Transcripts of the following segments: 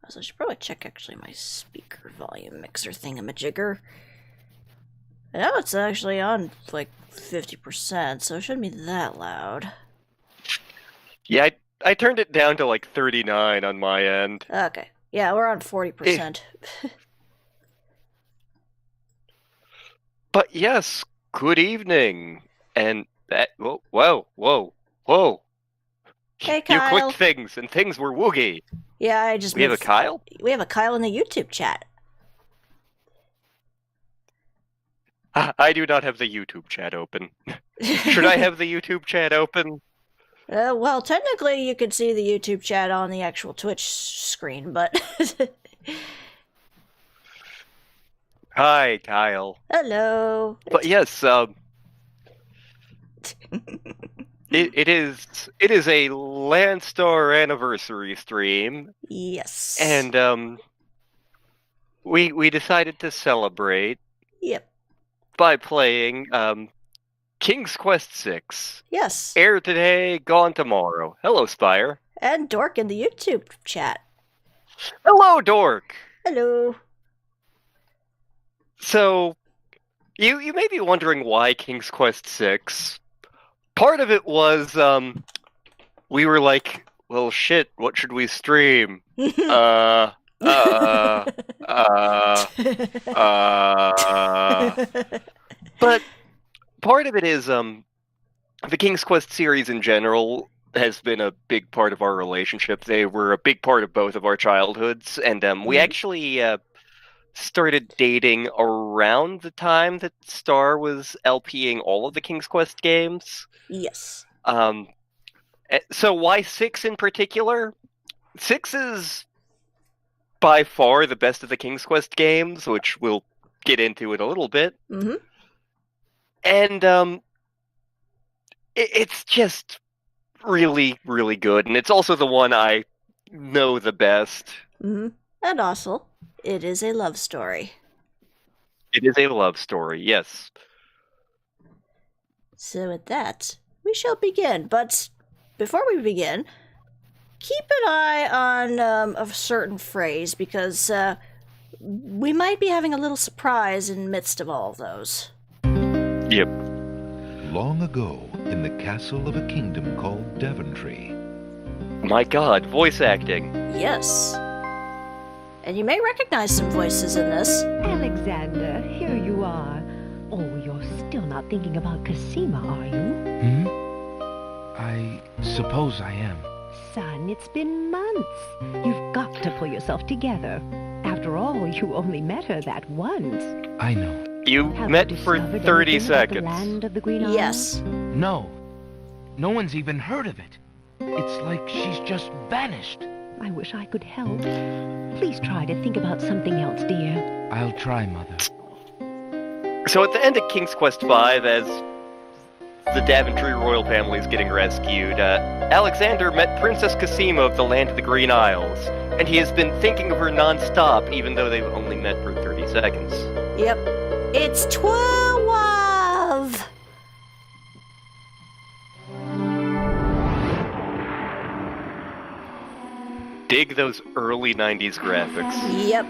So I should probably check actually my speaker volume mixer thingamajigger. Now it's actually on like 50%, so it shouldn't be that loud. Yeah, I turned it down to like 39 on my end. Okay. Yeah, we're on 40%. But yes, good evening. And that, whoa. Hey, Kyle. You clicked things, and things were woogie. Yeah, I just We have a Kyle? We have a Kyle in the YouTube chat. I do not have the YouTube chat open. Should I have the YouTube chat open? Well, technically you could see the YouTube chat on the actual Twitch screen, but... Hi, Kyle. Hello. But yes, it is a LanStar anniversary stream. Yes. And we decided to celebrate. Yep. By playing King's Quest VI. Yes. Air today, gone tomorrow. Hello, Spire. And Dork in the YouTube chat. Hello, Dork. Hello. So, you may be wondering why King's Quest VI. Part of it was, we were like, well, shit, what should we stream? But part of it is, the King's Quest series in general has been a big part of our relationship. They were a big part of both of our childhoods, and we actually started dating around the time that Star was LPing all of the King's Quest games. Yes. So why 6 in particular? 6 is by far the best of the King's Quest games, which we'll get into in a little bit. Mm-hmm. And it's just really, really good. And it's also the one I know the best. Mm-hmm. And also, it is a love story. It is a love story, yes. So with that, we shall begin. But before we begin, keep an eye on a certain phrase, because we might be having a little surprise in the midst of all of those. Yep. Long ago, in the castle of a kingdom called Daventry. My god, voice acting. Yes. And you may recognize some voices in this. Alexander, here you are. Oh, you're still not thinking about Cosima, are you? I suppose I am. Son, it's been months. You've got to pull yourself together. After all, you only met her that once. I know. You Have met you for discovered 30 anything about seconds. the land of the Green Isles? Yes. No. No one's even heard of it. It's like she's just vanished. I wish I could help. Please try to think about something else, dear. I'll try, Mother. So at the end of King's Quest V, as the Daventry royal family is getting rescued, Alexander met Princess Cosima of the land of the Green Isles, and he has been thinking of her non-stop, even though they've only met for 30 seconds. Yep. It's Truelove! Dig those early 90s graphics. Yep.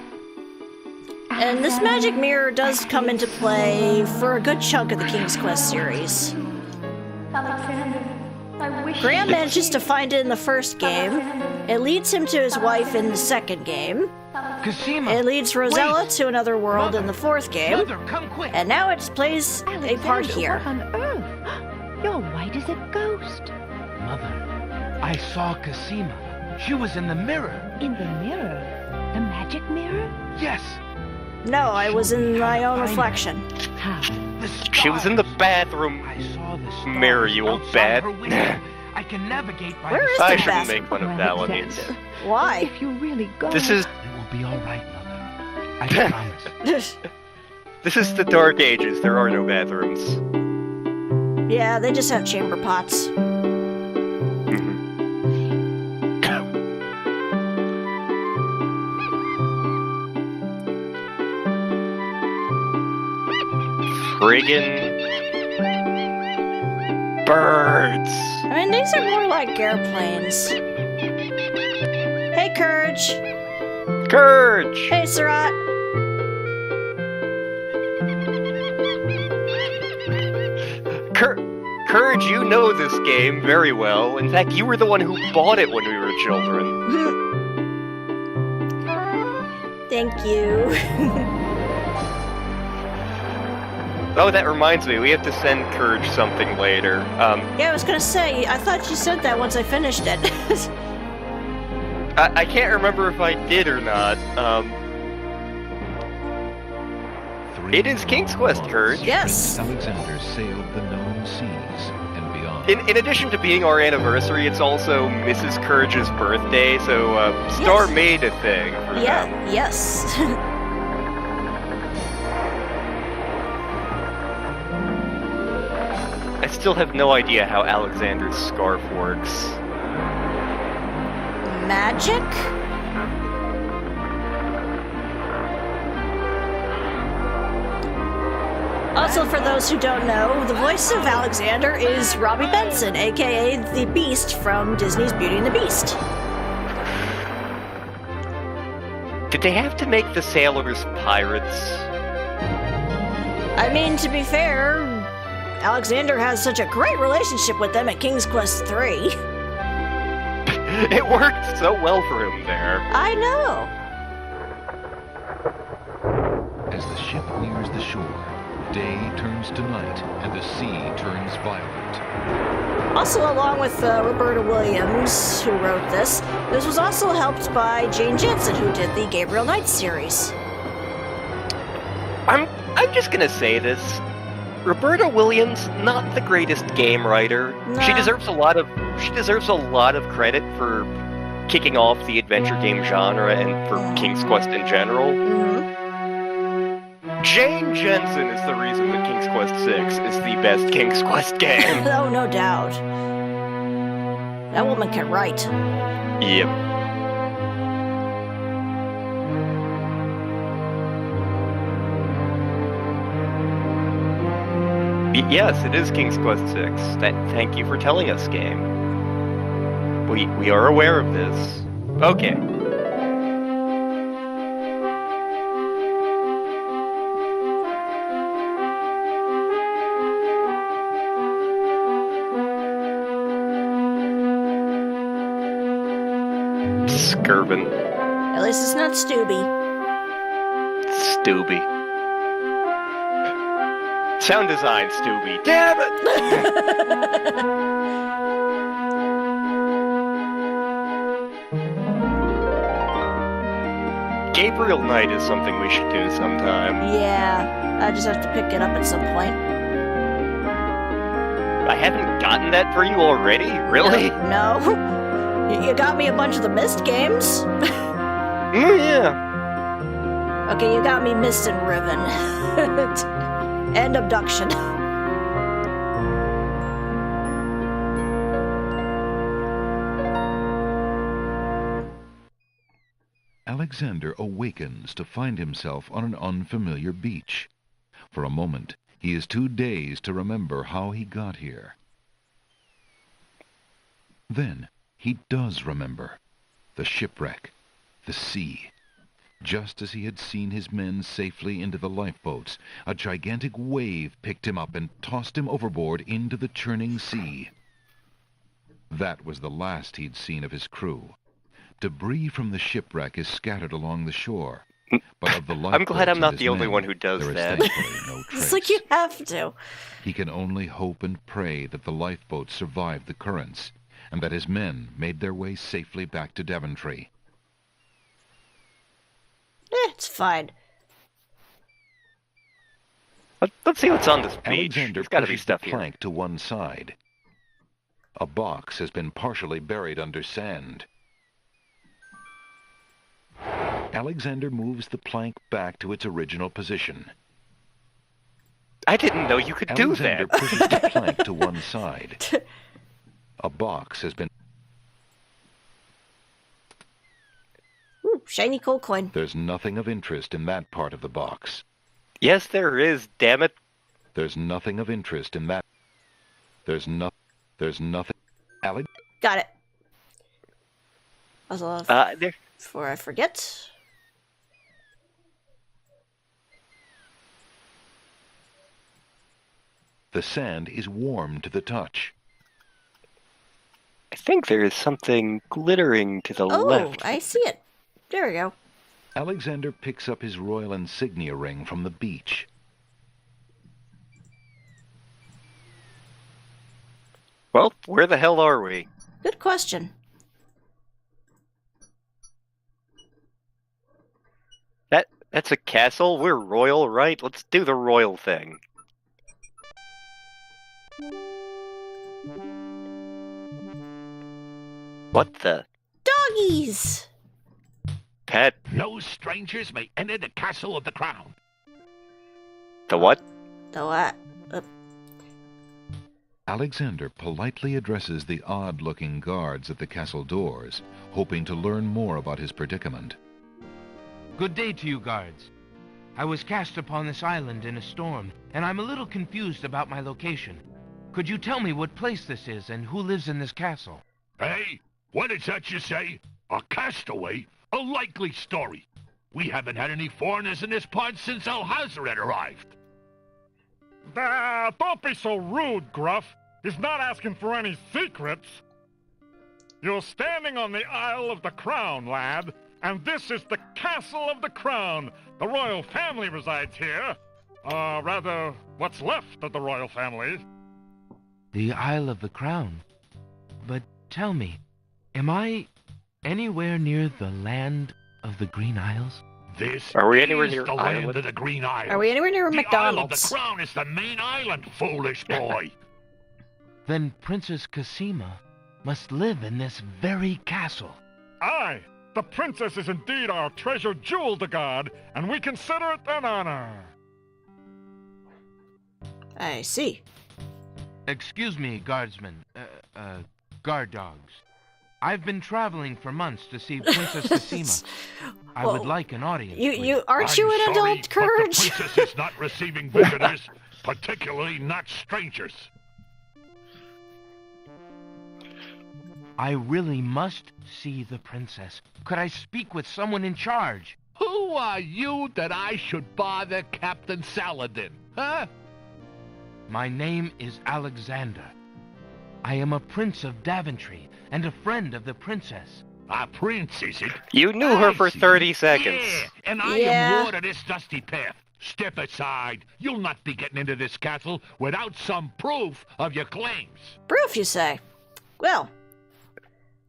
And this magic mirror does come into play for a good chunk of the King's Quest series. Alexander, I wish... Graham manages to find it in the first game. It leads him to his wife in the second game. Cosima! It leads Rosella Wait. to another world in the fourth game. Mother, come quick! And now it plays a part Alexander, here. what on earth? You're white as a ghost. Mother, I saw Cosima. She was in the mirror. In the mirror? The magic mirror? Yes. No, I was in my own reflection. How? The She was in the bathroom. I saw the stars Mirror, you old outside bat. her window. I can navigate by Where the is I the shouldn't bathroom? make fun of Oh, Valenies. Alexander, Why? If you really go... This is It will be all right, Mother. I promise. this is the Dark Ages. There are no bathrooms. Yeah, they just have chamber pots. Friggin' birds. I mean, these are more like airplanes. Hey, Courage. Courage! Hey, Surat. Courage, you know this game very well. In fact, you were the one who bought it when we were children. Thank you. Oh, that reminds me, we have to send Courage something later. Yeah, I was gonna say, I thought you said that once I finished it. I can't remember if I did or not. It is King's Quest, Courage. Yes. Alexander sailed the known seas and beyond. In addition to being our anniversary, it's also Mrs. Courage's birthday, so Star Yes. made a thing for Yeah, them. yes. I still have no idea how Alexander's scarf works. Magic? Also, for those who don't know, the voice of Alexander is Robbie Benson, aka the Beast from Disney's Beauty and the Beast. Did they have to make the sailors pirates? I mean, to be fair, Alexander has such a great relationship with them at King's Quest III. It worked so well for him there. I know. As the ship nears the shore, day turns to night and the sea turns violent. Also, along with Roberta Williams, who wrote this was also helped by Jane Jensen, who did the Gabriel Knight series. I'm just gonna say this. Roberta Williams, not the greatest game writer. Nah. She deserves a lot of credit for kicking off the adventure game genre and for King's Quest in general. Mhm. Jane Jensen is the reason that King's Quest VI is the best King's Quest game. Oh, no doubt. That woman can write. Yep. Yes, it is King's Quest VI. Thank you for telling us, game. We are aware of this. Okay. Skirvin. At least it's not Stubby. Stubby. Sound design, Stubby. Damn it! Gabriel Knight is something we should do sometime. Yeah, I just have to pick it up at some point. I haven't gotten that for you already? Really? No. You got me a bunch of the Myst games. Yeah. Okay, you got me Myst and Riven. And Abduction. Alexander awakens to find himself on an unfamiliar beach. For a moment, he is too dazed to remember how he got here. Then, he does remember. The shipwreck. The sea. Just as he had seen his men safely into the lifeboats, a gigantic wave picked him up and tossed him overboard into the churning sea. That was the last he'd seen of his crew. Debris from the shipwreck is scattered along the shore. But of the I'm glad I'm lifeboats not and the his only men, one who does there is that. thankfully no trace. It's like you have to. He can only hope and pray that the lifeboats survived the currents, and that his men made their way safely back to Daventry. It's fine. Let's see what's on this beach. Alexander There's gotta be pushes stuff the here. plank to one side. A box has been partially buried under sand. Alexander moves the plank back to its original position. I didn't know you could do Alexander that. pushes the plank to one side. A box has been... Ooh, shiny gold coin. There's nothing of interest in that part of the box. Yes, there is, damn it. There's nothing of interest in that. There's nothing. Got it. Also, There. before I forget, The sand is warm to the touch. I think there is something glittering to the Oh, left. I see it. There we go. Alexander picks up his royal insignia ring from the beach. Well, where the hell are we? Good question. That's a castle? We're royal, right? Let's do the royal thing. What the? Doggies! Pet? No strangers may enter the castle of the crown. The what? The what? Alexander politely addresses the odd-looking guards at the castle doors, hoping to learn more about his predicament. Good day to you, guards. I was cast upon this island in a storm, and I'm a little confused about my location. Could you tell me what place this is and who lives in this castle? Hey, what is that you say? A castaway? A likely story. We haven't had any foreigners in this part since Alhazred arrived. Don't be so rude, Gruff. He's not asking for any secrets. You're standing on the Isle of the Crown, lad. And this is the Castle of the Crown. The royal family resides here. Rather, what's left of the royal family. The Isle of the Crown? But tell me, am I anywhere near the land of the Green Isles? This Are we anywhere is near the land Island? of the Green Isles. Are we anywhere near The Isle of McDonald's? the Crown is the main island, foolish boy. Then Princess Cassima must live in this very castle. Aye, the princess is indeed our treasured jewel to guard, and we consider it an honor. I see. Excuse me, guardsmen, guard dogs. I've been traveling for months to see Princess Cassima. I would Whoa. like an audience. You please. aren't I'm you an sorry, adult, but Courage? the princess is not receiving visitors, particularly not strangers. I really must see the princess. Could I speak with someone in charge? Who are you that I should bother Captain Saladin, huh? My name is Alexander. I am a prince of Daventry and a friend of the princess. A prince, is it? You knew her I for see. 30 seconds. Yeah, and I Yeah. am lord of this dusty path. Step aside. You'll not be getting into this castle without some proof of your claims. Proof, you say? Well,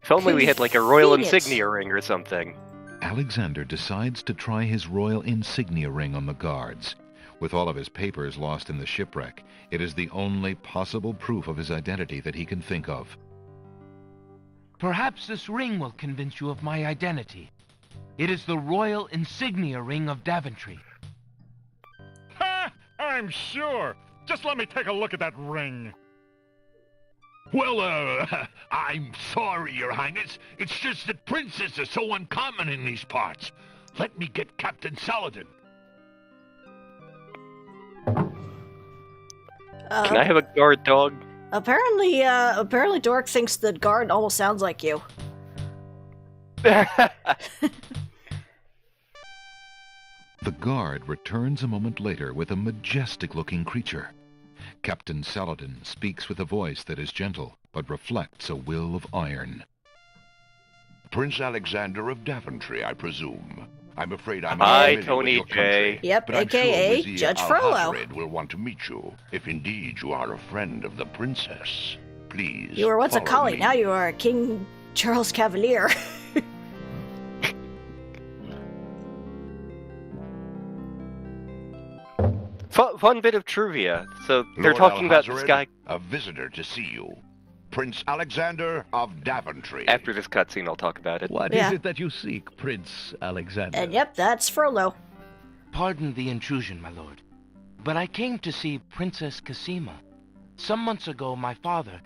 If only we had like a royal Convenient. insignia ring or something. Alexander decides to try his royal insignia ring on the guards. With all of his papers lost in the shipwreck, it is the only possible proof of his identity that he can think of. Perhaps this ring will convince you of my identity. It is the royal insignia ring of Daventry. Ha! I'm sure. Just let me take a look at that ring. Well, I'm sorry, Your Highness. It's just that princes are so uncommon in these parts. Let me get Captain Saladin. Can I have a guard dog? Apparently Dork thinks the guard almost sounds like you. The guard returns a moment later with a majestic-looking creature. Captain Saladin speaks with a voice that is gentle, but reflects a will of iron. Prince Alexander of Daventry, I presume. I'm afraid I'm Hi, not familiar Tony with your country, J. Yep, but I'm aka sure Vizier Judge Frollo. Alhazred will want to meet you, if indeed you are a friend of the princess. Please, You were once a follow collie, me. now you are a King Charles Cavalier. Fun bit of trivia. So they're Lord talking about this Alhazred, guy a visitor to see you. Prince Alexander of Daventry. after this cutscene. I'll talk about it. What is Yeah. it that you seek, Prince Alexander? And yep, that's Frollo. Pardon the intrusion, my lord, but I came to see Princess Cassima. Some months ago, my father,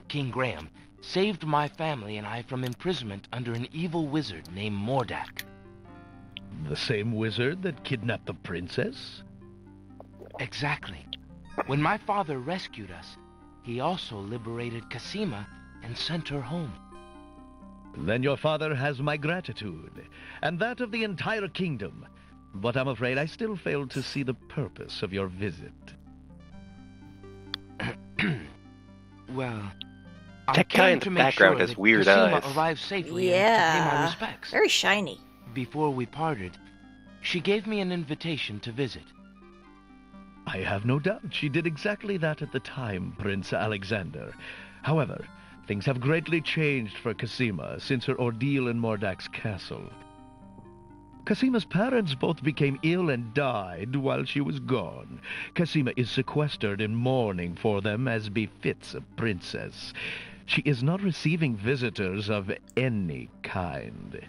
King Graham, saved my family and I from imprisonment under an evil wizard named Mordak. The same wizard that kidnapped the princess? Exactly. When my father rescued us, he also liberated Cassima and sent her home. Then your father has my gratitude, and that of the entire kingdom. But I'm afraid I still fail to see the purpose of your visit. Well, That I guy in came the to make background sure has that weird Cosima eyes. arrived safely and to pay my Yeah. respects. Very shiny. Before we parted, she gave me an invitation to visit. I have no doubt she did exactly that at the time, Prince Alexander. However, things have greatly changed for Cosima since her ordeal in Mordak's castle. Cosima's parents both became ill and died while she was gone. Cosima is sequestered in mourning for them as befits a princess. She is not receiving visitors of any kind.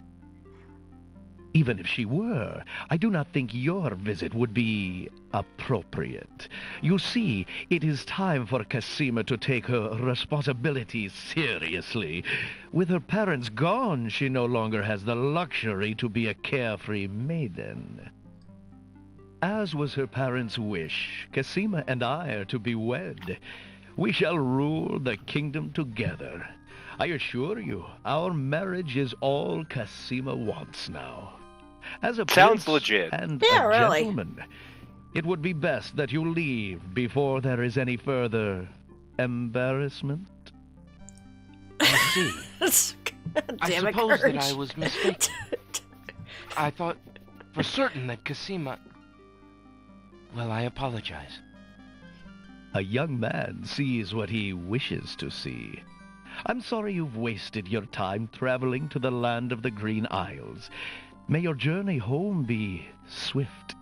Even if she were, I do not think your visit would be appropriate. You see, it is time for Cosima to take her responsibilities seriously. With her parents gone, she no longer has the luxury to be a carefree maiden. As was her parents' wish, Cosima and I are to be wed. We shall rule the kingdom together. I assure you, our marriage is all Cosima wants now. As a Sounds prince legit. and Yeah, a really. gentleman, it would be best that you leave before there is any further embarrassment. I see. I Damn it, suppose that Courage. I was mistaken. I thought for certain that Cosima... Well, I apologize. A young man sees what he wishes to see. I'm sorry you've wasted your time traveling to the land of the Green Isles. May your journey home be swift.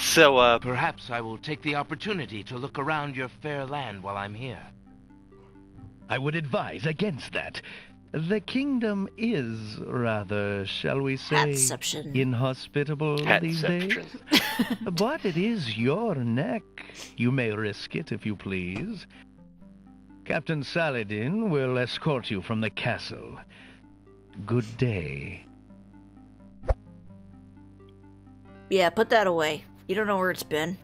So, Perhaps I will take the opportunity to look around your fair land while I'm here. I would advise against that. The kingdom is rather, shall we say, Hatception. inhospitable these days. But it is your neck. You may risk it if you please. Captain Saladin will escort you from the castle. Good day. Yeah, put that away. You don't know where it's been.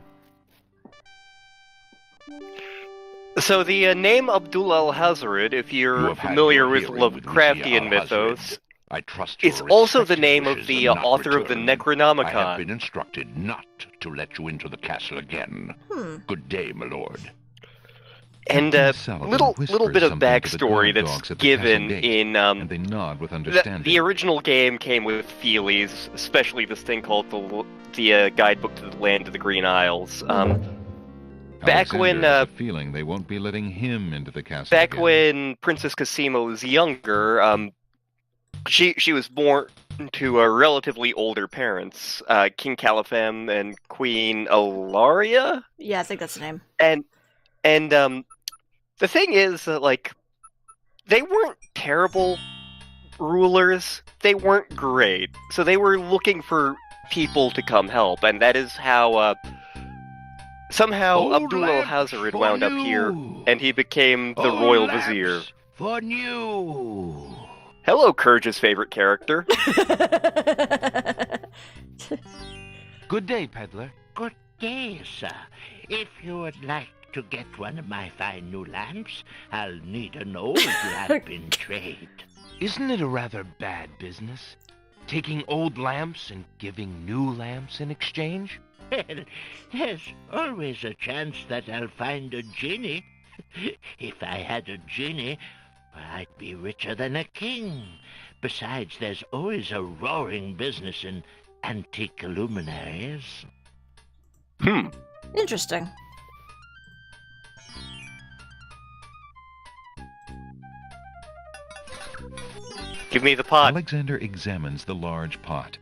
So the name Abdul al-Hazarid, if You you're have had familiar your with hearing with Lovecraftian Mr. mythos, I trust your it's also the respected name of wishes the are not author of the returned. I have Necronomicon. been instructed not to let you into the castle again. Hmm. Good day, my lord. And Captain Saladin little whispers bit of something to the backstory guard that's dogs at the given castle gate, in and they nod with the understanding. original game came with feelies, especially this thing called the guidebook to the land of the Green Isles. Back Alexander when has a feeling they won't be letting him into the castle back again. when Princess Cosima was younger, she was born to relatively older parents, King Caliphem and Queen Ilaria. Yeah, I think that's the name. And the thing is that, like, they weren't terrible rulers. They weren't great. So they were looking for people to come help, and that is how somehow Old Abdul lamps al-Hazarid for wound up here, new. and he became the Old royal lamps vizier. For new. Hello, Courage's favorite character. Good day, peddler. Good day, sir. If you would like to get one of my fine new lamps, I'll need an old lamp in trade. Isn't it a rather bad business? Taking old lamps and giving new lamps in exchange? Well, there's always a chance that I'll find a genie. If I had a genie, I'd be richer than a king. Besides, there's always a roaring business in antique luminaries. Interesting. Give me the pot. Alexander examines the large pot.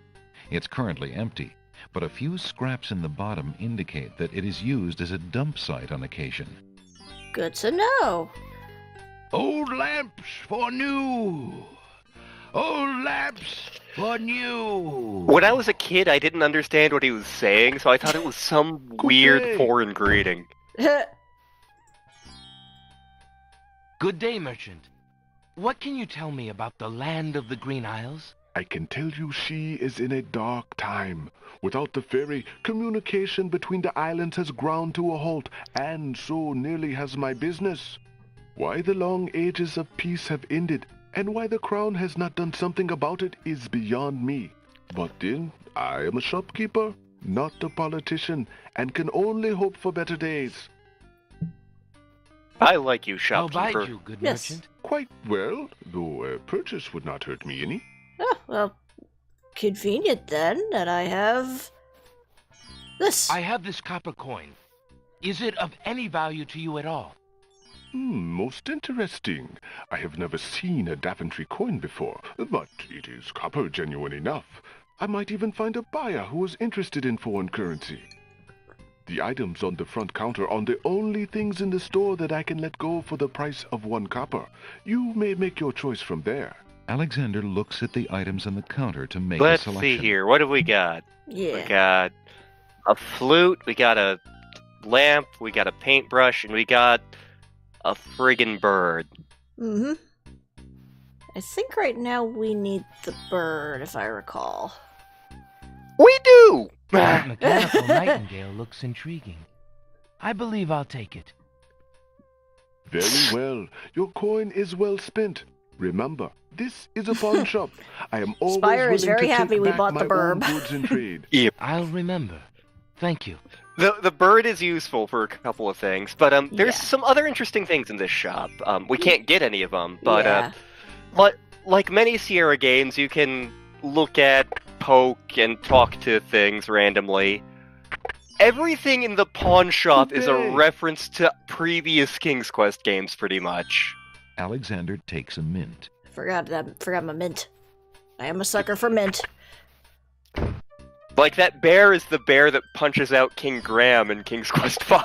It's currently empty, but a few scraps in the bottom indicate that it is used as a dump site on occasion. Good to know. Old lamps for new. Old lamps for new. When I was a kid, I didn't understand what he was saying, so I thought it was some weird day. foreign greeting. Good day, merchant. What can you tell me about the land of the Green Isles? I can tell you she is in a dark time. Without the ferry, communication between the islands has ground to a halt, and so nearly has my business. Why the long ages of peace have ended, and why the crown has not done something about it is beyond me. But then, I am a shopkeeper, not a politician, and can only hope for better days. I like you, I'll shopkeeper. bide you, good Yes. merchant. Quite well, though a purchase would not hurt me any. Oh, well, convenient then that I have this. I have this copper coin. Is it of any value to you at all? Most interesting. I have never seen a Daventry coin before, but it is copper genuine enough. I might even find a buyer who is interested in foreign currency. The items on the front counter are the only things in the store that I can let go for the price of 1 copper. You may make your choice from there. Alexander looks at the items on the counter to make Let's a selection. see here. What have we got? Yeah. We got a flute, we got a lamp, we got a paintbrush, and we got a friggin' bird. Mm-hmm. I think right now we need the bird, if I recall. We do! That mechanical nightingale looks intriguing. I believe I'll take it. Very well. Your coin is well spent. Remember, this is a pawn shop. I am always Spire is willing very to happy take we back bought the my own burb. goods in trade. I'll remember. Thank you. The bird is useful for a couple of things, but there's Yeah. some other interesting things in this shop. We can't get any of them, but Yeah. like many Sierra games, you can look at, poke, and talk to things randomly. Everything in the pawn shop is a Yay. reference to previous King's Quest games, pretty much. Alexander takes a mint. Forgot my mint. I am a sucker for mint. Like, that bear is the bear that punches out King Graham in King's Quest V.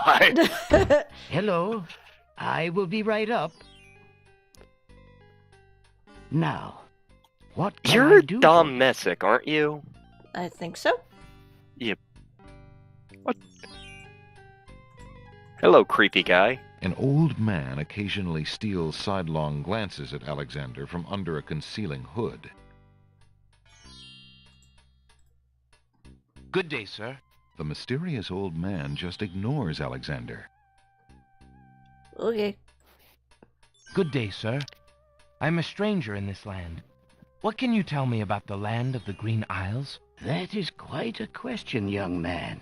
Hello. I will be right up. Now, what can You're I do? Dom Messick, aren't you? I think so. Yep. What? Hello, creepy guy. An old man occasionally steals sidelong glances at Alexander from under a concealing hood. Good day, sir. The mysterious old man just ignores Alexander. Okay. Good day, sir. I'm a stranger in this land. What can you tell me about the land of the Green Isles? That is quite a question, young man.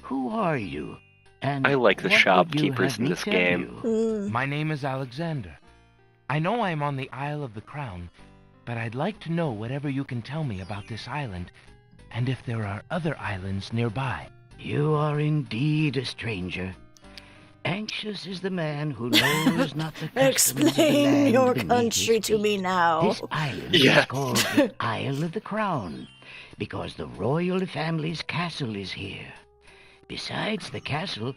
Who are you? And I like the what would you shopkeepers have in me this tell game. you? My name is Alexander. I know I'm on the Isle of the Crown, but I'd like to know whatever you can tell me about this island, and if there are other islands nearby. You are indeed a stranger. Anxious is the man who knows not the customs of the Explain land your beneath country his to me feet. now. This island Yes. is called the Isle of the Crown because the royal family's castle is here. Besides the castle,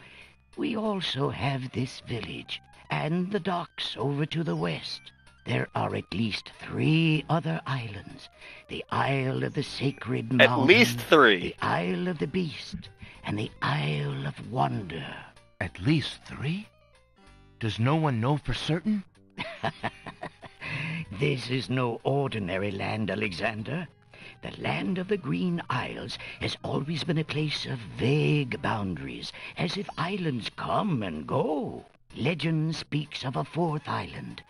we also have this village and the docks over to the west. There are at least 3 other islands. The Isle of the Sacred Mountain. At least 3. The Isle of the Beast. And the Isle of Wonder. At least 3? Does no one know for certain? This is no ordinary land, Alexander. The land of the Green Isles has always been a place of vague boundaries, as if islands come and go. Legend speaks of a 4th island,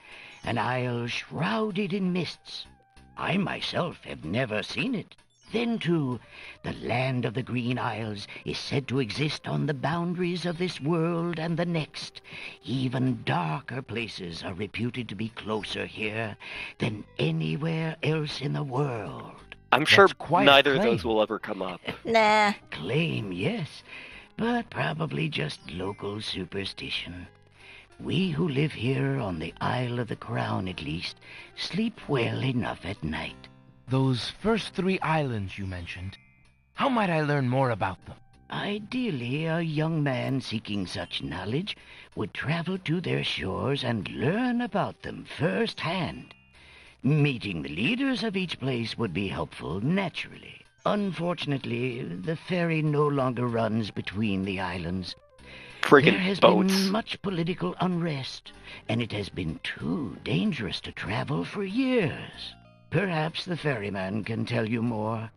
an isle shrouded in mists. I myself have never seen it. Then, too, the land of the Green Isles is said to exist on the boundaries of this world and the next. Even darker places are reputed to be closer here than anywhere else in the world. I'm sure quite a neither of claim. those will ever come up. Nah. Claim, yes, but probably just local superstition. We who live here on the Isle of the Crown, at least, sleep well enough at night. Those first 3 islands you mentioned, how might I learn more about them? Ideally, a young man seeking such knowledge would travel to their shores and learn about them firsthand. Meeting the leaders of each place would be helpful, naturally. Unfortunately, the ferry no longer runs between the islands. There Friggin' has boats. been much political unrest, and it has been too dangerous to travel for years. Perhaps the ferryman can tell you more.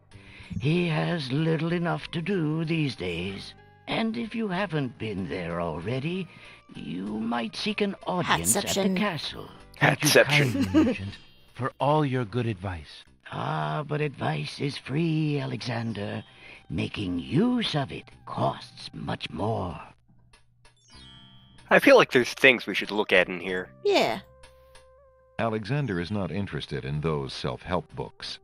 He has little enough to do these days. And if you haven't been there already, you might seek an audience at the Hatception. castle. Thank you Hatception. kindly, merchant, for all your good advice. Ah, but advice is free, Alexander. Making use of it costs much more. I feel like there's things we should look at in here. Yeah. Alexander is not interested in those self-help books.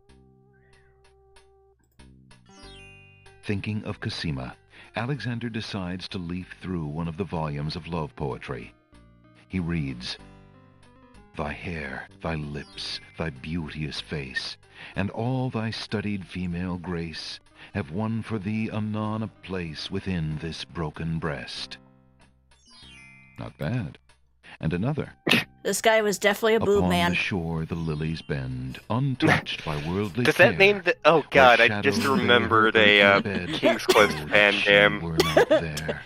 Thinking of Cosima, Alexander decides to leaf through one of the volumes of love poetry. He reads, "Thy hair, thy lips, thy beauteous face, and all thy studied female grace have won for thee anon a place within this broken breast." Not bad. And another. This guy was definitely a boob Upon man. the shore the lilies bend, untouched by worldly Does care. that name the... Oh god, I shadows just lay remembered her a bed, King's Quest oh, fan she game. were not there.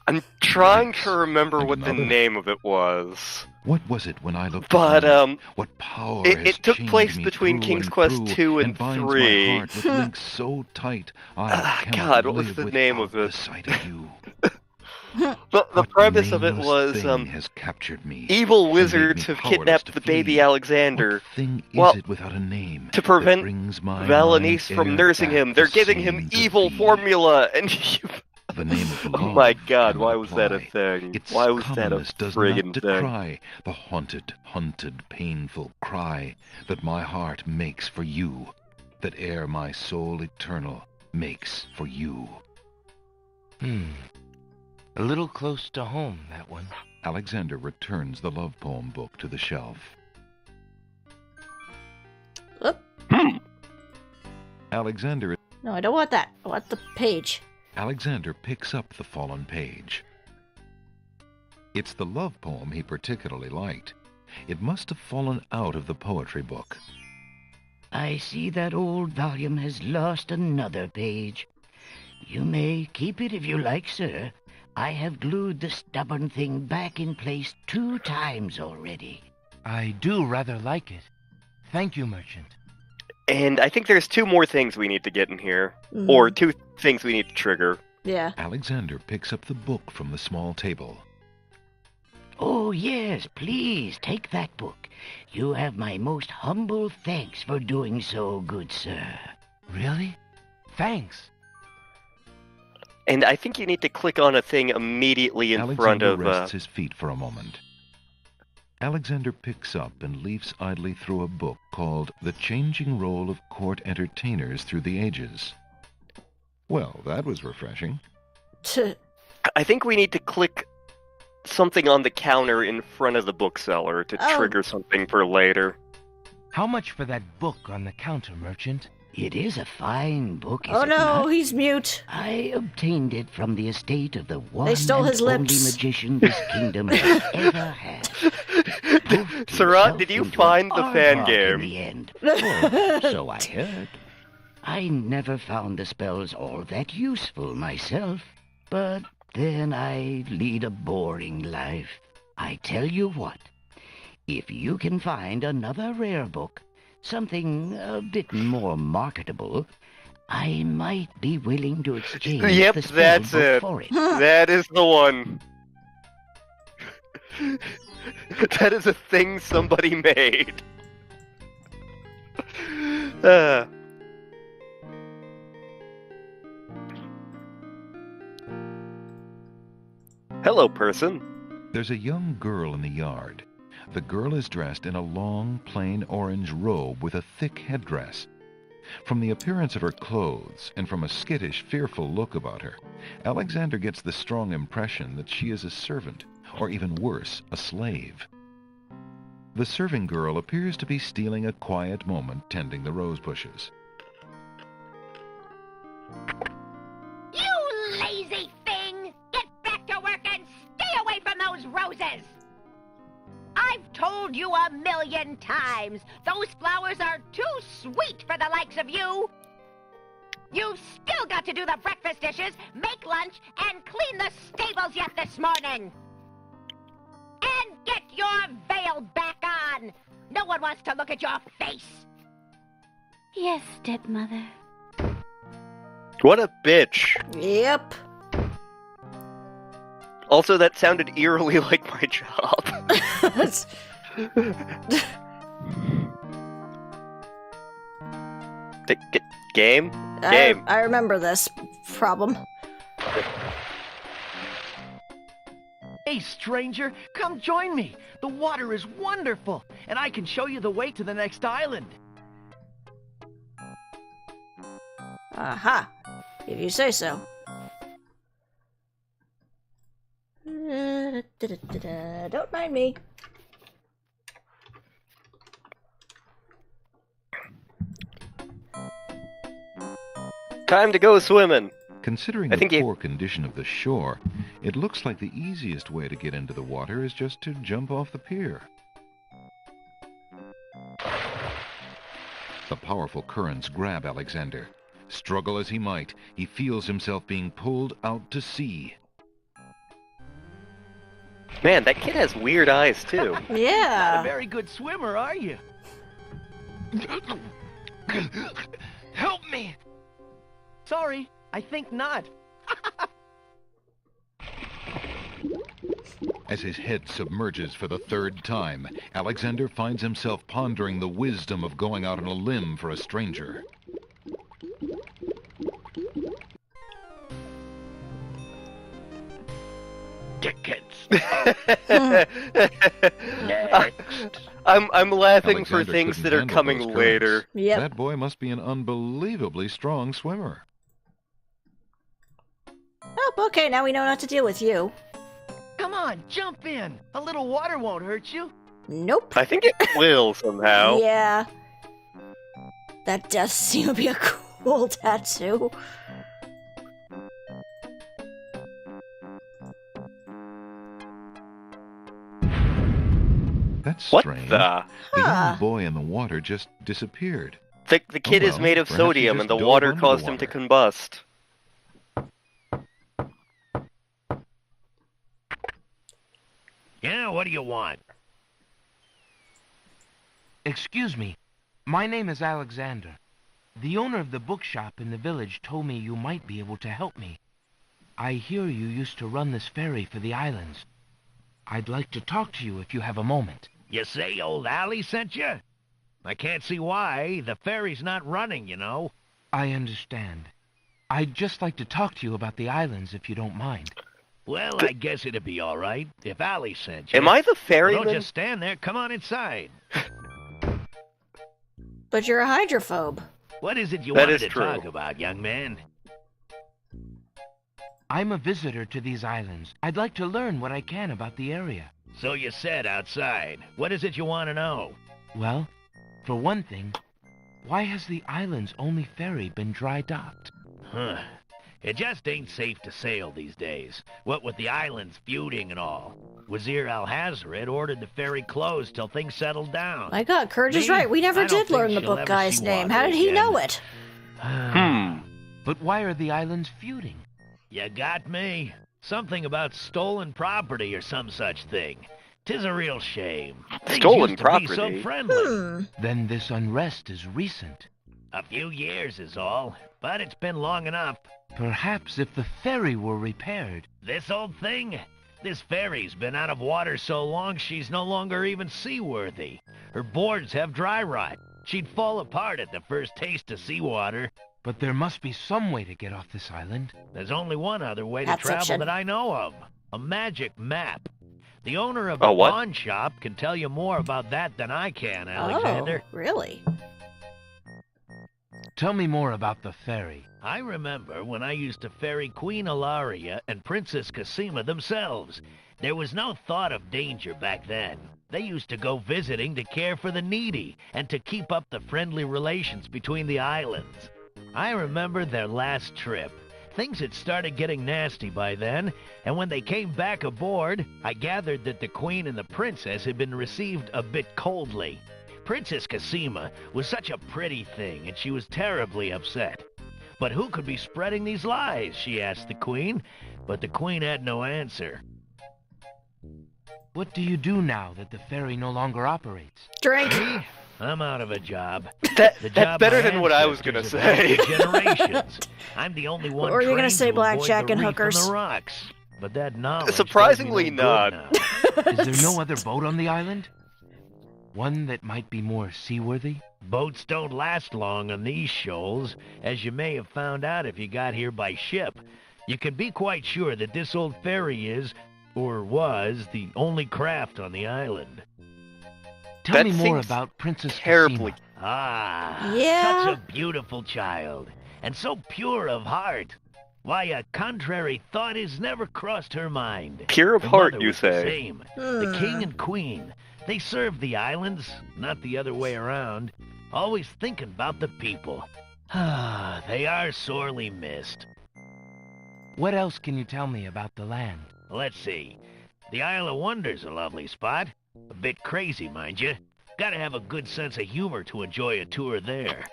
I'm trying to remember And what the another. name of it was. What was it when I looked But, upon it? What power has it took chained place me between through King's and Quest through, 2 and binds 3. my heart with links so tight I cannot God, what was live the name of without it? the sight of you. The premise of it nameless was, thing has captured me evil and made wizards me have powerless kidnapped to the baby flee. Alexander. What thing Well, is it without a name to that prevent brings my Valenice mind from ere nursing back him, they're the giving him scenes of evil thee? formula, and you... The name of Oh love my god, cannot why was that a apply. thing? Its Why was that a commonness does friggin' not thing? decry the haunted, painful cry that my heart makes for you, that ere my soul eternal makes for you. A little close to home, that one. Alexander returns the love poem book to the shelf. Oop. Alexander No, I don't want that. I want the page. Alexander picks up the fallen page. It's the love poem he particularly liked. It must have fallen out of the poetry book. I see that old volume has lost another page. You may keep it if you like, sir. I have glued the stubborn thing back in place 2 times already. I do rather like it. Thank you, merchant. And I think there's 2 more things we need to get in here. Or 2 things we need to trigger. Yeah. Alexander picks up the book from the small table. Oh, yes, please, take that book. You have my most humble thanks for doing so, good sir. Really? Thanks. And I think you need to click on a thing immediately in front Alexander of... rests his feet for a moment. Alexander picks up and leafs idly through a book called The Changing Role of Court Entertainers Through the Ages. Well, that was refreshing. I think we need to click something on the counter in front of the bookseller to trigger something for later. How much for that book on the counter, merchant? It is a fine book, is Oh it no, not? he's mute. I obtained it from the estate of the one They stole and his only lips. magician this kingdom has ever had. Sarat, did you find the fan In game? the end. Oh, so I heard. I never found the spells all that useful myself, but then I lead a boring life. I tell you what, if you can find another rare book, something a bit more marketable, I might be willing to exchange Yep, the spell that's book it. for it. That is the one. That is a thing somebody made. Hello, person. There's a young girl in the yard. The girl is dressed in a long, plain orange robe with a thick headdress. From the appearance of her clothes, and from a skittish, fearful look about her, Alexander gets the strong impression that she is a servant, or even worse, a slave. The serving girl appears to be stealing a quiet moment tending the rose bushes. You lazy thing! Get back to work and stay away from those roses! I've told you 1,000,000 times, those flowers are too sweet for the likes of you! You've still got to do the breakfast dishes, make lunch, and clean the stables yet this morning! And get your veil back on! No one wants to look at your face! Yes, stepmother. What a bitch. Yep. Also, that sounded eerily like my job. Game? Game. I remember this problem. Hey, stranger, come join me. The water is wonderful, and I can show you the way to the next island. Aha. If you say so. Don't mind me. Time to go swimming. Considering the poor condition of the shore, it looks like the easiest way to get into the water is just to jump off the pier. The powerful currents grab Alexander. Struggle as he might, he feels himself being pulled out to sea. Man, that kid has weird eyes, too. Yeah. Not a very good swimmer, are you? Help me! Sorry, I think not. As his head submerges for the third time, Alexander finds himself pondering the wisdom of going out on a limb for a stranger. Next. I'm laughing Alexander for things couldn't that are handle coming those currents. later. Yep. That boy must be an unbelievably strong swimmer. Oh, okay, now we know not to deal with you. Come on, jump in. A little water won't hurt you. Nope. I think it will somehow. Yeah. That does seem to be a cool tattoo. That's What strange. the? The young boy in the water just disappeared. The kid is well, made of perhaps he sodium, just and the dove water under caused the him to water. combust. Yeah, what do you want? Excuse me. My name is Alexander. The owner of the bookshop in the village told me you might be able to help me. I hear you used to run this ferry for the islands. I'd like to talk to you if you have a moment. You say old Allie sent you? I can't see why. The ferry's not running, you know. I understand. I'd just like to talk to you about the islands if you don't mind. Well, I guess it'd be all right if Allie sent you. Am I the Well, ferryman? don't just stand there. Come on inside. But you're a hydrophobe. What is it you That wanted is to true. talk about, young man? I'm a visitor to these islands. I'd like to learn what I can about the area. So you said outside. What is it you want to know? Well, for one thing, why has the island's only ferry been dry docked? Huh. It just ain't safe to sail these days. What with the islands feuding and all. Wazir Al-Hazred ordered the ferry closed till things settled down. My god, Courage is Me? right. We never I don't did learn think the she'll book ever guy's see name. water How did he again. know it? But why are the islands feuding? You got me. Something about stolen property or some such thing. 'Tis a real shame. Things Stolen used to be property? so friendly. Then this unrest is recent. A few years is all, but it's been long enough. Perhaps if the ferry were repaired. This old thing? This ferry's been out of water so long she's no longer even seaworthy. Her boards have dry rot. She'd fall apart at the first taste of seawater. But there must be some way to get off this island. There's only one other way to That's travel fiction. that I know of. A magic map. The owner of A the what? pawn shop can tell you more about that than I can, Alexander. Oh, really? Tell me more about the ferry. I remember when I used to ferry Queen Ilaria and Princess Cosima themselves. There was no thought of danger back then. They used to go visiting to care for the needy and to keep up the friendly relations between the islands. I remember their last trip. Things had started getting nasty by then, and when they came back aboard, I gathered that the Queen and the Princess had been received a bit coldly. Princess Cosima was such a pretty thing, and she was terribly upset. But who could be spreading these lies, she asked the Queen, but the Queen had no answer. What do you do now that the ferry no longer operates? Drink. Me? I'm out of a job. That's The job better my than what I was gonna ancestors have say. had for generations. I'm the only one Or you're gonna trained say to avoid blackjack the and reef hookers. the rocks. But that knowledge Surprisingly does me no not. good now. Is there no other boat on the island? One that might be more seaworthy? Boats don't last long on these shoals, as you may have found out if you got here by ship. You can be quite sure that this old ferry is, or was, the only craft on the island. Tell me more about Princess terribly. Cosima. Ah, Yeah. such a beautiful child, and so pure of heart. Why, a contrary thought has never crossed her mind. Pure of Her heart, mother you was the say? same. The king and queen, they served the islands, not the other way around, always thinking about the people. Ah, they are sorely missed. What else can you tell me about the land? Let's see. The Isle of Wonder's a lovely spot. A bit crazy, mind you. Gotta have a good sense of humor to enjoy a tour there.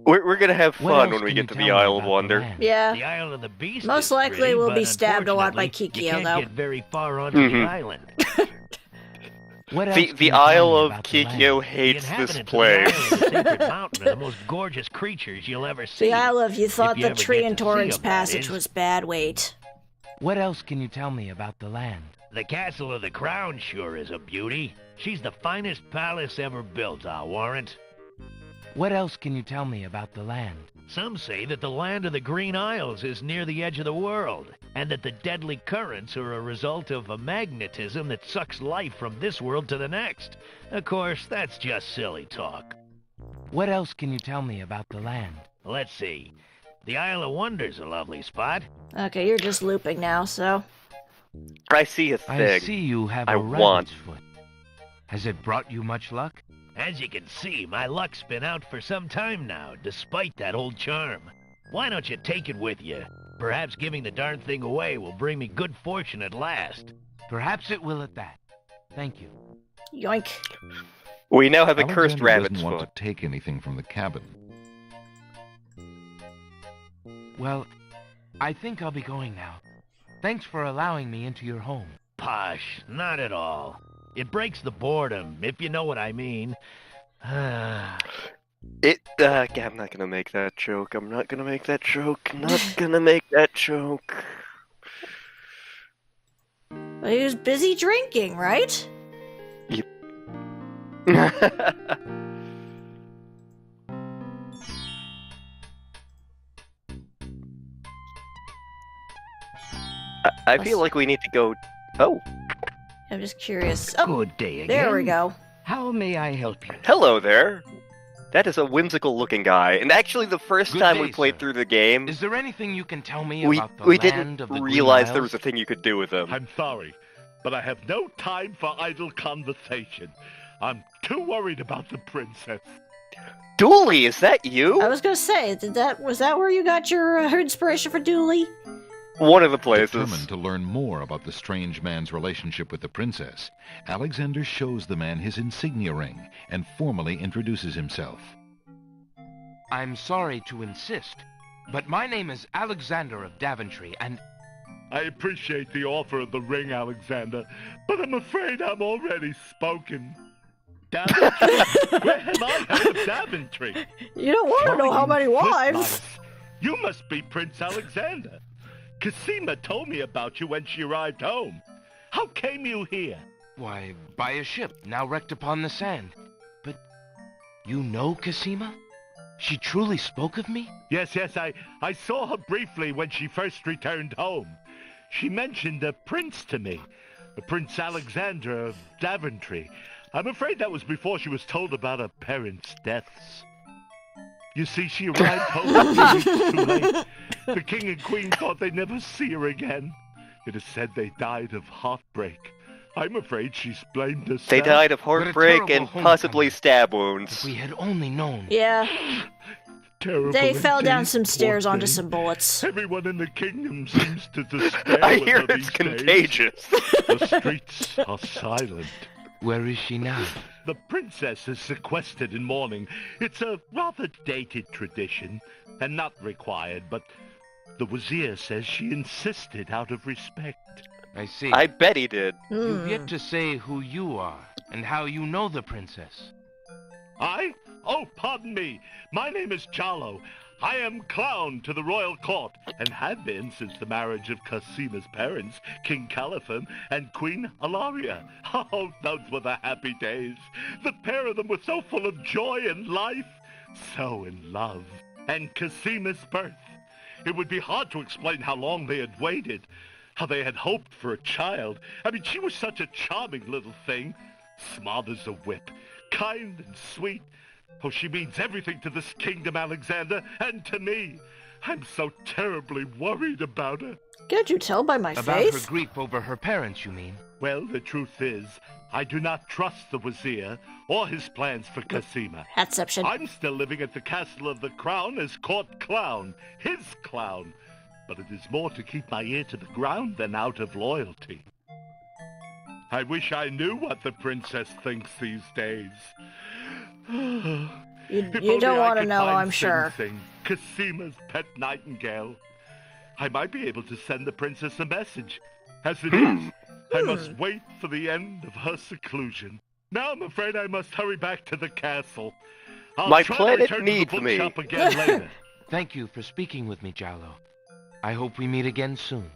We're gonna have What fun else when we can get you to tell the me Isle of about the Wonder. land? Yeah. The Isle of the Beast Most is likely pretty, we'll but be stabbed a lot by unfortunately, you Kikyo, can't though. get very far onto the island. What else can The you tell Isle me of about the land? Kikyo The hates this inhabitants of the place. Isle of the Sacred Mountain are the most gorgeous creatures you'll ever see. The Isle of You thought you the ever tree get in to see Torrance 'em, that Passage is. was bad. Wait. What else can you tell me about the land? The Castle of the Crown sure is a beauty. She's the finest palace ever built, I'll warrant. What else can you tell me about the land? Some say that the land of the Green Isles is near the edge of the world, and that the deadly currents are a result of a magnetism that sucks life from this world to the next. Of course, that's just silly talk. What else can you tell me about the land? Let's see. The Isle of Wonder's a lovely spot. Okay, you're just looping now, so. I see a thing. I see you have I a want. rabbit's foot. Has it brought you much luck? As you can see, my luck's been out for some time now, despite that old charm. Why don't you take it with you? Perhaps giving the darn thing away will bring me good fortune at last. Perhaps it will at that. Thank you. Yoink. We now have a cursed Alexander rabbit's doesn't want foot. to take anything from the cabin. Well, I think I'll be going now. Thanks for allowing me into your home. Posh, not at all. It breaks the boredom, if you know what I mean. I'm not gonna make that joke. I'm not gonna make that joke. Not gonna make that joke. Well, he was busy drinking, right? Yep. I feel like we need to go. Oh, I'm just curious. Oh, Good day again. there we go. How may I help you? hello there. That is a whimsical-looking guy, and actually, the first Good time day, we played sir. through the game, Is there anything you can tell me we about the we land didn't of the realize Green there Isles? was a thing you could do with him. I'm sorry, but I have no time for idle conversation. I'm too worried about the princess. Dooley, is that you? I was gonna say, was that where you got your inspiration for Dooley? One of the places. Determined to learn more about the strange man's relationship with the princess, Alexander shows the man his insignia ring and formally introduces himself. I'm sorry to insist, but my name is Alexander of Daventry, and I appreciate the offer of the ring, Alexander, but I'm afraid I'm already spoken. Daventry? Where have I heard of Daventry? You don't want to know how many wives. You must be Prince Alexander. Cosima told me about you when she arrived home. How came you here? why, by a ship now wrecked upon the sand. But you know Cosima? She truly spoke of me? Yes, I saw her briefly when she first returned home. She mentioned a prince to me, Prince Alexander of Daventry. I'm afraid that was before she was told about her parents' deaths. You see, she arrived home a few weeks too late. The king and queen thought they'd never see her again. It is said they died of heartbreak. I'm afraid she's blamed herself. They died of heartbreak and terrible possibly homecoming. stab If wounds. we had only known. Yeah, Terrible they fell down indeed, some poor stairs onto thing. some bullets. Everyone in the kingdom seems to despair I with hear her it's these days. contagious. The streets are silent. Where is she now? The princess is sequestered in mourning. It's a rather dated tradition, and not required, but the Wazir says she insisted out of respect. I see. I bet he did. You've yet to say who you are and how you know the princess. I? Oh, pardon me. My name is Jalo. I am clown to the royal court, and have been since the marriage of Casima's parents, King Caliphon and Queen Alaria. Oh, those were the happy days. The pair of them were so full of joy and life, so in love. And Casima's birth. It would be hard to explain how long they had waited, how they had hoped for a child. I mean, she was such a charming little thing, smart as a whip, kind and sweet. Oh, she means everything to this kingdom, Alexander, and to me. I'm so terribly worried about her. Can't you tell by my About face? her grief over her parents, you mean? Well, the truth is, I do not trust the Wazir or his plans for Casima. Hatception. I'm still living at the Castle of the Crown as court clown, his clown. But it is more to keep my ear to the ground than out of loyalty. I wish I knew what the princess thinks these days. You don't want to know, I'm sure. Sing, Casima's pet nightingale. I might be able to send the princess a message. As it is, I must wait for the end of her seclusion. Now I'm afraid I must hurry back to the castle. My try to planet return to the needs me. bookshop again later. Thank you for speaking with me, Jalo. I hope we meet again soon.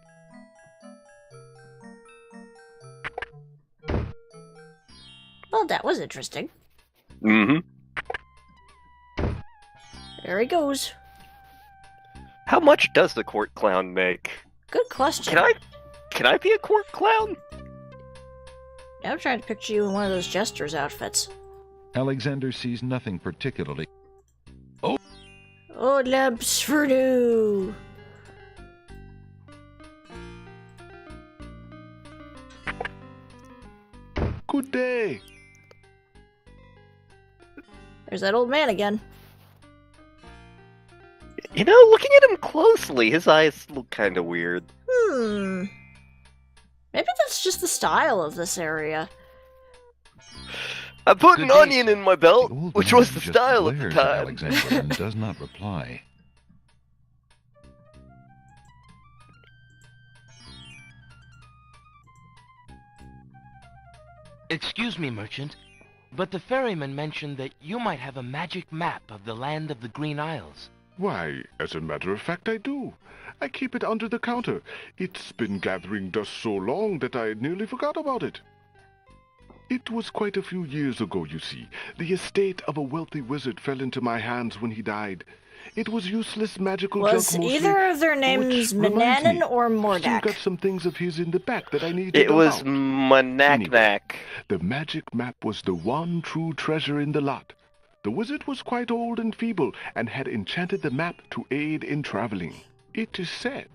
Well, that was interesting. Mm-hmm. There he goes. How much does the court clown make? Good question. Can I be a court clown? Now I'm trying to picture you in one of those jester's outfits. Alexander sees nothing particularly. Oh, lamps for new. Good day. There's that old man again. You know, looking at him closely, his eyes look kind of weird. Maybe that's just the style of this area. I put an onion in my belt, which was the Just style at the glares at time. Alexander and does not reply. Excuse me, merchant, but the ferryman mentioned that you might have a magic map of the land of the Green Isles. Why, as a matter of fact, I do. I keep it under the counter. It's been gathering dust so long that I nearly forgot about it. It was quite a few years ago, you see. The estate of a wealthy wizard fell into my hands when he died. It was useless magical junk Was mostly, either of their names which reminds me, Mananan or Still Mordak? got some things of his in the back that I need to It dump was out. Manaknak. The magic map was the one true treasure in the lot. The wizard was quite old and feeble, and had enchanted the map to aid in traveling. It is said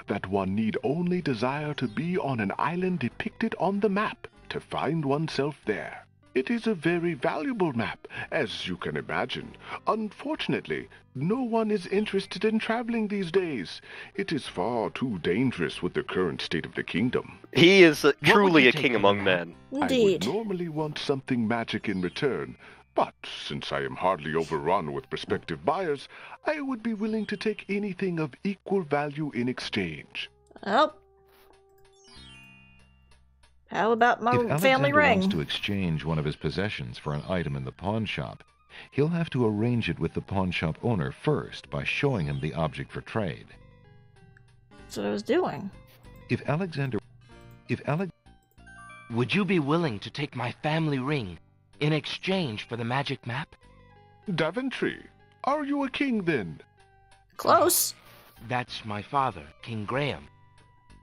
that one need only desire to be on an island depicted on the map to find oneself there. It is a very valuable map, as you can imagine. Unfortunately, no one is interested in traveling these days. It is far too dangerous with the current state of the kingdom. He is truly a king among men. Indeed. I would normally want something magic in return, but since I am hardly overrun with prospective buyers, I would be willing to take anything of equal value in exchange. Oh. How about my If family Alexander ring? wants to exchange one of his possessions for an item in the pawn shop, he'll have to arrange it with the pawn shop owner first by showing him the object for trade. That's what I was doing. Would you be willing to take my family ring in exchange for the magic map? Daventry, are you a king then? Close. That's my father, King Graham.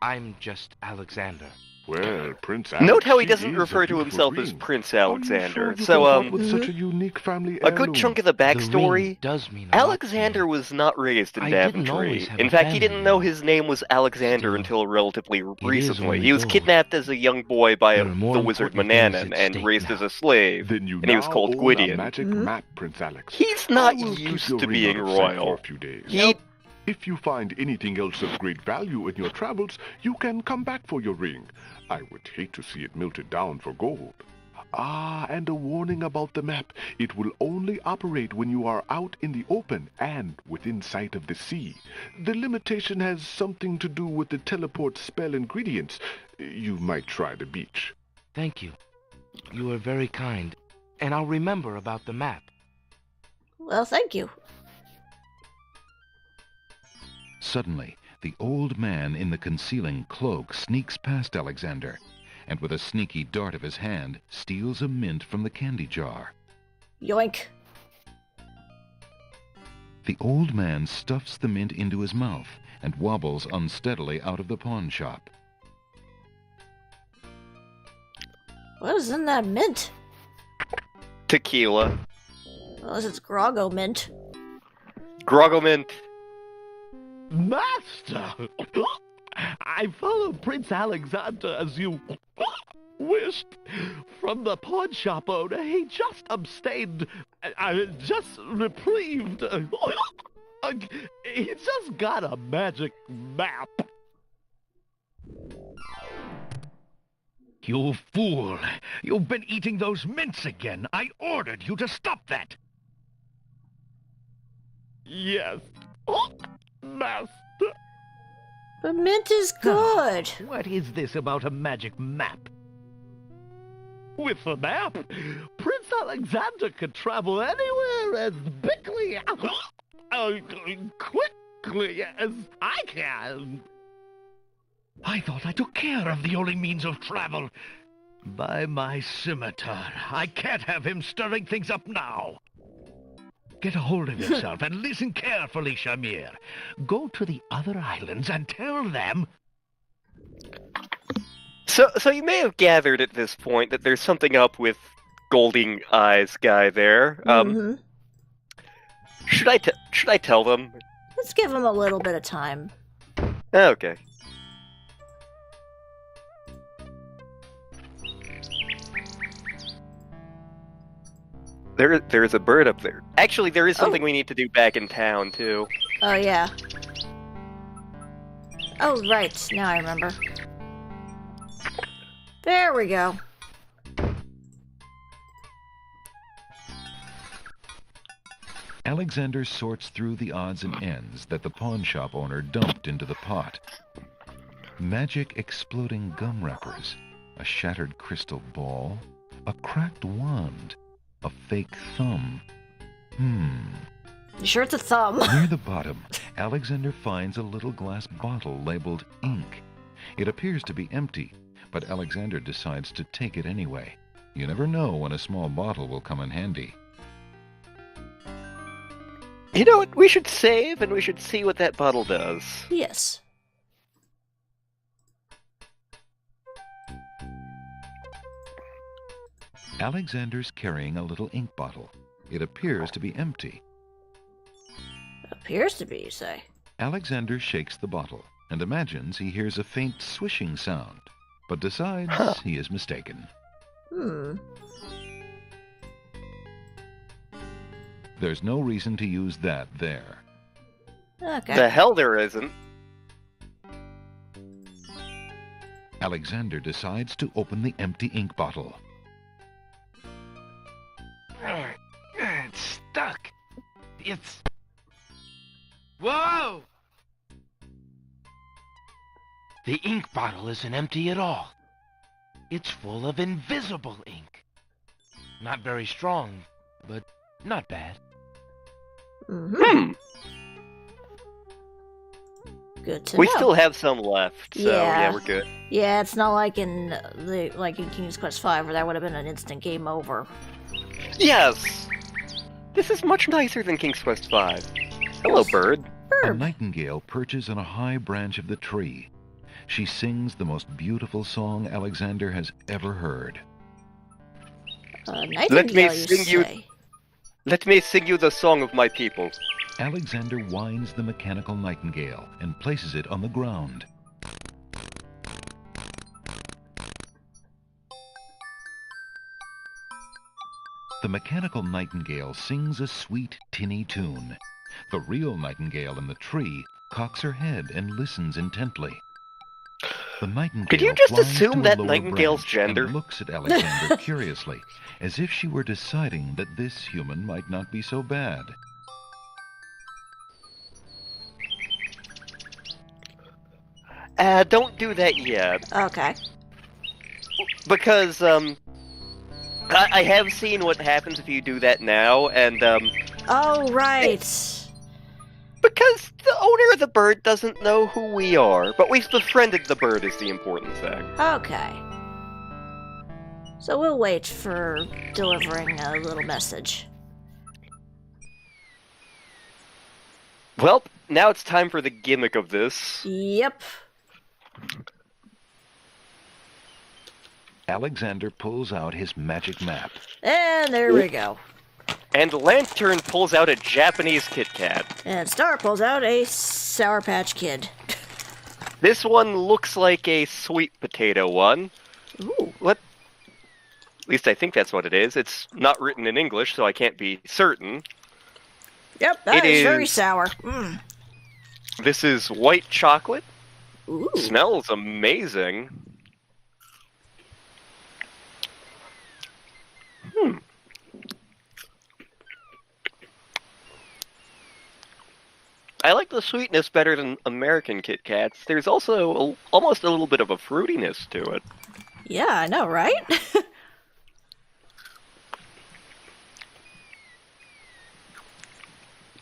I'm just Alexander. Well, Prince Alex, Note how he it doesn't is refer a to beautiful himself as ring. Prince Are you Alexander. sure you So, got up with such a unique family a good heirloom? chunk of the backstory, ring does mean a lot to Alexander was not raised in I didn't always Daventry. have In a fact, he family, didn't know his name was Alexander Still, until relatively recently. only He was gold. kidnapped as a young boy by There are more the wizard important things Mananan at and stake raised now. as a slave, Then you and he was now called own a Gwydion. magic map, Prince Alex. He's not I will keep used your to ring being out of sight royal. for a few days. He If you find anything else of great value in your travels, you can come back for your ring. I would hate to see it melted down for gold. Ah, and a warning about the map. It will only operate when you are out in the open and within sight of the sea. The limitation has something to do with the teleport spell ingredients. You might try the beach. Thank you. You are very kind, and I'll remember about the map. Well, thank you. Suddenly, the old man in the concealing cloak sneaks past Alexander, and with a sneaky dart of his hand, steals a mint from the candy jar. Yoink. The old man stuffs the mint into his mouth and wobbles unsteadily out of the pawn shop. What is in that mint? Tequila. Unless it's Groggo mint. Groggo mint. Master! I followed Prince Alexander as you wished. From the pawn shop owner, he just abstained, just reprieved. He just got a magic map. You fool! You've been eating those mints again. I ordered you to stop that. Yes, Master. But mint is good. What is this about a magic map? With the map, Prince Alexander could travel anywhere as quickly as I can. I thought I took care of the only means of travel. By my scimitar, I can't have him stirring things up now. Get a hold of yourself and listen carefully, Shamir. Go to the other islands and tell them... So you may have gathered at this point that there's something up with Golding Eyes guy there. Should I tell them? Let's give him a little bit of time. Okay. There's a bird up there. Actually, there is something we need to do back in town, too. Oh, yeah. Oh, right. Now I remember. There we go. Alexander sorts through the odds and ends that the pawn shop owner dumped into the pot. Magic exploding gum wrappers, a shattered crystal ball, a cracked wand, a fake thumb. You sure it's a thumb? Near the bottom, Alexander finds a little glass bottle labeled ink. It appears to be empty, but Alexander decides to take it anyway. You never know when a small bottle will come in handy. You know what? We should save and we should see what that bottle does. Yes. Alexander's carrying a little ink bottle. It appears to be empty. Appears to be, you say? Alexander shakes the bottle and imagines he hears a faint swishing sound, but decides he is mistaken. There's no reason to use that there. Okay. The hell there isn't. Alexander decides to open the empty ink bottle. It's stuck. It's... Whoa! The ink bottle isn't empty at all. It's full of invisible ink. Not very strong, but not bad. Good to know. We still have some left, so Yeah. we're good. Yeah, it's not like in King's Quest V, where that would have been an instant game over. Yes! This is much nicer than King's Quest V. Hello, bird. A nightingale perches on a high branch of the tree. She sings the most beautiful song Alexander has ever heard. Let me sing you the song of my people. Alexander winds the mechanical nightingale and places it on the ground. The mechanical nightingale sings a sweet, tinny tune. The real nightingale in the tree cocks her head and listens intently. The nightingale Could you just flies assume to a that lower nightingale's branch gender? and looks at Alexander curiously, as if she were deciding that this human might not be so bad. Don't do that yet. Okay. Because, I have seen what happens if you do that now, and, Oh, right. Because the owner of the bird doesn't know who we are, but we've befriended the bird is the important thing. Okay. So we'll wait for delivering a little message. Well, now it's time for the gimmick of this. Yep. Alexander pulls out his magic map. And there we go. And Lantern pulls out a Japanese KitKat. And Star pulls out a Sour Patch Kid. This one looks like a sweet potato one. Ooh. What? At least I think that's what it is. It's not written in English, so I can't be certain. Yep, that is very sour. Mm. This is white chocolate. Ooh. Smells amazing. I like the sweetness better than American Kit Kats. There's also almost a little bit of a fruitiness to it. Yeah, I know, right?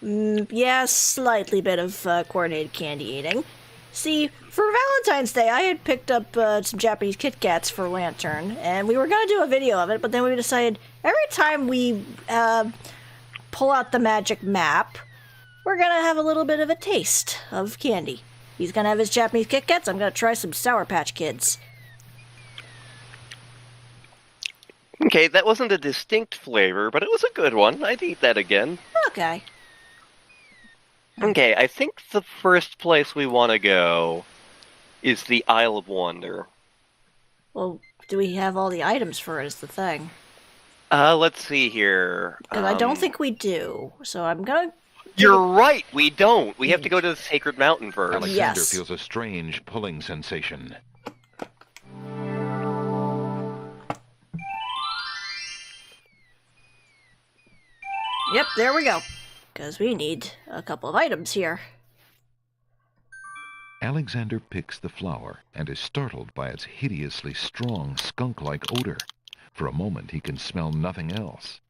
Yeah, slightly bit of coordinated candy eating. See, for Valentine's Day, I had picked up some Japanese Kit Kats for Lantern, and we were going to do a video of it, but then we decided every time we pull out the magic map, we're going to have a little bit of a taste of candy. He's going to have his Japanese Kit Kats, I'm going to try some Sour Patch Kids. Okay, that wasn't a distinct flavor, but it was a good one. I'd eat that again. Okay. Okay, I think the first place we want to go is the Isle of Wonder. Well, do we have all the items for it is the thing. Let's see here. Because I don't think we do, so I'm going to... You're right, we don't. We have to go to the Sacred Mountain first. Alexander feels a strange pulling sensation. Yep, there we go. Because we need a couple of items here. Alexander picks the flower and is startled by its hideously strong skunk-like odor. For a moment, he can smell nothing else.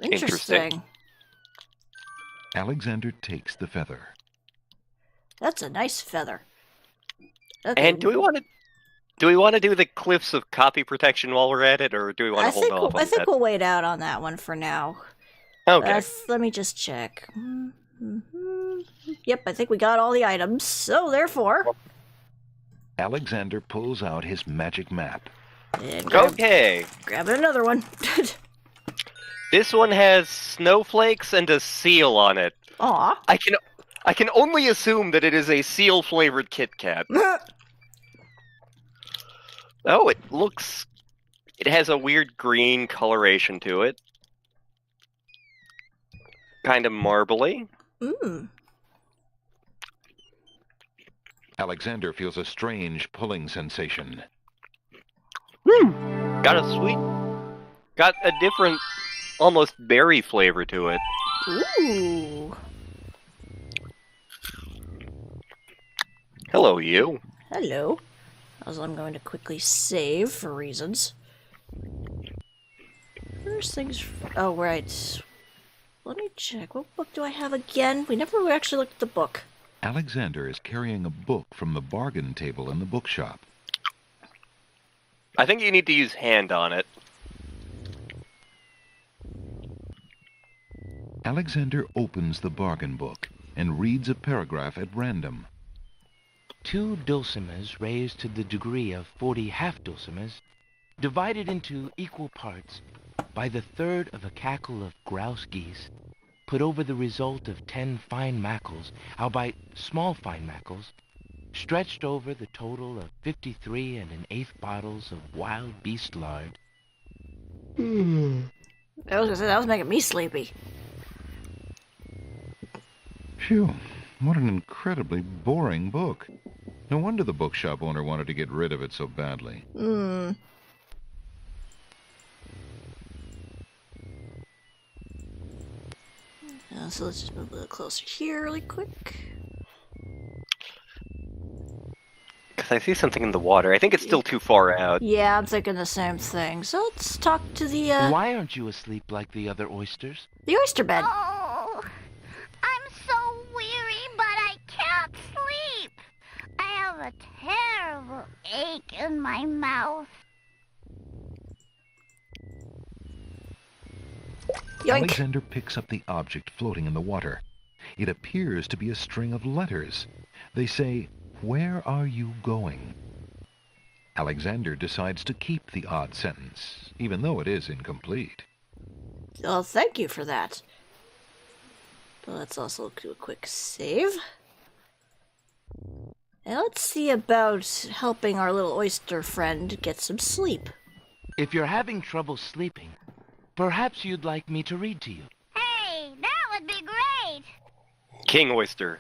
Interesting. Alexander takes the feather. That's a nice feather. Okay. And do we want to do the Cliffs of Copy Protection while we're at it, or do we want to hold off on that? I think we'll wait out on that one for now. Okay. Let me just check. Yep, I think we got all the items. So, therefore... Alexander pulls out his magic map. Okay. Grab another one. This one has snowflakes and a seal on it. Aw. I can only assume that it is a seal-flavored Kit Kat. Oh, it has a weird green coloration to it. Kind of marbly. Alexander feels a strange pulling sensation. Got a different, almost berry flavor to it. Ooh. Hello, you. Hello. Also, I'm going to quickly save for reasons. First things... Oh, right. Let me check. What book do I have again? We never actually looked at the book. Alexander is carrying a book from the bargain table in the bookshop. I think you need to use hand on it. Alexander opens the bargain book and reads a paragraph at random. 2 dulcimers raised to the degree of 40 half-dulcimers, divided into equal parts by the third of a cackle of grouse geese, put over the result of 10 fine mackles, albeit small fine mackles, stretched over the total of 53 1/8 bottles of wild beast lard. That was making me sleepy. Phew, what an incredibly boring book. No wonder the bookshop owner wanted to get rid of it so badly. So let's just move a little closer here really quick. Because I see something in the water. I think it's still too far out. Yeah, I'm thinking the same thing. So let's talk to the, Why aren't you asleep like the other oysters? the oyster bed. Oh, I'm so a terrible ache in my mouth. Yoink. Alexander picks up the object floating in the water. It appears to be a string of letters. They say, "Where are you going?" Alexander decides to keep the odd sentence, even though it is incomplete. Well, thank you for that. But let's also do a quick save. And let's see about helping our little oyster friend get some sleep. If you're having trouble sleeping, perhaps you'd like me to read to you. Hey, that would be great. King Oyster.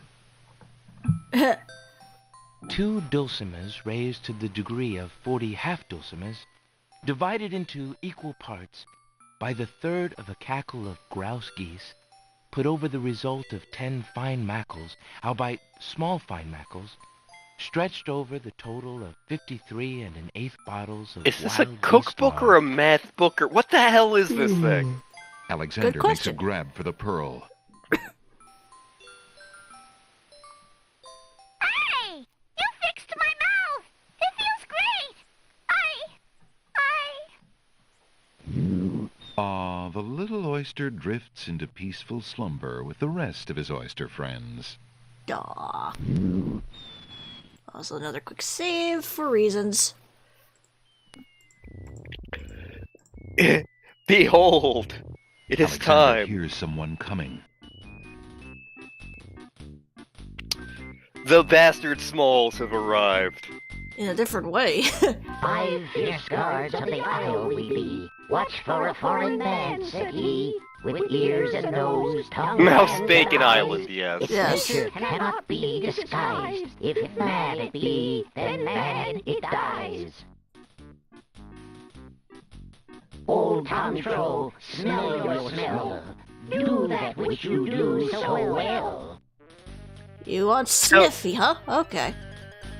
2 dulcimers raised to the degree of 40 half-dulcimers, divided into equal parts by the third of a cackle of grouse geese, put over the result of 10 fine mackles, albeit small fine mackles, stretched over the total of 53 1/8 bottles of Is this a wild cookbook geese or a math book, or what the hell is this thing? Alexander makes a grab for the pearl. Hey, you fixed my mouth. It feels great. Ah, the little oyster drifts into peaceful slumber with the rest of his oyster friends. Aw. Also another quick save for reasons. Behold, it is Alexander time. hears someone coming. The bastard Smalls have arrived. In a different way. 5 fierce guards of the isle we be. Watch for a foreign man, said he, with ears and nose, tongue Mouse and Bacon eyes. Island, yes. Its nature cannot be disguised. If mad it be, then mad it dies. Old Tom Troll, smell your smell. Do that which you do so well. You want Sniffy, huh? Okay.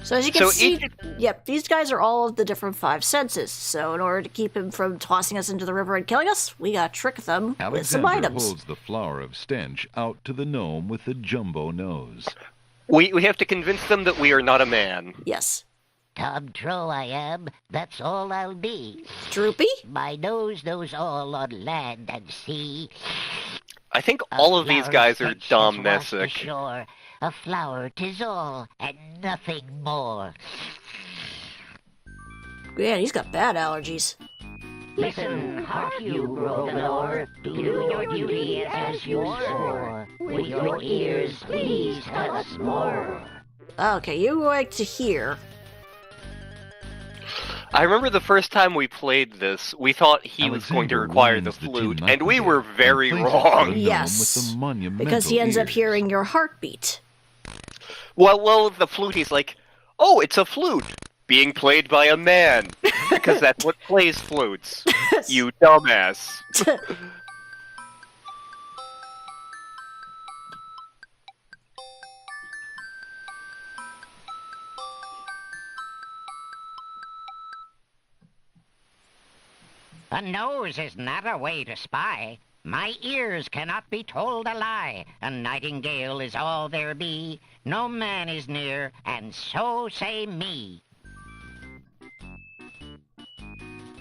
So as you can see, yep, these guys are all of the different 5 senses. So in order to keep him from tossing us into the river and killing us, we gotta trick them with some Alexander items. holds the flower of stench out to the gnome with the jumbo nose. We have to convince them that we are not a man. Yes. Tom Troll I am, that's all I'll be. Droopy? My nose knows all on land and sea. I think all of these guys are Dom Washed Messick. ashore. A flower 'tis all, and nothing more. Man, he's got bad allergies. Listen, hark you, Grovenor. Do your duty as you swore. With your ears, please tell us more. Okay, you like to hear. I remember the first time we played this, we thought he was going to require the flute, and we were very wrong. Yes, because he ends up hearing your heartbeat. Well, the flute, he's like, oh, it's a flute being played by a man, because that's what plays flutes. You dumbass. A nose is not a way to spy. My ears cannot be told a lie. A nightingale is all there be. No man is near, and so say me.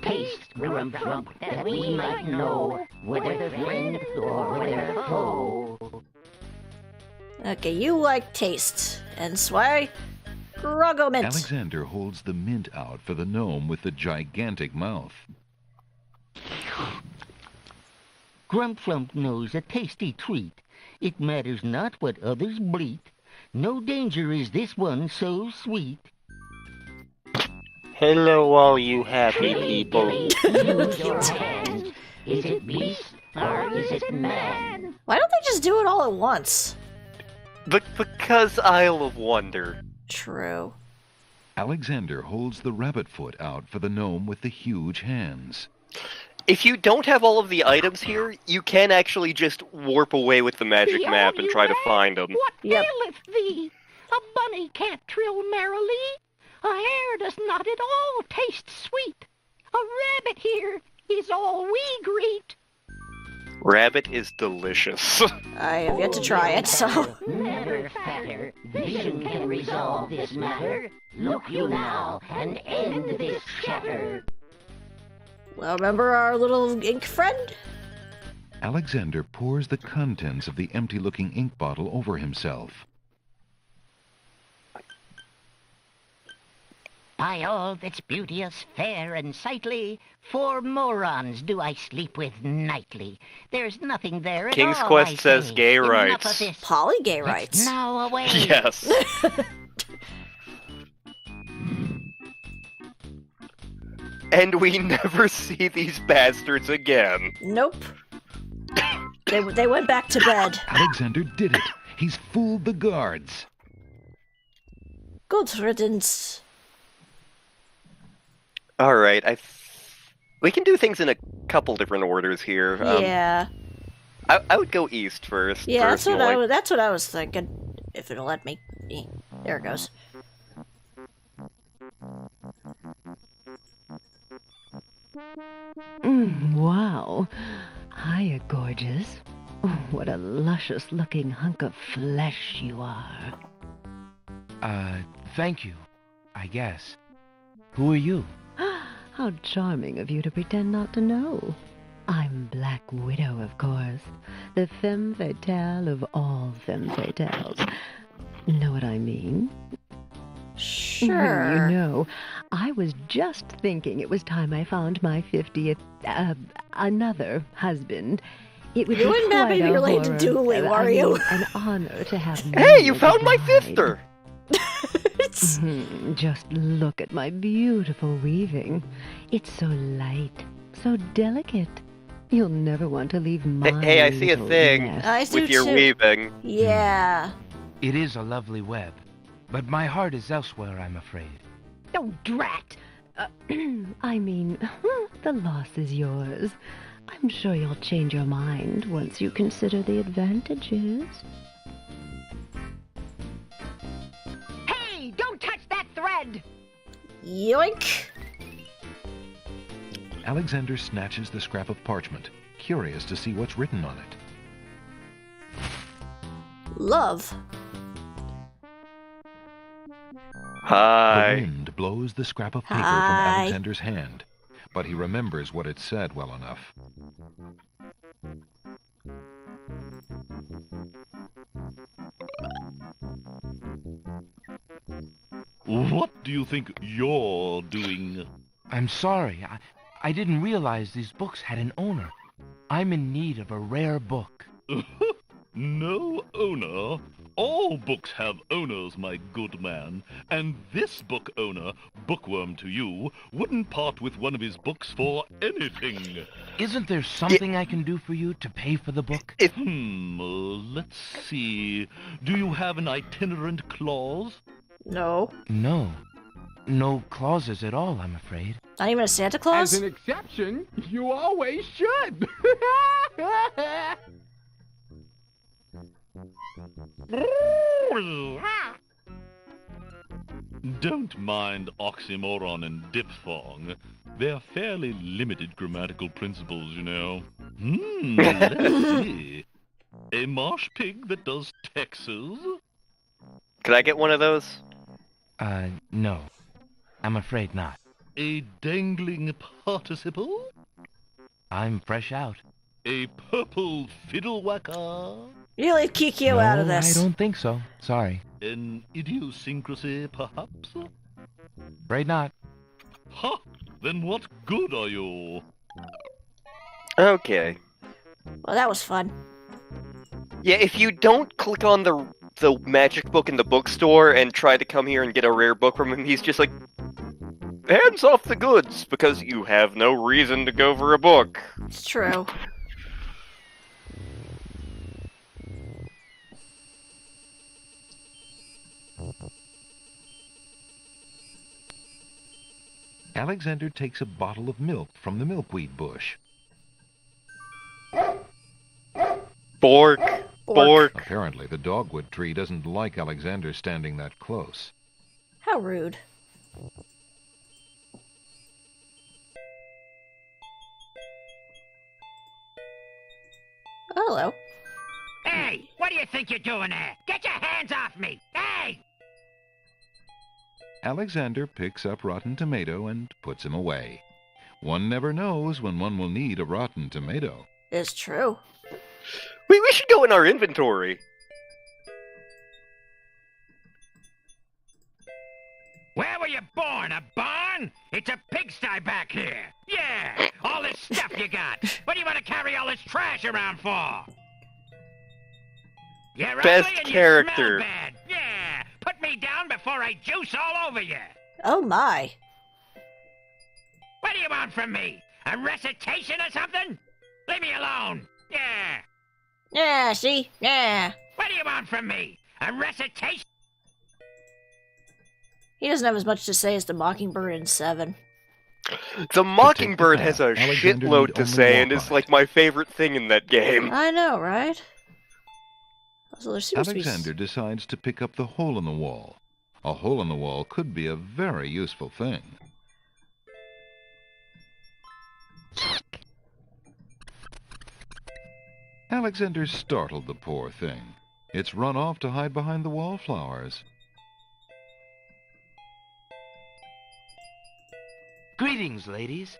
Taste, Grump, that we might know whether friend or whether foe. Okay, you like taste, and so I Gruggo mint. Alexander holds the mint out for the gnome with the gigantic mouth. Grump knows a tasty treat. It matters not what others bleat. No danger is this one so sweet. Hello, all you happy people. Use your hand. Is it beast or is it man? Why don't they just do it all at once? Because Isle of Wonder. True. Alexander holds the rabbit foot out for the gnome with the huge hands. If you don't have all of the items here, you can actually just warp away with the magic map and try to find them. What aileth thee? A bunny can't trill merrily. A hare does not at all taste sweet. A rabbit here is all we greet. Rabbit is delicious. I have yet to try it, so... Never fatter, Vision can resolve this matter. Look you now, and end this chatter. Well, remember our little ink friend? Alexander pours the contents of the empty-looking ink bottle over himself. By all that's beauteous, fair, and sightly, 4 morons do I sleep with nightly. There's nothing there at King's all, Quest I says say. gay Enough rights. of this. Poly-gay Let's rights. now away. Yes. And we never see these bastards again. Nope. They went back to bed. Alexander did it. He's fooled the guards. Good riddance. All right, we can do things in a couple different orders here. Yeah. I would go east first. Yeah, that's what, personally. that's what I was thinking. If it'll let me. There it goes. Wow. Hiya, gorgeous. Oh, what a luscious-looking hunk of flesh you are. Thank you, I guess. Who are you? How charming of you to pretend not to know. I'm Black Widow, of course. The femme fatale of all femme fatales. Know what I mean? Sure. You know, I was just thinking it was time I found my 50th, another husband. It would You be wouldn't have quite me a related to horror. Dooley, I were mean, you? An honor to have Hey, you as a found my bride. sister! Just look at my beautiful weaving. It's so light, so delicate. You'll never want to leave my Hey, I see a little thing nest. I do with your too. weaving. Yeah. It is a lovely web, but my heart is elsewhere, I'm afraid. Oh, drat! I mean, the loss is yours. I'm sure you'll change your mind once you consider the advantages. Hey, don't touch that thread! Yoink. Alexander snatches the scrap of parchment, curious to see what's written on it. Love. Hi. The wind blows the scrap of paper from Hi. Alexander's hand, but he remembers what it said well enough. What do you think you're doing? I'm sorry. I didn't realize these books had an owner. I'm in need of a rare book. No owner. All books have owners, my good man. And this book owner, bookworm to you, wouldn't part with one of his books for anything. Isn't there something I can do for you to pay for the book? Let's see. Do you have an itinerant clause? No. No. No clauses at all, I'm afraid. Not even a Santa Claus? As an exception, you always should. Don't mind oxymoron and diphthong. They're fairly limited grammatical principles, you know. Let's see. A marsh pig that does Texas? Could I get one of those? No. I'm afraid not. A dangling participle? I'm fresh out. A purple fiddle whacker? You leave Kikyo No, out of this. I don't think so. Sorry. An idiosyncrasy, perhaps? Afraid not. Ha! Then what good are you? Okay. Well, that was fun. Yeah, if you don't click on the magic book in the bookstore and try to come here and get a rare book from him, he's just like, hands off the goods, because you have no reason to go for a book. It's true. Alexander takes a bottle of milk from the milkweed bush. Bork. Bork. Apparently, the dogwood tree doesn't like Alexander standing that close. How rude. Hey, what do you think you're doing there? Get your hands off me! Hey! Alexander picks up Rotten Tomato and puts him away. One never knows when one will need a rotten tomato. It's true. We should go in our inventory. Where were you born? A barn? It's a pigsty back here. Yeah, all this stuff you got. What do you want to carry all this trash around for? You're Best ugly and character. You smell bad. Yeah, put me down before I juice all over you. Oh my. What do you want from me? A recitation or something? Leave me alone. Yeah. Yeah, see? Yeah. What do you want from me? A recitation? He doesn't have as much to say as the Mockingbird in 7. The Mockingbird has a Alexander shitload need to only say, walk and on it's it. like my favorite thing in that game. I know, right? So there seems Alexander decides to pick up the hole in the wall. A hole in the wall could be a very useful thing. Alexander startled the poor thing. It's run off to hide behind the wallflowers. Greetings, ladies.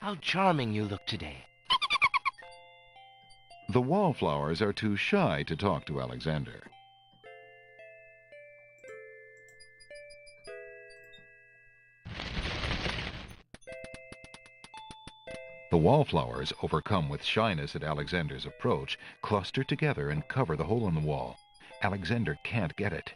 How charming you look today. The wallflowers are too shy to talk to Alexander. The wallflowers, overcome with shyness at Alexander's approach, cluster together and cover the hole in the wall. Alexander can't get it.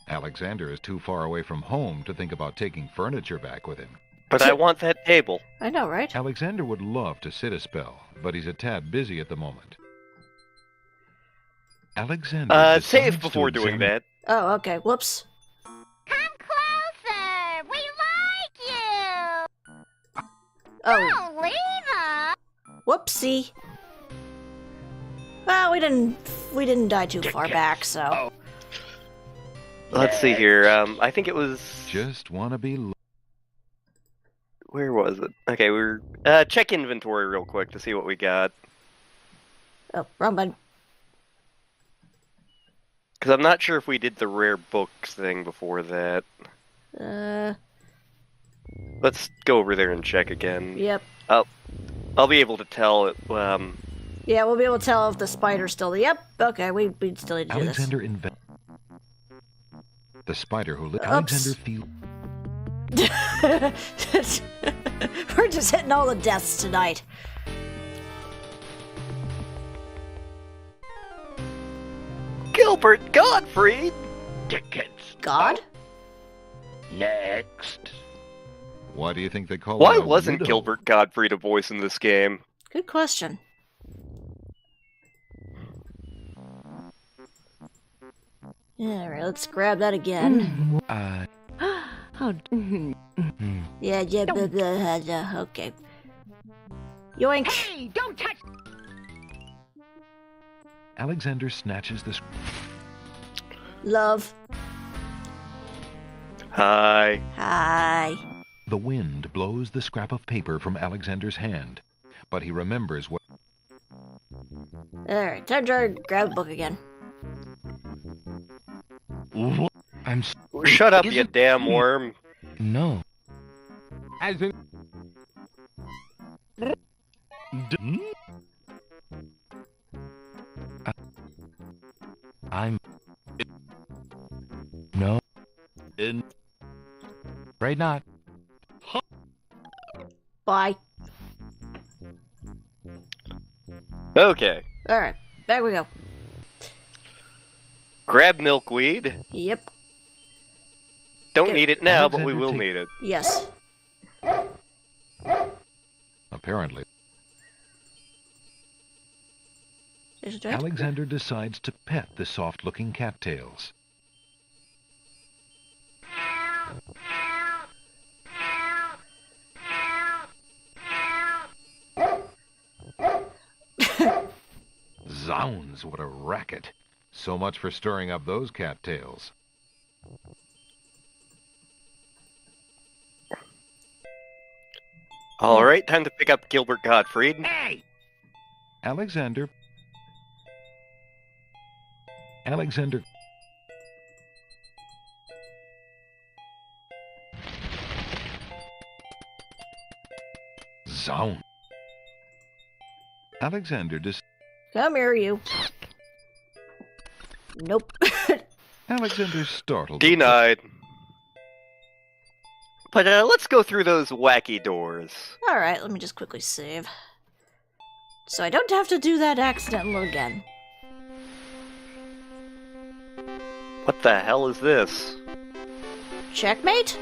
Alexander is too far away from home to think about taking furniture back with him. But I want that table. I know, right? Alexander would love to sit a spell, but he's a tad busy at the moment. Alexander Save decides before to doing examine- that. Oh, okay. Whoops. Come closer. We like you. Oh, Don't leave us. whoopsie. Well, we didn't die too far back, so. Let's see here. I think it was... Just wanna be... Where was it? Okay, we're... check inventory real quick to see what we got. Oh, wrong button. Because I'm not sure if we did the rare books thing before that. Let's go over there and check again. Yep. I'll be able to tell it. Yeah, we'll be able to tell if the spider's still there. Yep. Okay, we still need to do this. Alexander the spider who lived. Oops. Alexander We're just hitting all the deaths tonight. Gilbert Gottfried! Tickets. God? Next. Why do you think they call Why him a wasn't widow? Gilbert Gottfried a voice in this game? Good question. Alright, let's grab that again. How... Yeah, blah, blah, blah, okay. Yoink! Hey, don't touch... Alexander snatches the... Love. Hi. Hi. The wind blows the scrap of paper from Alexander's hand, but he remembers what... Alright, time to grab the book again. I'm... Shut up, you damn worm. No. As in... I'm... No. Afraid not. Bye. Okay. Alright, back we go. Grab milkweed. Yep. Don't Okay. need it now, but we Alexander will take- need it. Yes. Apparently, There's a giant- Alexander decides to pet the soft-looking cattails. Zounds, what a racket. So much for stirring up those cattails. Alright, time to pick up Gilbert Gottfried. Hey! Alexander... sound. Alexander Come here, you. Nope. Alexander startled. Denied. But let's go through those wacky doors. Alright, let me just quickly save. So I don't have to do that accidental again. What the hell is this? Checkmate?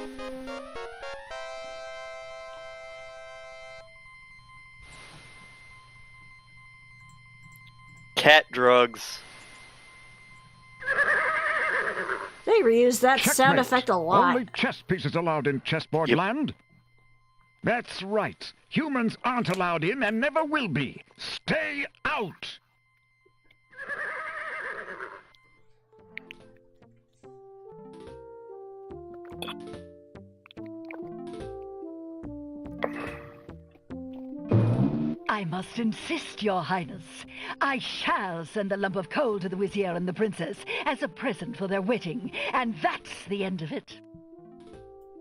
Cat drugs. They reuse that sound Checkmate. effect a lot. Only chess pieces allowed in chessboard land? That's right. Humans aren't allowed in and never will be. Stay out! I must insist, Your Highness. I shall send a lump of coal to the Vizier and the Princess as a present for their wedding, and that's the end of it.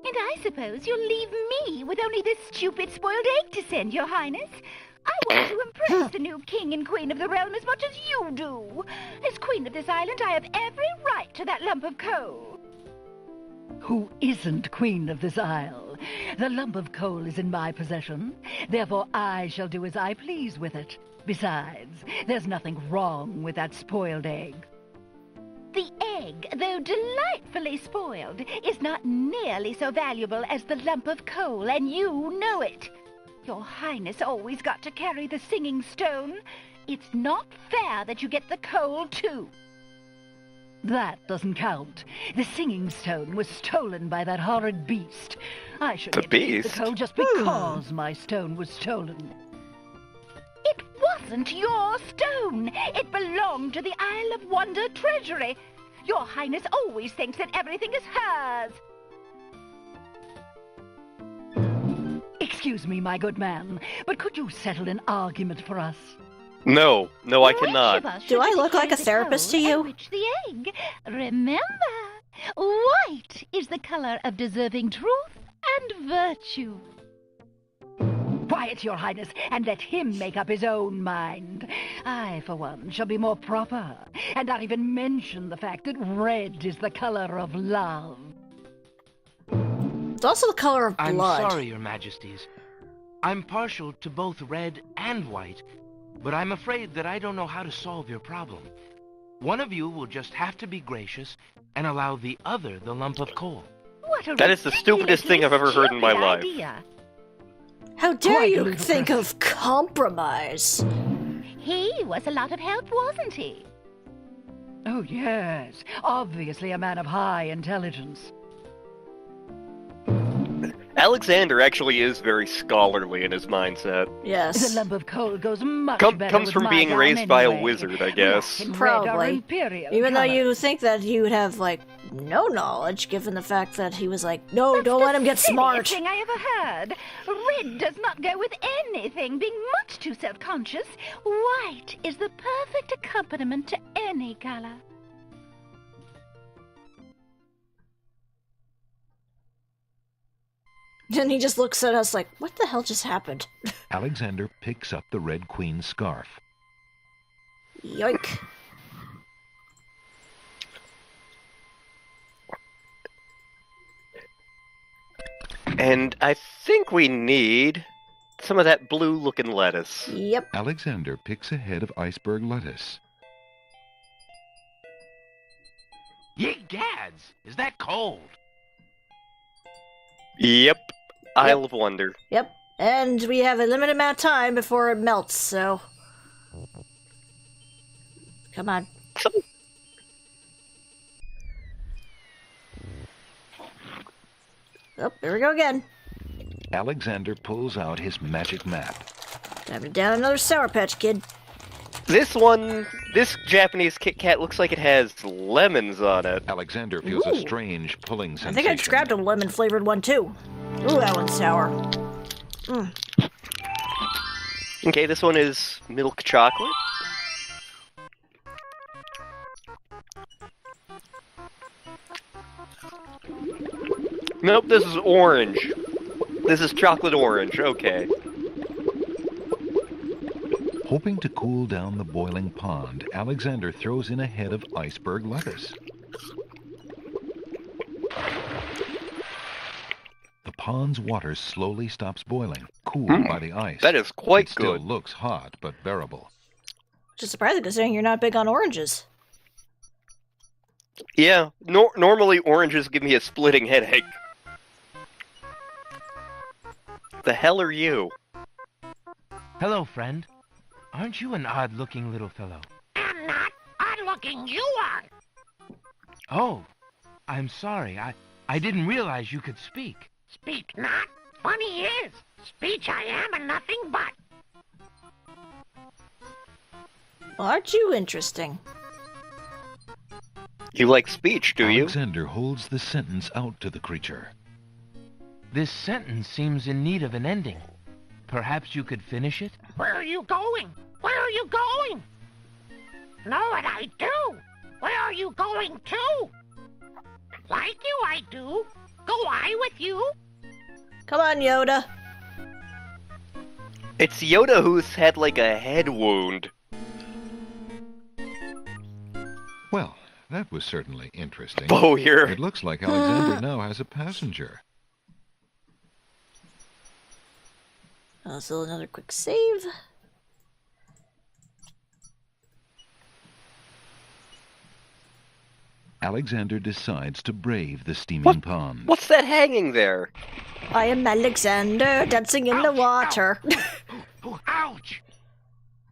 And I suppose you'll leave me with only this stupid spoiled egg to send, Your Highness. I want to impress the new king and queen of the realm as much as you do. As queen of this island, I have every right to that lump of coal. Who isn't queen of this isle? The lump of coal is in my possession. Therefore, I shall do as I please with it. Besides, there's nothing wrong with that spoiled egg. The egg, though delightfully spoiled, is not nearly so valuable as the lump of coal, and you know it. Your Highness always got to carry the singing stone. It's not fair that you get the coal, too. That doesn't count. The singing stone was stolen by that horrid beast. I should get to keep the coal just because my stone was stolen. It wasn't your stone. It belonged to the Isle of Wonder treasury. Your Highness always thinks that everything is hers. Excuse me, my good man, but could you settle an argument for us? No, I cannot. Do I look like a therapist to you? Which the egg? Remember, white is the color of deserving truth and virtue. Quiet, Your Highness, and let him make up his own mind. I, for one, shall be more proper, and not even mention the fact that red is the color of love. It's also the color of blood. I'm sorry, Your Majesties. I'm partial to both red and white, but I'm afraid that I don't know how to solve your problem. One of you will just have to be gracious and allow the other the lump of coal. That is the stupidest thing I've ever heard in my life. How dare you think of compromise? He was a lot of help, wasn't he? Oh, yes. Obviously a man of high intelligence. Alexander actually is very scholarly in his mindset. Yes. The lump of coal goes much better comes with from my being gown raised by a anyway. wizard, I guess. Red or Probably. imperial Even though color. you think that he would have, like, no knowledge, given the fact that he was like, no, don't let him get smart. Thing I ever heard. Red does not go with anything, being much too self-conscious. White is the perfect accompaniment to any color. And he just looks at us like, what the hell just happened? Alexander picks up the Red Queen's scarf. Yoink. And I think we need some of that blue-looking lettuce. Yep. Alexander picks a head of iceberg lettuce. Ye gads! Is that cold? Yep. Isle of Wonder. Yep. And we have a limited amount of time before it melts, so... Come on. Oh, there we go again. Alexander pulls out his magic map. Time to down another Sour Patch Kid. This Japanese KitKat looks like it has lemons on it. Alexander feels a strange pulling I sensation. think I just grabbed a lemon-flavored one, too. Ooh, that one's sour. Okay, this one is milk chocolate. Nope, this is orange. This is chocolate orange, okay. Hoping to cool down the boiling pond, Alexander throws in a head of iceberg lettuce. The pond's water slowly stops boiling, cooled by the ice. That is quite it good. Still looks hot, but bearable. Which is surprising considering you're not big on oranges. Yeah, normally oranges give me a splitting headache. The hell are you? Hello, friend. Aren't you an odd-looking little fellow? I'm not odd-looking, you are. Oh, I'm sorry. I didn't realize you could speak. Speak not. Funny is, speech I am and nothing but. Well, aren't you interesting? You like speech, do you? Alexander holds the sentence out to the creature. This sentence seems in need of an ending. Perhaps you could finish it? Where are you going? Where are you going? Know what I do? Where are you going to? Like you, I do. Go I with you? Come on, Yoda. It's Yoda who's had like a head wound. Well, that was certainly interesting. Bowyer. It looks like Alexander now has a passenger. So another quick save. Alexander decides to brave the steaming pond. What's that hanging there? I am Alexander, dancing in the water. Ouch!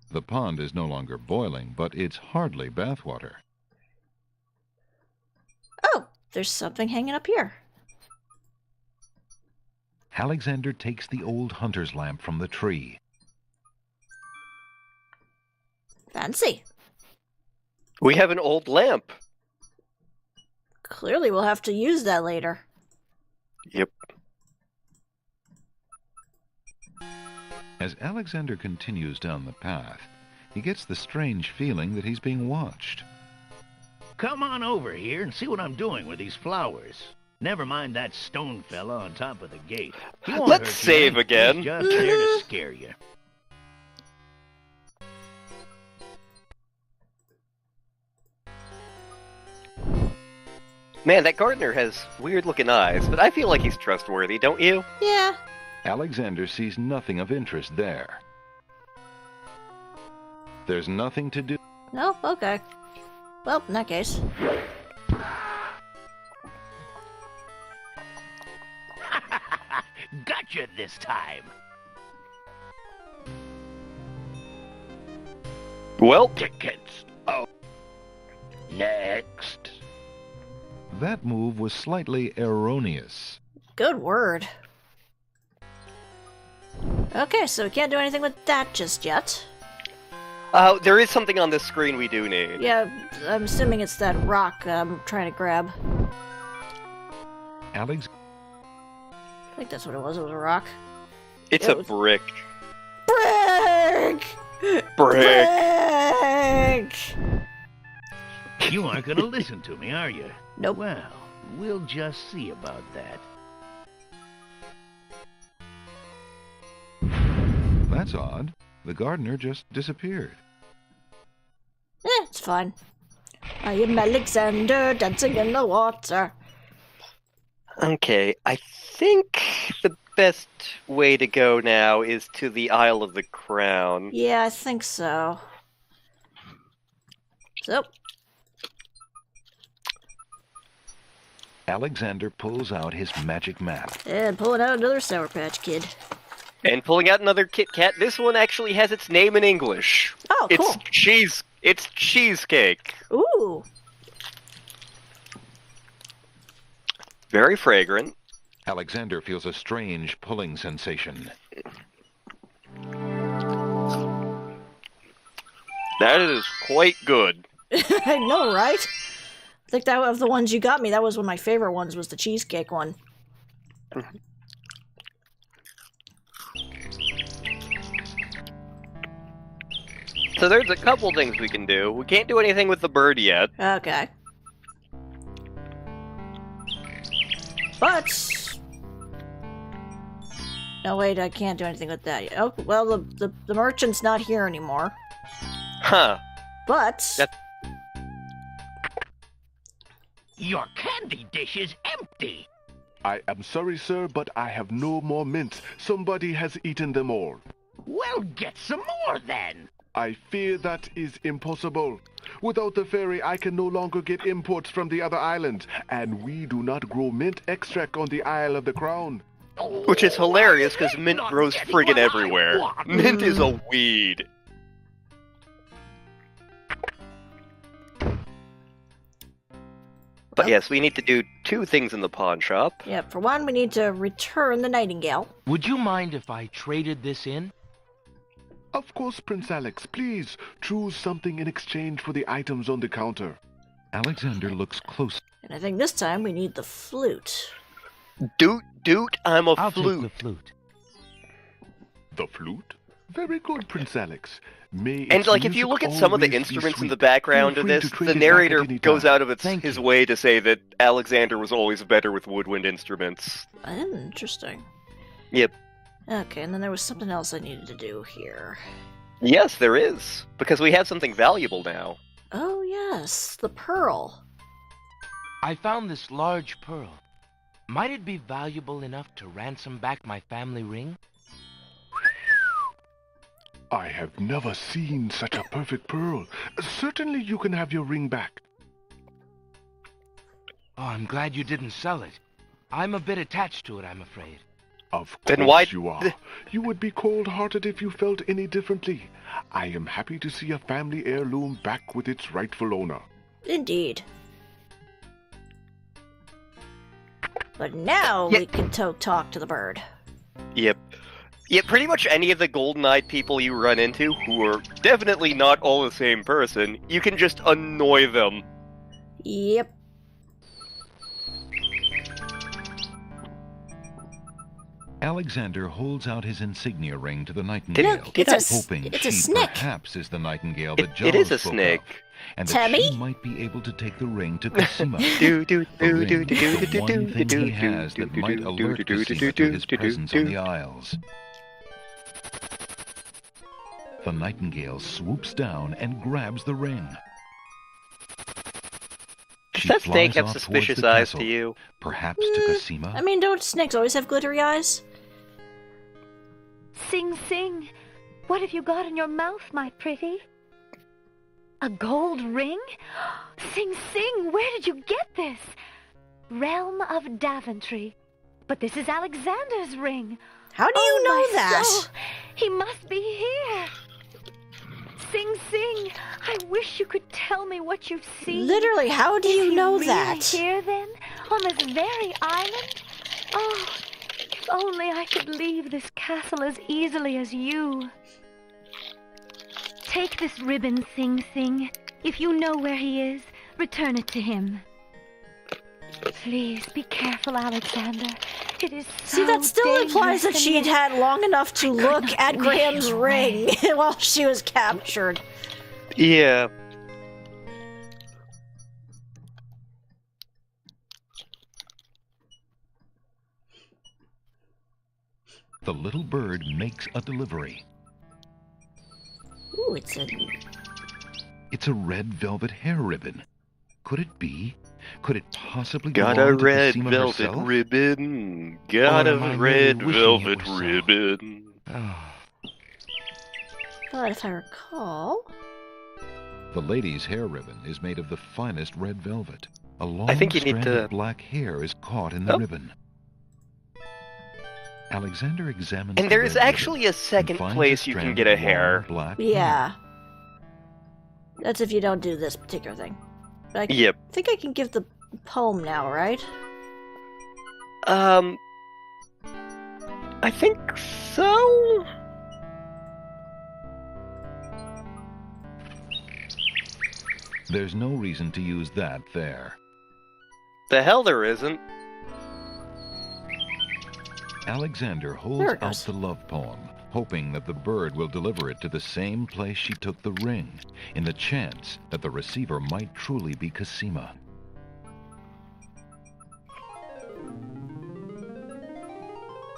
The pond is no longer boiling, but it's hardly bathwater. Oh, there's something hanging up here. Alexander takes the old hunter's lamp from the tree. Fancy. We have an old lamp. Clearly we'll have to use that later. Yep. As Alexander continues down the path, he gets the strange feeling that he's being watched. Come on over here and see what I'm doing with these flowers. Never mind that stone fella on top of the gate. He won't Let's hurt save you. again. He's just there to scare you. Man, that gardener has weird-looking eyes, but I feel like he's trustworthy, don't you? Yeah. Alexander sees nothing of interest there. There's nothing to do. No? Okay. Well, in that case. Gotcha this time. Well, Tickets. Oh. Next. That move was slightly erroneous. Good word. Okay, so we can't do anything with that just yet. There is something on this screen we do need. Yeah, I'm assuming it's that rock I'm trying to grab. Alex... I think that's what it was. It was a rock. It's a brick. Brick! Brick! You aren't going to listen to me, are you? Nope. Well, we'll just see about that. That's odd. The gardener just disappeared. It's fine. I am Alexander, dancing in the water. Okay, I think the best way to go now is to the Isle of the Crown. Yeah, I think so. So. Alexander pulls out his magic map. And pulling out another Sour Patch Kid. And pulling out another KitKat. This one actually has its name in English. Oh, cool. It's cheesecake. Ooh. Very fragrant. Alexander feels a strange pulling sensation. That is quite good. I know, right? I think that of the ones you got me, that was one of my favorite ones, was the cheesecake one. So there's a couple things we can do. We can't do anything with the bird yet. Okay. But No, wait, I can't do anything with that. Oh, well, the merchant's not here anymore. Huh. But... Your candy dish is empty. I am sorry, sir, but I have no more mints. Somebody has eaten them all. Well, get some more then. I fear that is impossible. Without the ferry, I can no longer get imports from the other islands, and we do not grow mint extract on the Isle of the Crown. Which is hilarious, because mint grows friggin' everywhere. Mint is a weed. But yes, we need to do 2 things in the pawn shop. Yeah, for one, we need to return the Nightingale. Would you mind if I traded this in? Of course, Prince Alex. Please, choose something in exchange for the items on the counter. Alexander looks close. And I think this time we need the flute. Doot, I'm a I'll flute. Take the flute. The flute? Very good, Prince Alex. May And, its like, if you music look at some of the always be instruments in sweet. the background Feel of free this, to trade the it back narrator at any goes time. out of his way to say that Alexander was always better with woodwind instruments. Interesting. Yep. Okay, and then there was something else I needed to do here. Yes, there is. Because we have something valuable now. Oh, yes, the pearl. I found this large pearl. Might it be valuable enough to ransom back my family ring? I have never seen such a perfect pearl. Certainly you can have your ring back. Oh, I'm glad you didn't sell it. I'm a bit attached to it, I'm afraid. Of Then course why- you are. You would be cold-hearted if you felt any differently. I am happy to see a family heirloom back with its rightful owner. Indeed. But now we can talk to the bird. Yep. Yeah, pretty much any of the golden-eyed people you run into, who are definitely not all the same person, you can just annoy them. Yep. Alexander holds out his insignia ring to the Nightingale, Look, it's hoping a she snake. perhaps is the Nightingale that It is a Giles spoke snake. of, and that Tammy? she might be able to take the ring to Cosima. Do do The do ring do is do the one do thing do he has that might alert Cosima to his presence on the Isles. The Nightingale swoops down and grabs the ring. Does She that snake flies have off towards suspicious the eyes castle, to you? perhaps to Cosima? I mean, don't snakes always have glittery eyes? Sing Sing, what have you got in your mouth, my pretty? A gold ring? Sing Sing, where did you get this? Realm of Daventry. But this is Alexander's ring. How do you know my that? soul, he must be here. Sing Sing, I wish you could tell me what you've seen. Literally, how do you know really that? Here then, on this very island? Oh, if only I could leave this castle as easily as you. Take this ribbon, Sing Sing. If you know where he is, return it to him. Please be careful, Alexander. It is so See, that still implies that dangerous she'd and had long enough to look not at wish Graham's you ring away. while she was captured. Yeah. The little bird makes a delivery. Ooh, it's a red velvet hair ribbon. Could it be? Could it possibly Got belong a to red Cosima velvet herself? ribbon. Got Or a am I red merely wishing it velvet were so? ribbon. Oh. But if I recall... The lady's hair ribbon is made of the finest red velvet. A long I think you need strand to- of black hair is caught in the Oh. ribbon. Alexander examines And the there red is ribbon actually a and second finds place you can strand get a of long hair. black Yeah. That's if you don't do this particular thing. But I Yep. think I can give the poem now, right? I think so? There's no reason to use that there. The hell there isn't. Alexander There holds it out goes. the love poem, hoping that the bird will deliver it to the same place she took the ring, in the chance that the receiver might truly be Cosima.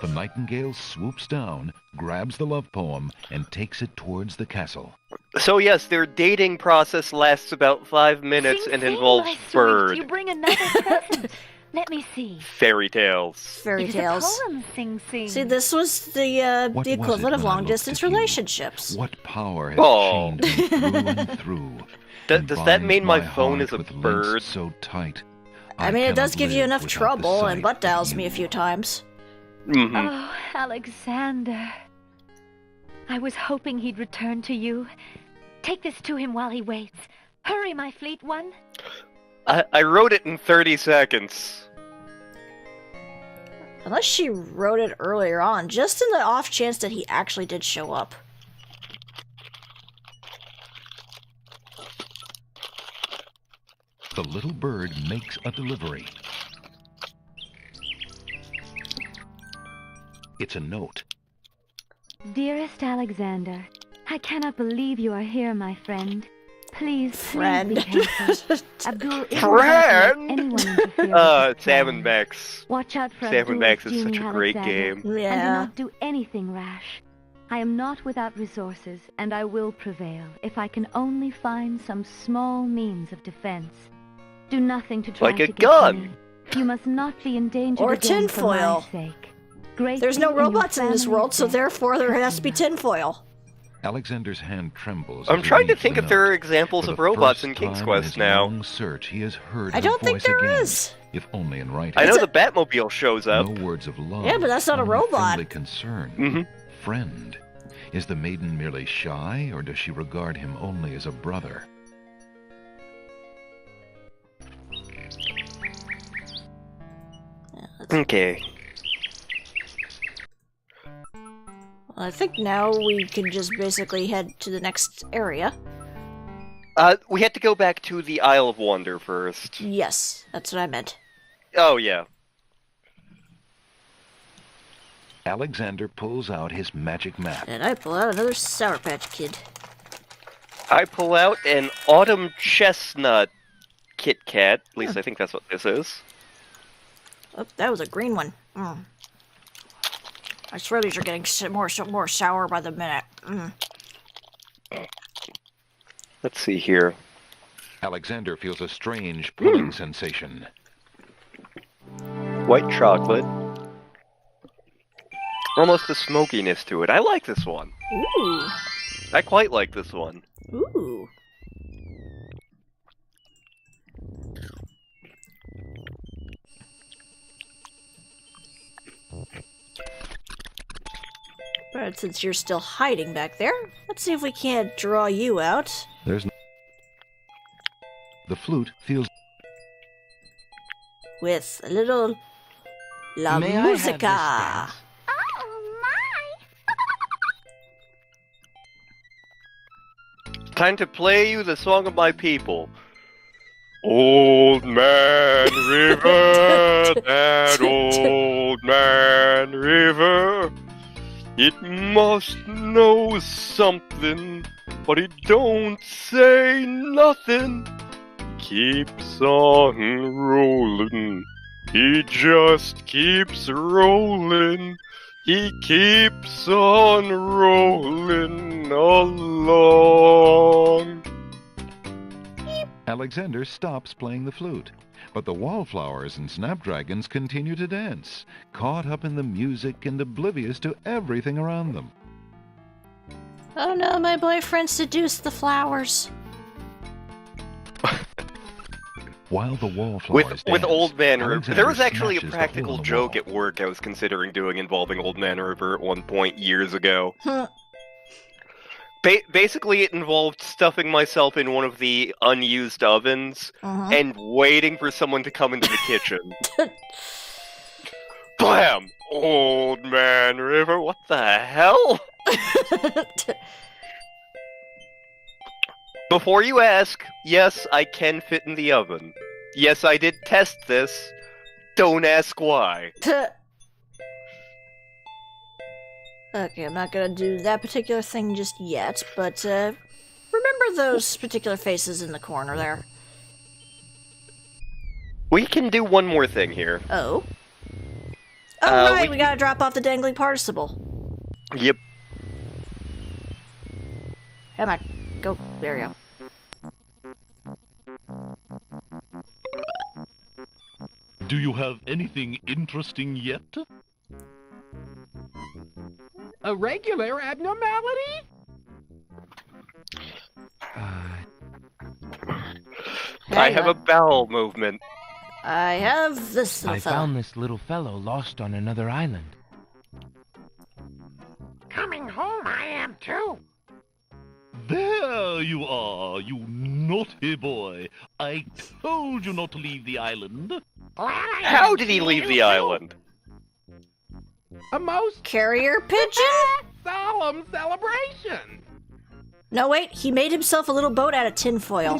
The nightingale swoops down, grabs the love poem, and takes it towards the castle. So yes, their dating process lasts about 5 minutes and involves bird. You bring another present. Let me see. Fairy tales. Fairy It's tales. a poem, Sing Sing. See, this was the What was equivalent it of when I long-distance looked at you? relationships. What power has Oh. chained me through and through? Does that binds mean my heart phone is a with links bird? so tight? I mean, it does cannot give you live enough without the trouble and sight butt of dials me a you. few times. Mm-hmm. Oh, Alexander. I was hoping he'd return to you. Take this to him while he waits. Hurry, my fleet one. I wrote it in 30 seconds. Unless she wrote it earlier on, just in the off chance that he actually did show up. The little bird makes a delivery. It's a note. Dearest Alexander, I cannot believe you are here, my friend. Please, Friend. please be careful. Abdul isn't Friend? letting anyone interfere with his Sam plans. and Max. Watch out for Sam and Abdul's Max is genie, such a great Alexander, game. Yeah. And do not do anything rash. I am not without resources, and I will prevail if I can only find some small means of defense. Do nothing to try Like to a get gun. me. You must not be endangered Or again for my tinfoil. sake. Greatly There's no in your robots in this family's world, so debt, therefore there has to be tinfoil. Alexander's hand trembles. I'm as he trying to reads think the if there are note. examples For of the robots first in King's time Quest his now. long search, he has heard I her don't think voice there again, is. if only in writing. I know the Batmobile shows up. No words of love. Yeah, but that's not a only robot. friendly concern. Mm-hmm. Friend. Is the maiden merely shy, or does she regard him only as a brother? Okay. Well, I think now we can just basically head to the next area. We had to go back to the Isle of Wonder first. Yes, that's what I meant. Oh, yeah. Alexander pulls out his magic map. And I pull out another Sour Patch Kid. I pull out an autumn chestnut KitKat. At least I think that's what this is. Oh, that was a green one. I swear these are getting more sour by the minute. Let's see here. Alexander feels a strange pulling sensation. White chocolate. Almost a smokiness to it. I like this one. Ooh. I quite like this one. Ooh. But since you're still hiding back there, let's see if we can't draw you out. There's no... The flute feels... With a little La May I have this Musica. dance? Oh, my! Time to play you the song of my people. Old man river, that old man river, it must know something, but it don't say nothing. Keeps on rolling, he just keeps rolling, he keeps on rolling along. Alexander stops playing the flute, but the wallflowers and snapdragons continue to dance, caught up in the music and oblivious to everything around them. Oh no, my boyfriend seduced the flowers. While the wallflowers With dance, Old Man River, Alexander there was actually a smashes the practical hole in the joke wall. at work I was considering doing involving Old Man River at one point years ago. Basically, it involved stuffing myself in one of the unused ovens and waiting for someone to come into the kitchen. Blam! Old Man River, what the hell? Before you ask, yes, I can fit in the oven. Yes, I did test this. Don't ask why. Okay, I'm not gonna do that particular thing just yet, but remember those particular faces in the corner there. We can do one more thing here. Oh? Oh, right, we gotta drop off the dangling participle. Yep. Come on, go. There you go. Do you have anything interesting yet? A regular abnormality? I have a bowel movement. I have this little I fella. found this little fellow lost on another island. Coming home, I am too. There you are, you naughty boy. I told you not to leave the island. How did he leave the island? A most Carrier pigeon? solemn celebration. No, wait, he made himself a little boat out of tinfoil.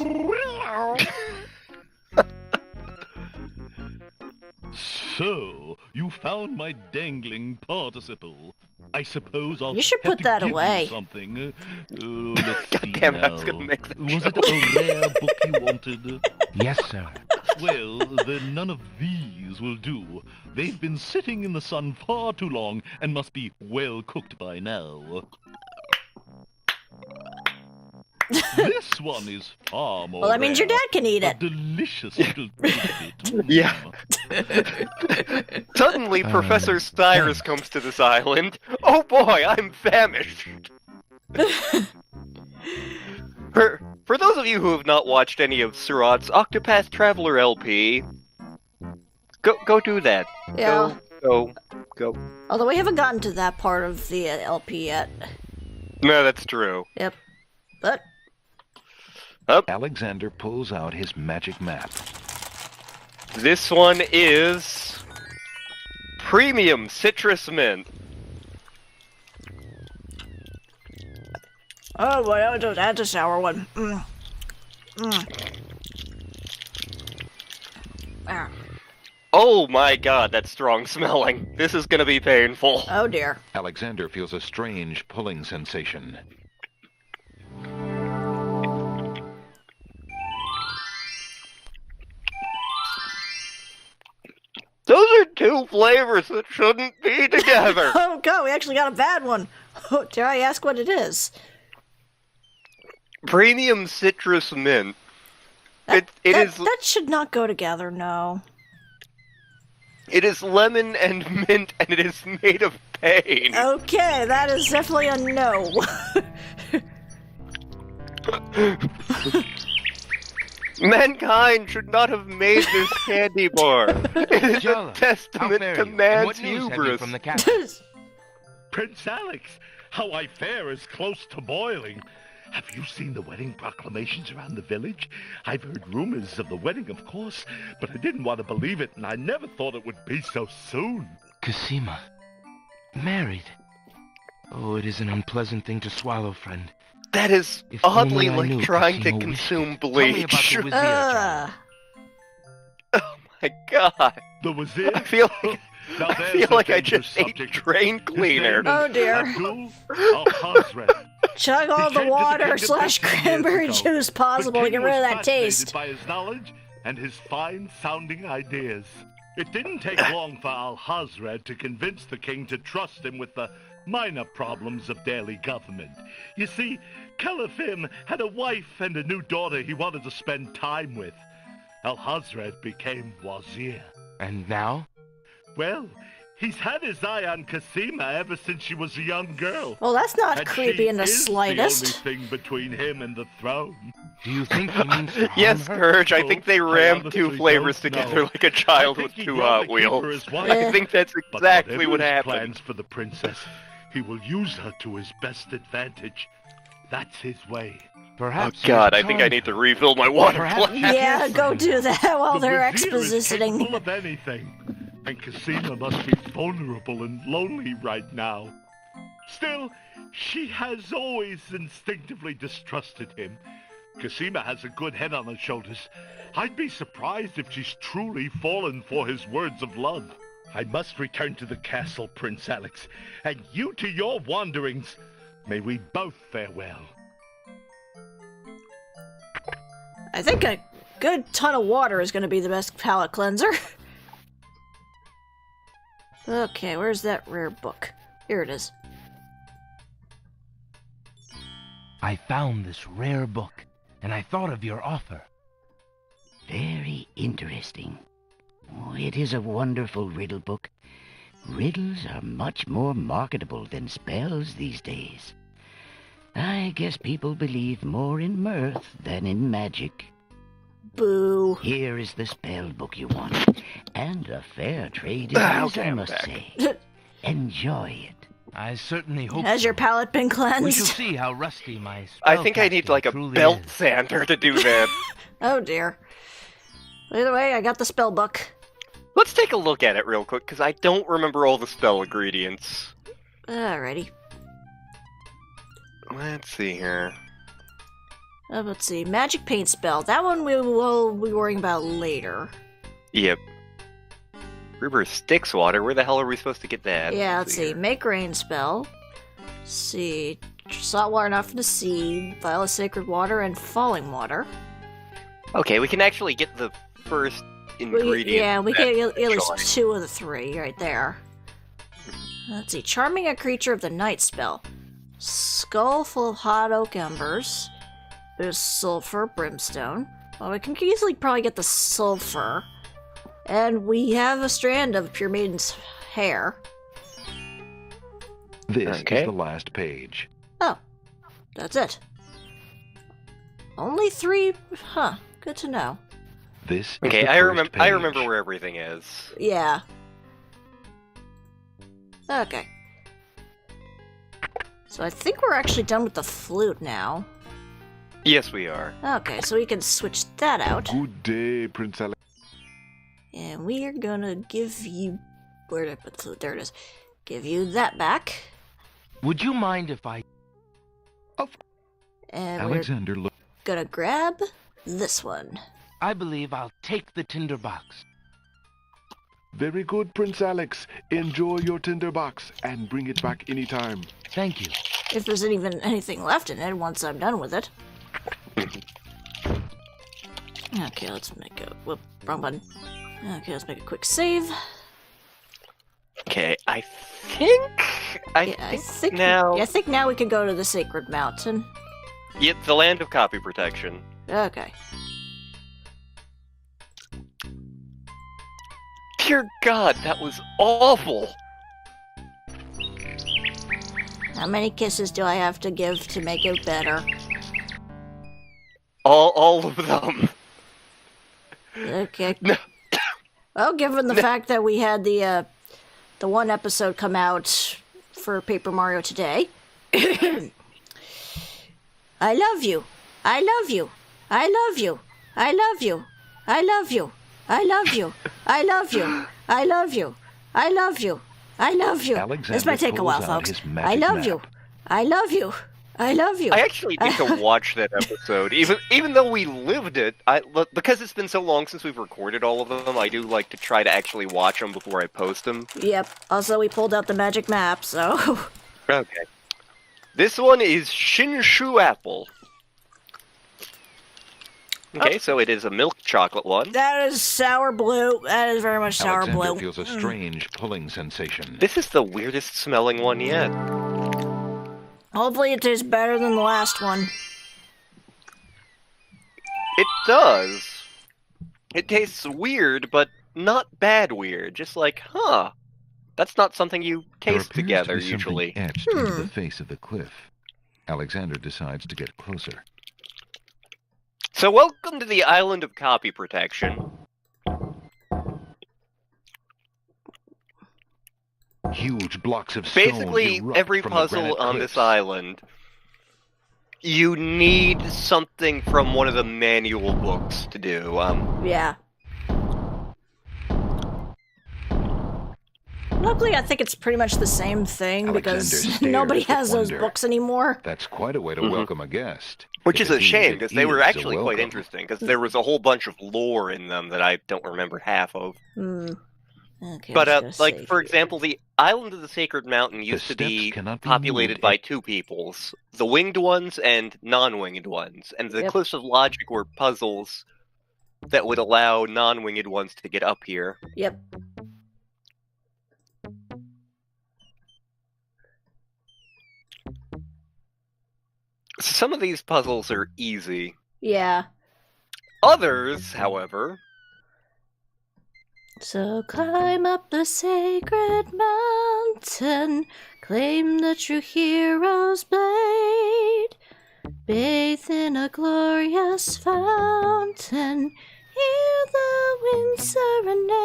So, you found my dangling participle. I suppose I'll You should have put to that give away. You something. Let's see Damn, I now. was gonna make that Was it a rare book you wanted? Yes, sir. Well, then none of these will do. They've been sitting in the sun far too long and must be well cooked by now. This one is far more Well, that means your rare. dad can eat A it. delicious little bit of it. Yeah. Suddenly, Professor Cyrus comes to this island. Oh boy, I'm famished. For those of you who have not watched any of Surat's Octopath Traveler LP, go do that. Yeah. Go. Although we haven't gotten to that part of the LP yet. No, that's true. Yep. But Alexander pulls out his magic map. This one is Premium Citrus Mint. oh, well, that's a sour one. Ah. Oh my god, that's strong smelling. This is gonna be painful. Oh dear. Alexander feels a strange pulling sensation. Those are two flavors that shouldn't be together. Oh god, we actually got a bad one. Oh, dare I ask what it is? Premium Citrus Mint. It is That should not go together, no. It is lemon and mint, and it is made of pain. Okay, that is definitely a no. Mankind should not have made this candy bar. It is a Jala, how testament fare to you? man's What news have you hubris. from the capital? Prince Alex, how I fare is close to boiling. Have you seen the wedding proclamations around the village? I've heard rumors of the wedding, of course, but I didn't want to believe it, and I never thought it would be so soon. Cosima. Married. Oh, it is an unpleasant thing to swallow, friend. That is If oddly only I knew like trying to Cosima wished consume it. Tell me about bleach. the Wizir, child. Oh my god. The Wazir? I feel like, Now I there's feel a like I dangerous just ate subject. drain cleaner. His name Oh, is dear. Abdul al-Hazred. Chug all He the came to water kingdom slash 15 years cranberry ago. juice possible The to get king rid of was that fascinated taste. by his knowledge and his fine-sounding ideas. It didn't take long for al-Hazred to convince the king to trust him with the minor problems of daily government. You see, Caliph had a wife and a new daughter he wanted to spend time with. Al-Hazred became Wazir. And now? Well, he's had his eye on Cosima ever since she was a young girl. Well, that's not And creepy she in the is slightest. the only thing between him and the throne. Do you think he means to harm Yes, her? Scourge, I think they I rammed two honestly flavors don't together know. like a child I with think he'd two rather Hot keep her Wheels. as wife. I think that's But exactly whatever what his happened. plans for the princess, he will use her to his best advantage. That's his way. Oh Perhaps he god, has I think I charmed need to her. refill my water Perhaps glass. Yeah, go do that while The they're Wazir is expositing. capable of anything, and Cosima must be vulnerable and lonely right now. Still, she has always instinctively distrusted him. Cosima has a good head on her shoulders. I'd be surprised if she's truly fallen for his words of love. I must return to the castle, Prince Alex, and you to your wanderings. May we both fare well. I think a good ton of water is going to be the best palate cleanser. Okay, where's that rare book? Here it is. I found this rare book, and I thought of your offer. Very interesting. Oh, it is a wonderful riddle book. Riddles are much more marketable than spells these days. I guess people believe more in mirth than in magic. Boo. Here is the spell book you wanted, and a fair trade it is, I must say. Enjoy it. I certainly hope Has so. your palate been cleansed? We shall see how rusty my I think I need like a truly belt is. sander to do that. Oh dear. Either way, I got the spell book. Let's take a look at it real quick, because I don't remember all the spell ingredients. Alrighty. Let's see here. Let's see. Magic paint spell. That one we will be worrying about later. Yep. River Styx water. Where the hell are we supposed to get that? Yeah, let's see. Make rain spell. Let's see. Salt water enough in the sea. Vial of sacred water and falling water. Okay, we can actually get the first ingredient. Yeah, we that get at least choice. 2 of the 3 right there. Let's see. Charming a creature of the night spell. Skull full of hot oak embers. There's sulfur, brimstone. Well, we can easily probably get the sulfur. And we have a strand of Pure Maiden's hair. This Okay. is the last page. Oh, that's it. Only 3? Huh, good to know. This is Okay, the I first page. remember where everything is. Yeah. Okay. So I think we're actually done with the flute now. Yes, we are. Okay, so we can switch that out. Good day, Prince Alex. And we are gonna give you... Where did I put the flute? There it is. Give you that back. Would you mind if I... And Alexander we're gonna grab this one. I believe I'll take the tinder box. Very good, Prince Alex. Enjoy your tinderbox and bring it back anytime. Thank you. If there's even anything left in it once I'm done with it. Okay, let's make a... Whoop, wrong button. Okay, let's make a quick save. Okay, I think now... I think now we can go to the Sacred Mountain. Yep, the land of copy protection. Okay. Dear God, that was awful! How many kisses do I have to give to make it better? All of them. Okay. Well, given the fact that we had the one episode come out for Paper Mario today, I love you. I love you. I love you. I love you. I love you. I love you. I love you. I love you. I love you. I love you. This might take a while, folks. I love you. I love you. I love you. I actually need to watch that episode, even though we lived it. Because it's been so long since we've recorded all of them. I do like to try to actually watch them before I post them. Yep. Also, we pulled out the magic map, so. Okay. This one is Shinshu Apple. Okay, so it is a milk chocolate one. That is sour blue. That is very much sour Alexander blue. feels a strange pulling sensation. This is the weirdest smelling one yet. Hopefully it tastes better than the last one. It does. It tastes weird, but not bad weird. Just like, huh, that's not something you There taste appears together to be something usually. etched into the face of the cliff. Alexander decides to get closer. So welcome to the island of copy protection. Huge blocks of stone Basically, erupt every from the puzzle granite on cliffs. this island, you need something from one of the manual books to do. Yeah. Luckily, I think it's pretty much the same thing Alexander because stares nobody with has those wonder. books anymore. That's quite a way to Mhm. welcome a guest. Which If is a indeed shame, it because they were is a actually quite welcome. interesting, because there was a whole bunch of lore in them that I don't remember half of. Okay, But, let's go like, save for here. example, the island of the Sacred Mountain used to steps be cannot be populated moved. by two peoples, the winged ones and non-winged ones, and the Yep. cliffs of logic were puzzles that would allow non-winged ones to get up here. Yep. Some of these puzzles are easy. Yeah. Others, however... So climb up the sacred mountain, claim the true hero's blade, bathe in a glorious fountain, hear the wind serenade,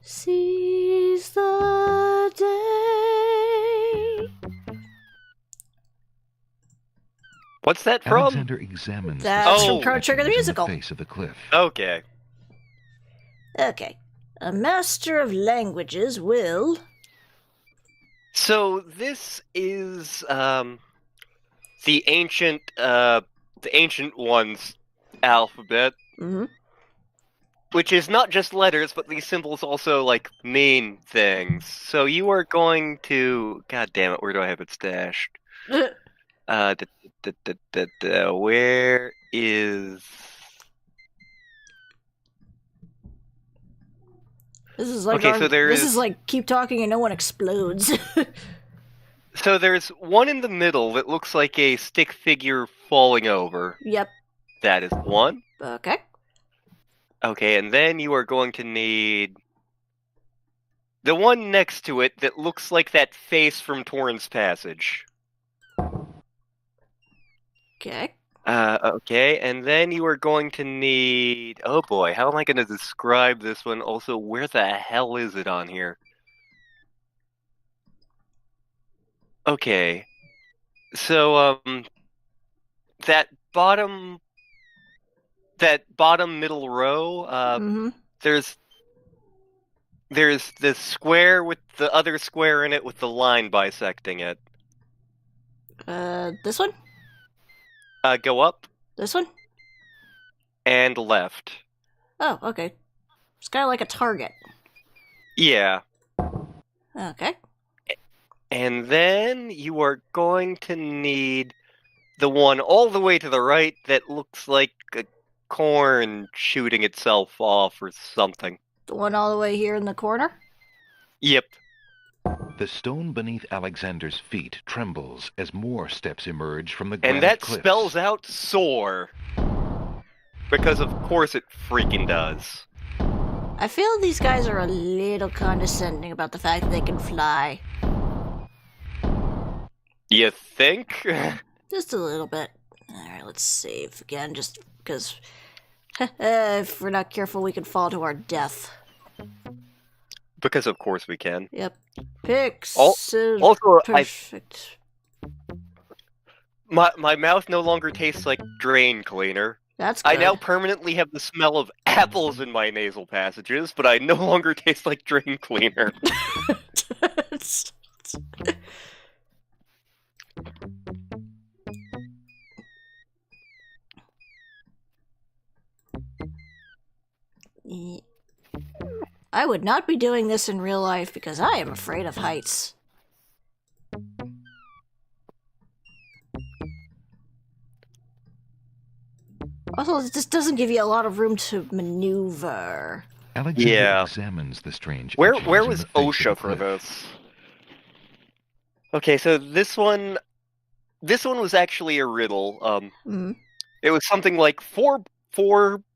seize the day. What's that from? Alexander examines That's from Chrono Trigger the Musical. The face of the cliff. Okay. Okay. A master of languages will... So this is the ancient one's alphabet, which is not just letters, but these symbols also like mean things. So you are going to, God damn it, where do I have it stashed? Where is? This is like Okay, so this is like keep talking and no one explodes. So there's one in the middle that looks like a stick figure falling over. Yep. That is one. Okay. Okay, and then you are going to need the one next to it that looks like that face from Torrance Passage. Okay. Okay, and then you are going to need... Oh boy, how am I going to describe this one? Also, where the hell is it on here? Okay. So, that bottom middle row, there's this square with the other square in it with the line bisecting it. This one? Go up. This one? And left. Oh, okay. It's kind of like a target. Yeah. Okay. And then you are going to need the one all the way to the right that looks like a corn shooting itself off or something. The one all the way here in the corner? Yep. The stone beneath Alexander's feet trembles as more steps emerge from the granite And that cliffs. spells out soar. Because of course it freaking does. I feel these guys are a little condescending about the fact that they can fly. You think? Just a little bit. Alright, let's save again, just because if we're not careful we could fall to our death. Because of course we can. Yep. Pixel also, perfect. My mouth no longer tastes like drain cleaner. That's good. I now permanently have the smell of apples in my nasal passages, but I no longer taste like drain cleaner. I would not be doing this in real life because I am afraid of heights. Also, this doesn't give you a lot of room to maneuver. Alexander examines the strange. Where etchings was in the face of OSHA the for cliff. this? Okay, so this one was actually a riddle. It was something like four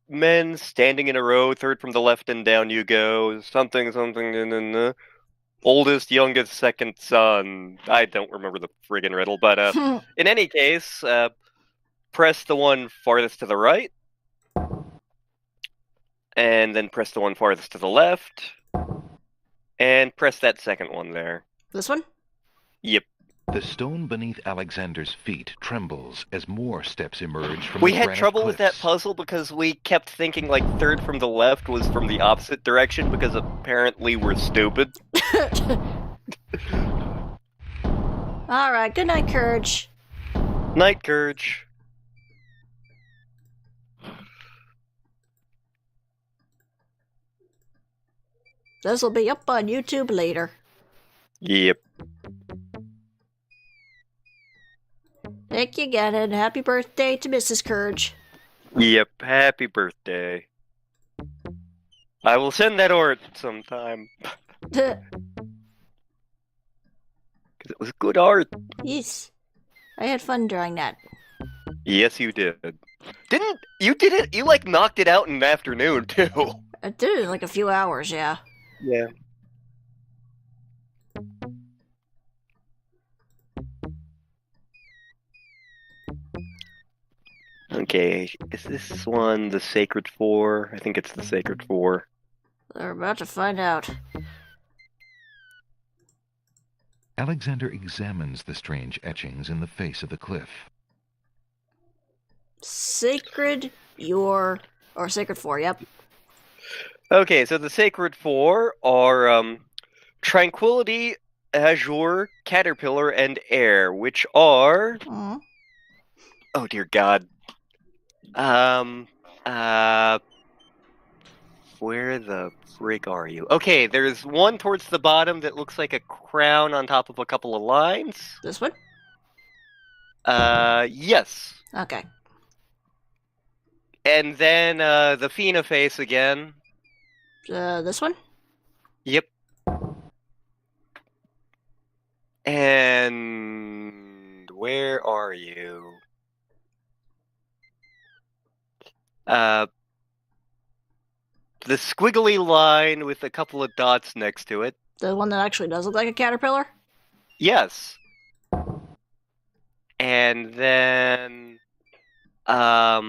men standing in a row, third from the left and down you go. Something. Oldest, youngest, second son. I don't remember the friggin' riddle, but in any case, press the one farthest to the right, and then press the one farthest to the left, and press that second one there. This one? Yep. The stone beneath Alexander's feet trembles as more steps emerge from We the had granite trouble with that cliffs. puzzle because we kept thinking like third from the left was from the opposite direction because apparently we're stupid. Alright, good night, Courage. Night, Courage. This'll be up on YouTube later. Yep. Thank you again, and happy birthday to Mrs. Courage. Yep, happy birthday. I will send that art sometime. Because it was good art. Yes. I had fun drawing that. Yes, you did. You did it? You, like, knocked it out in an afternoon, too. I did it in like a few hours, yeah. Yeah. Okay, is this one the Sacred Four? I think it's the Sacred Four. They're about to find out. Alexander examines the strange etchings in the face of the cliff. Sacred Four, yep. Okay, so the Sacred Four are Tranquility, Azure, Caterpillar, and Air, which are... Oh dear God. Where the frig are you? Okay, there's one towards the bottom that looks like a crown on top of a couple of lines. This one? Yes. Okay. And then, the Fina face again. This one? Yep. And where are you? The squiggly line with a couple of dots next to it. The one that actually does look like a caterpillar? Yes. And then, frig.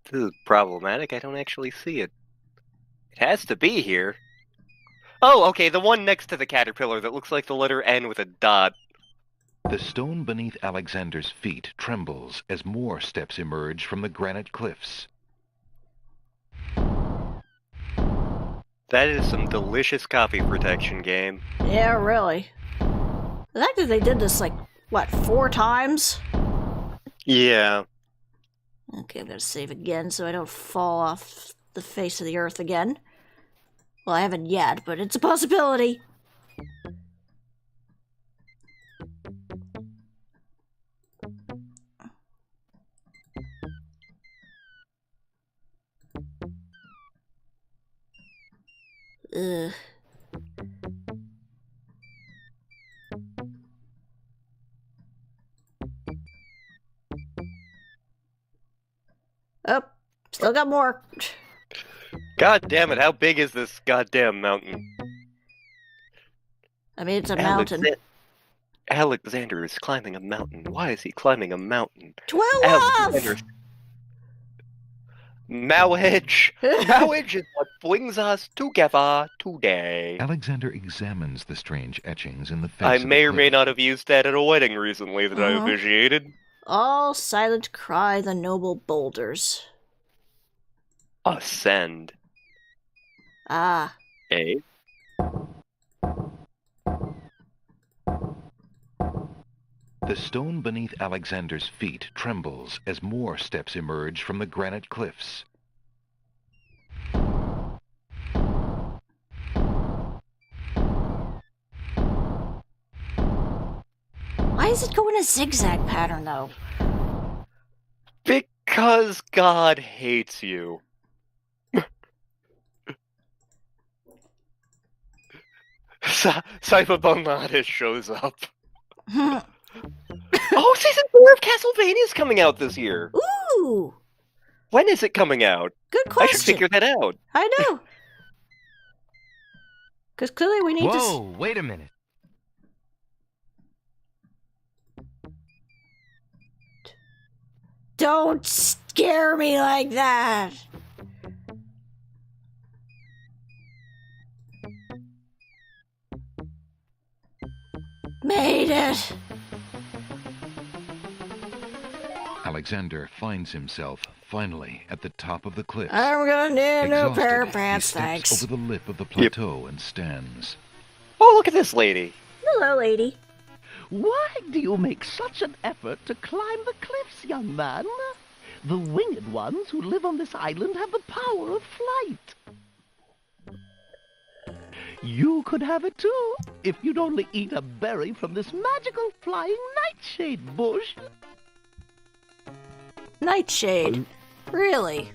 This is problematic. I don't actually see it. It has to be here. Oh, okay, the one next to the caterpillar that looks like the letter N with a dot. The stone beneath Alexander's feet trembles as more steps emerge from the granite cliffs. That is some delicious copy protection game. Yeah, really. The fact that they did this, like, what, 4 times? Yeah. Okay, I'm gonna save again so I don't fall off the face of the earth again. Well, I haven't yet, but it's a possibility. Ugh. Oh, still got more. God damn it, how big is this goddamn mountain? I mean, it's a mountain. Alexander is climbing a mountain. Why is he climbing a mountain? 12! Marriage! Marriage is what brings us together today. Alexander examines the strange etchings in the face I of the may or cliff. may not have used that at a wedding recently that I officiated. All silent cry the noble boulders. Ascend. Ah. Eh? The stone beneath Alexander's feet trembles as more steps emerge from the granite cliffs. Why is it going a zigzag pattern, though? Because God hates you. Cyberbonadis shows up. Oh, season 4 of Castlevania is coming out this year. Ooh! When is it coming out? Good question. I should figure that out. I know. Because clearly we need to... Whoa, wait a minute. Don't scare me like that! Made it! Alexander finds himself finally at the top of the cliffs. I'm gonna need a new Exhausted, pair of he pants, steps thanks. over the lip of the plateau and stands. Oh, look at this lady. Hello, lady. Why do you make such an effort to climb the cliffs, young man? The winged ones who live on this island have the power of flight. You could have it too, if you'd only eat a berry from this magical flying nightshade bush. Nightshade? Really?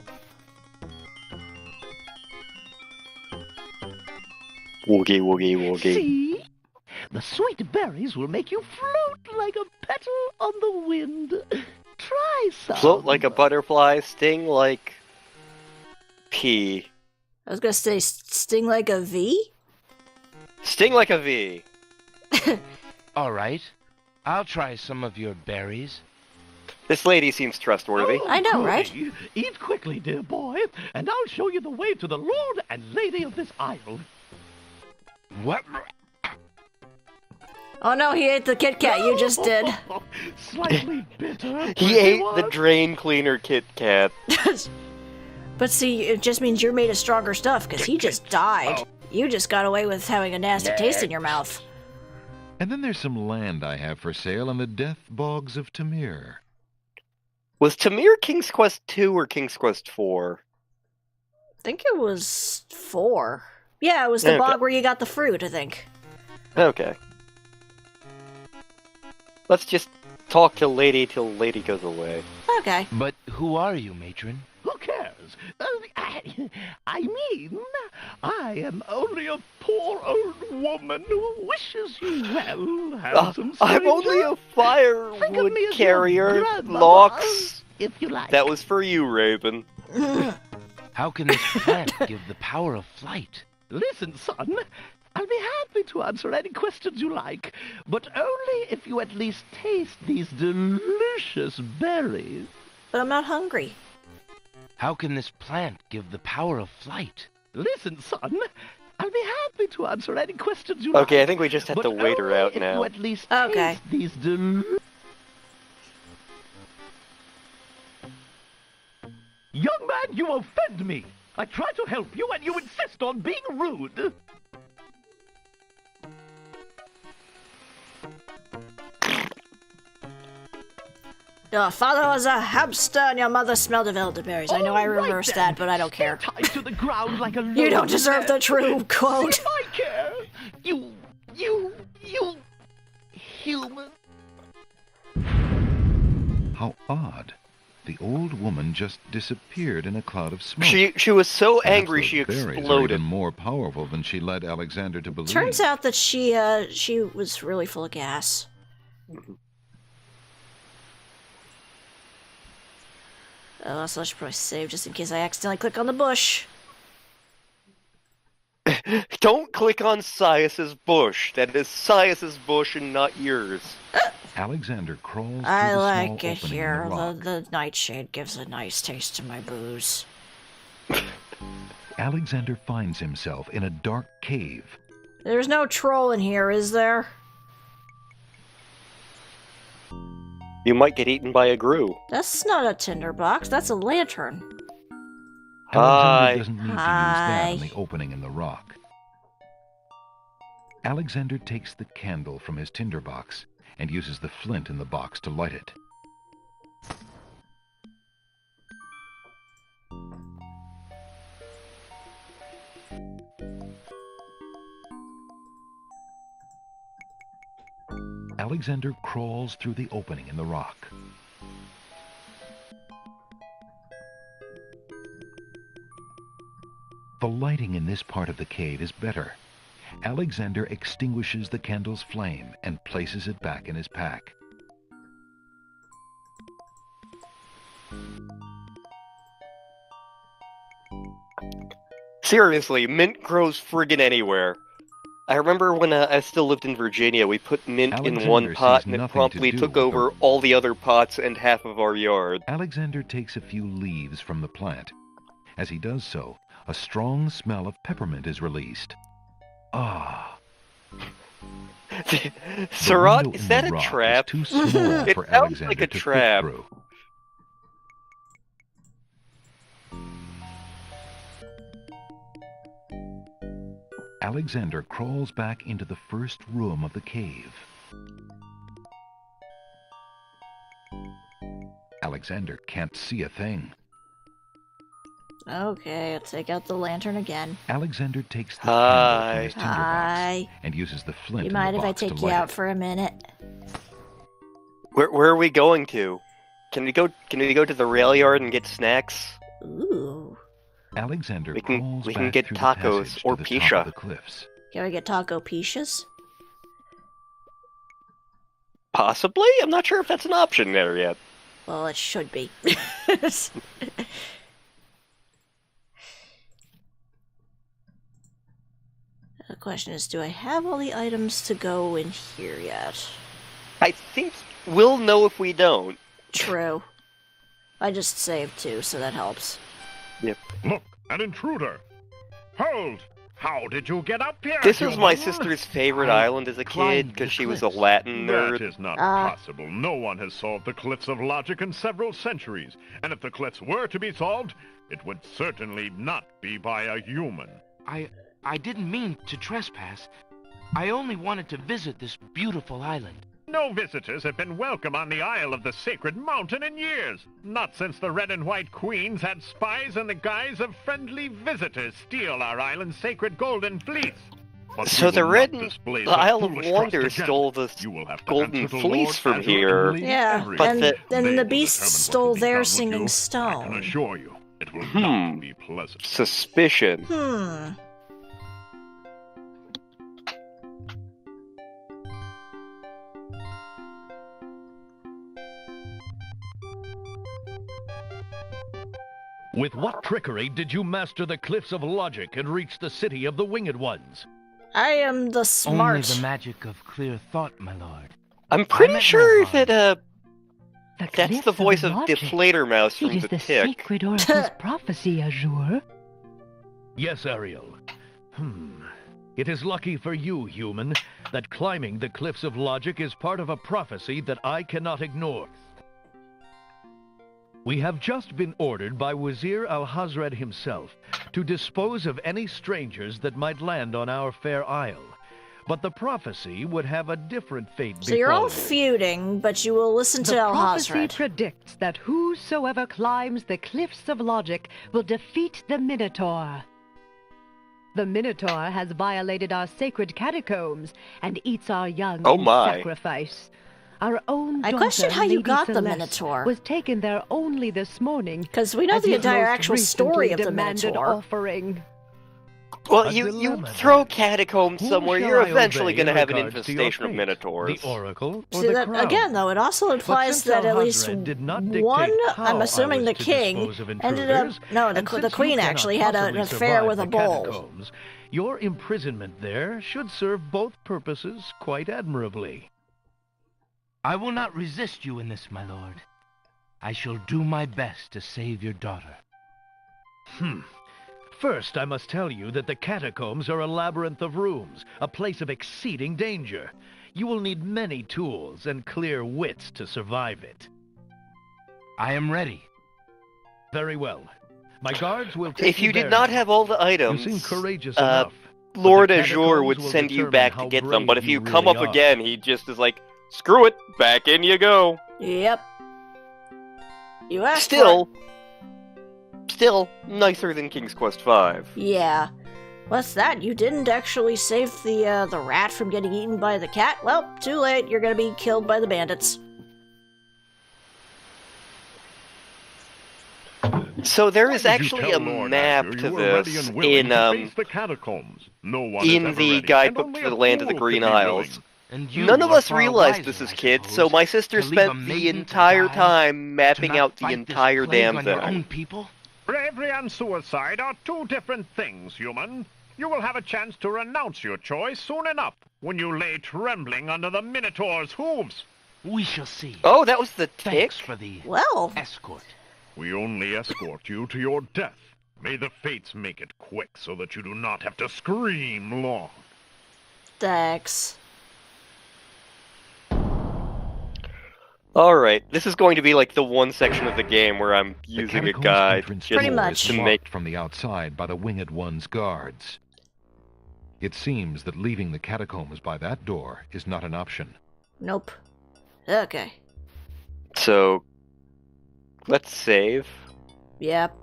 Woogie, woogie, woogie. See? The sweet berries will make you float like a petal on the wind. Try some. Float like a butterfly, sting like... pea. I was gonna say sting like a V? Sting like a V. All right. I'll try some of your berries. This lady seems trustworthy. I know, right? Eat quickly, dear boy, and I'll show you the way to the Lord and Lady of this isle. What? Oh no, he ate the KitKat you just did. Slightly bitter. He ate the drain cleaner KitKat. But see, it just means you're made of stronger stuff, because he just died. You just got away with having a nasty taste in your mouth. And then there's some land I have for sale in the death bogs of Tamir. Was Tamir King's Quest 2 or King's Quest 4? I think it was 4. Yeah, it was the bog where you got the fruit, I think. Okay. Let's just talk to Lady till Lady goes away. Okay. But who are you, matron? Who cares? I mean, I am only a poor old woman who wishes you well, handsome stranger. I'm only a firewood carrier, grandmother, Locks. if you like. That was for you, Raven. How can this plant give the power of flight? Listen, son, I'll be happy to answer any questions you like, but only if you at least taste these delicious berries. But I'm not hungry. How can this plant give the power of flight? Listen, son, I'll be happy to answer any questions you like. Okay, I think we just have to wait her out now. You at least taste these Young man, you offend me. I try to help you and you insist on being rude. Your father was a hamster and your mother smelled of elderberries. I know I reversed that, but I don't care. Tied to the ground like a You don't deserve the true quote. I care. You human. How odd. The old woman just disappeared in a cloud of smoke. She was so angry Perhaps she those berries are exploded. even more powerful than she led Alexander to believe. Turns out that she was really full of gas. Also, I should probably save just in case I accidentally click on the bush. Don't click on Sias's bush. That is Sias's bush and not yours. Alexander crawls I through the like small it opening here. in the rock. The nightshade gives a nice taste to my booze. Alexander finds himself in a dark cave. There's no troll in here, is there? You might get eaten by a grue. That's not a tinderbox. That's a lantern. Alexander doesn't need to use Hi. that on the opening in the rock. Alexander takes the candle from his tinderbox and uses the flint in the box to light it. Alexander crawls through the opening in the rock. The lighting in this part of the cave is better. Alexander extinguishes the candle's flame and places it back in his pack. Seriously, mint grows friggin' anywhere. I remember when I still lived in Virginia, we put mint in one Alexander pot sees and it nothing promptly to do took with over all the other pots and half of our yard. Alexander takes a few leaves from the plant. As he does so, a strong smell of peppermint is released. Ah. Surat, is that a rock trap? Too small It for sounds Alexander like a to fit trap. through. Alexander crawls back into the first room of the cave. Alexander can't see a thing. Okay, I'll take out the lantern again. Alexander takes the candle from his Hi. tinderbox and uses the flint You in mind the if I box to take you light out it. for a minute? Where are we going to? Can we go to the rail yard and get snacks? Ooh. Alexander we crawls can back get through the tacos passage or to the top pisha. of the cliffs. Can we get taco piches? Possibly? I'm not sure if that's an option there yet. Well, it should be. The question is, do I have all the items to go in here yet? I think we'll know if we don't. True. I just saved too, so that helps. Yep. Look, an intruder! Hold! How did you get up here? This was my sister's favorite island as a kid, because she was a Latin nerd. That is not possible. No one has solved the cliffs of logic in several centuries. And if the cliffs were to be solved, it would certainly not be by a human. I didn't mean to trespass. I only wanted to visit this beautiful island. No visitors have been welcome on the Isle of the Sacred Mountain in years. Not since the Red and White Queens had spies in the guise of friendly visitors steal our island's sacred golden fleece. But so the Isle of Wonder stole the golden fleece from here. Yeah, but then the beasts stole their singing stone. I can assure you, it will not be pleasant. Suspicion. With what trickery did you master the cliffs of logic and reach the city of the winged ones? I am the smart. Only the magic of clear thought, my lord. I'm pretty sure that, that's the voice of Deflator Mouse from the Tick. Sacred Oracle's prophecy, Azure. Yes, Ariel. It is lucky for you, human, that climbing the cliffs of logic is part of a prophecy that I cannot ignore. We have just been ordered by Wazir Al-Hazred himself to dispose of any strangers that might land on our fair isle. But the prophecy would have a different fate befall. So you're all feuding, but you will listen to Al-Hazred. The prophecy predicts that whosoever climbs the cliffs of logic will defeat the Minotaur. The Minotaur has violated our sacred catacombs and eats our young in sacrifice. Our own I daughter, question how you Lady got the Celeste, Minotaur. was taken there only this morning. Because we know the entire actual story of the Minotaur. Offering. Well, you throw catacombs somewhere, you're eventually going to have an infestation of Minotaurs. The Oracle or See, the that, crown? again, though, it also implies that at least one, I'm assuming the king, ended up... No, the queen actually had an affair with a bull. Your imprisonment there should serve both purposes quite admirably. I will not resist you in this, my lord. I shall do my best to save your daughter. First, I must tell you that the catacombs are a labyrinth of rooms, a place of exceeding danger. You will need many tools and clear wits to survive it. I am ready. Very well. My guards will take If you did not have all the items, you seem courageous enough. Lord Azure would send you back to get them, but if you come up again, he just is like, screw it, back in you go. Yep. You asked Still nicer than King's Quest V. Yeah. What's that? You didn't actually save the rat from getting eaten by the cat? Well, too late. You're gonna be killed by the bandits. So there is actually a map to this in the catacombs. No one in the guidebook for the Land of the Green Isles. None of us realized this as kids, so my sister spent the entire time mapping out the entire damn thing. Bravery and suicide are two different things, human. You will have a chance to renounce your choice soon enough, when you lay trembling under the Minotaur's hooves. We shall see. Oh, that was the Tick? Thanks for the escort. We only escort you to your death. May the fates make it quick so that you do not have to scream long. Thanks. Alright, this is going to be like the one section of the game where I'm using a guide just to make... from the outside by the Winged One's guards. It seems that leaving the catacombs by that door is not an option. Nope. Okay. So, let's save. Yep.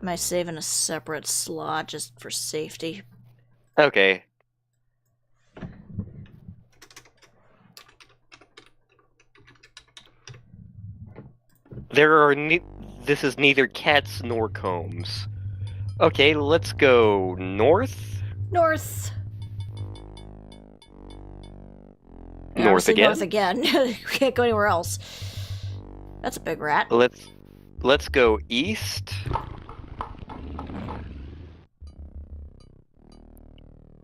Am I saving a separate slot just for safety? Okay. This is neither cats nor combs. Okay, let's go north? North. North again. North again. We can't go anywhere else. That's a big rat. Let's go east.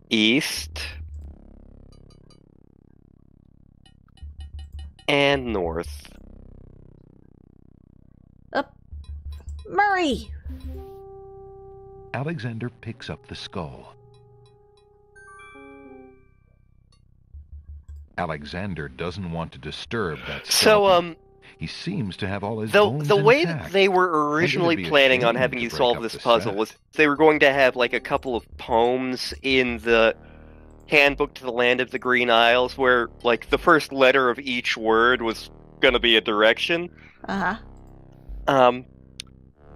East. And north. Up. Murray! Alexander picks up the skull. Alexander doesn't want to disturb that skeleton. He seems to have all his bones the way intact. that they were originally planning on having you solve this puzzle was they were going to have like a couple of poems in the handbook to the Land of the Green Isles where like the first letter of each word was going to be a direction. And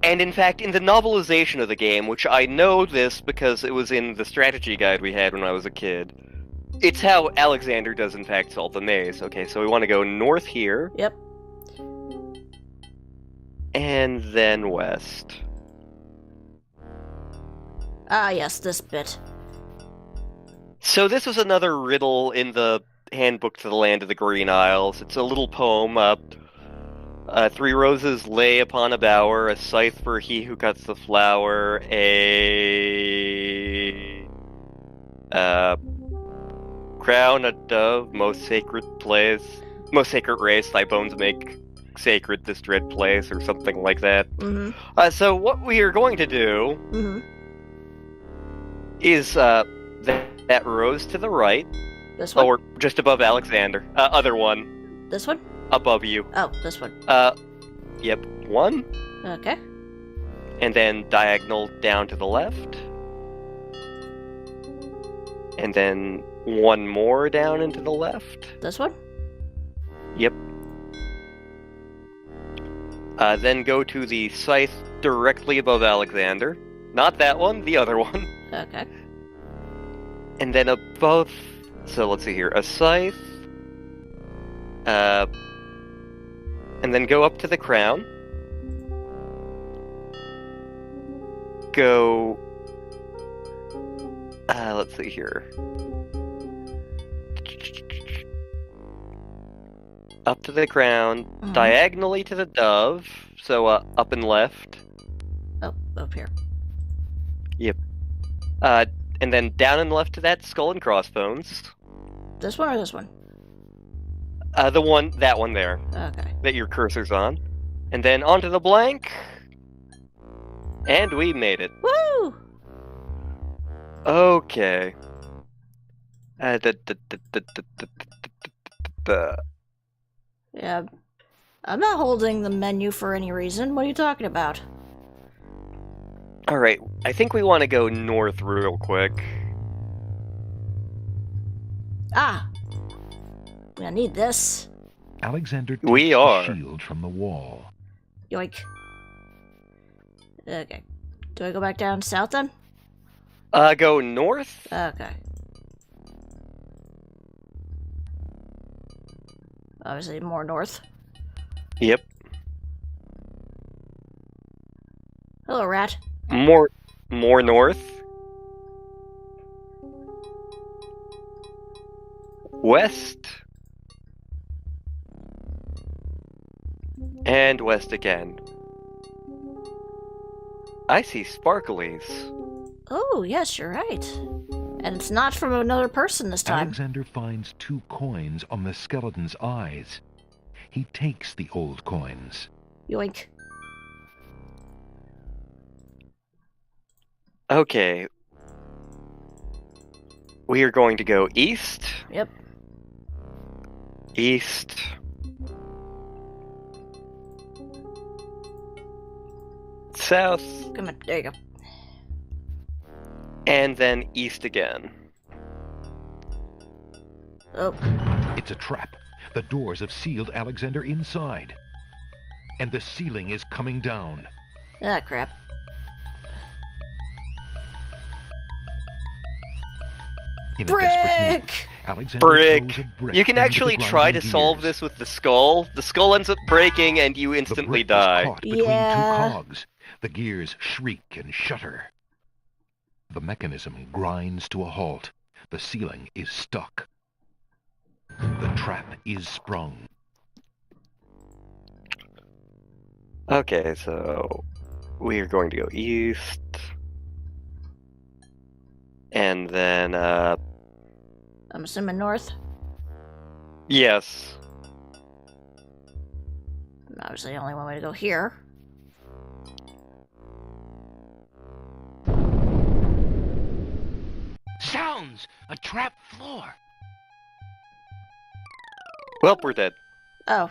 in fact, in the novelization of the game, which I know this because it was in the strategy guide we had when I was a kid, it's how Alexander does in fact solve the maze. Okay, so we want to go north here. Yep. And then west. Ah, yes, this bit. So this was another riddle in the handbook to the Land of the Green Isles. It's a little poem. 3 roses lay upon a bower, a scythe for he who cuts the flower, a crown, a dove, most sacred race, thy bones make sacred this dread place, or something like that. So what we are going to do is that rose to the right. This one? Or just above Alexander. Other one. This one? Above you. Oh, this one. Yep, one. Okay. And then diagonal down to the left. And then one more down into the left. This one? Yep. Then go to the scythe directly above Alexander. Not that one, the other one. Okay. And then above... So let's see here. A scythe. And then go up to the crown. Go... let's see here. Up to the crown, diagonally to the dove, so up and left. Oh, up here. Yep. And then down and left to that skull and crossbones. This one or this one? That one there. Okay. That your cursor's on. And then onto the blank. And we made it. Woo! Okay. Yeah, I'm not holding the menu for any reason. What are you talking about? Alright, I think we want to go north real quick. Ah! I'm gonna need this. Alexander takes the shield from the wall. Yoink. Okay. Do I go back down south then? Go north? Okay. Obviously more north. Yep. Hello, rat. More north. West. And west again. I see sparklies. Oh, yes, you're right. And it's not from another person this time. Alexander finds 2 coins on the skeleton's eyes. He takes the old coins. Yoink. Okay. We are going to go east. Yep. East. South. Come on, there you go. And then east again. Oh. It's a trap. The doors have sealed Alexander inside. And the ceiling is coming down. Ah, crap. In a desperate move, Alexander throws a brick You can into actually the try to grinding solve gears. this with the skull. The skull ends up breaking and you instantly die. Caught between 2 cogs. The gears shriek and shudder. The mechanism grinds to a halt. The ceiling is stuck. The trap is sprung. Okay, so we are going to go east. And then, I'm assuming north. yes. Obviously, only one way to go here. Sounds! A trap floor! Well, we're dead. Oh.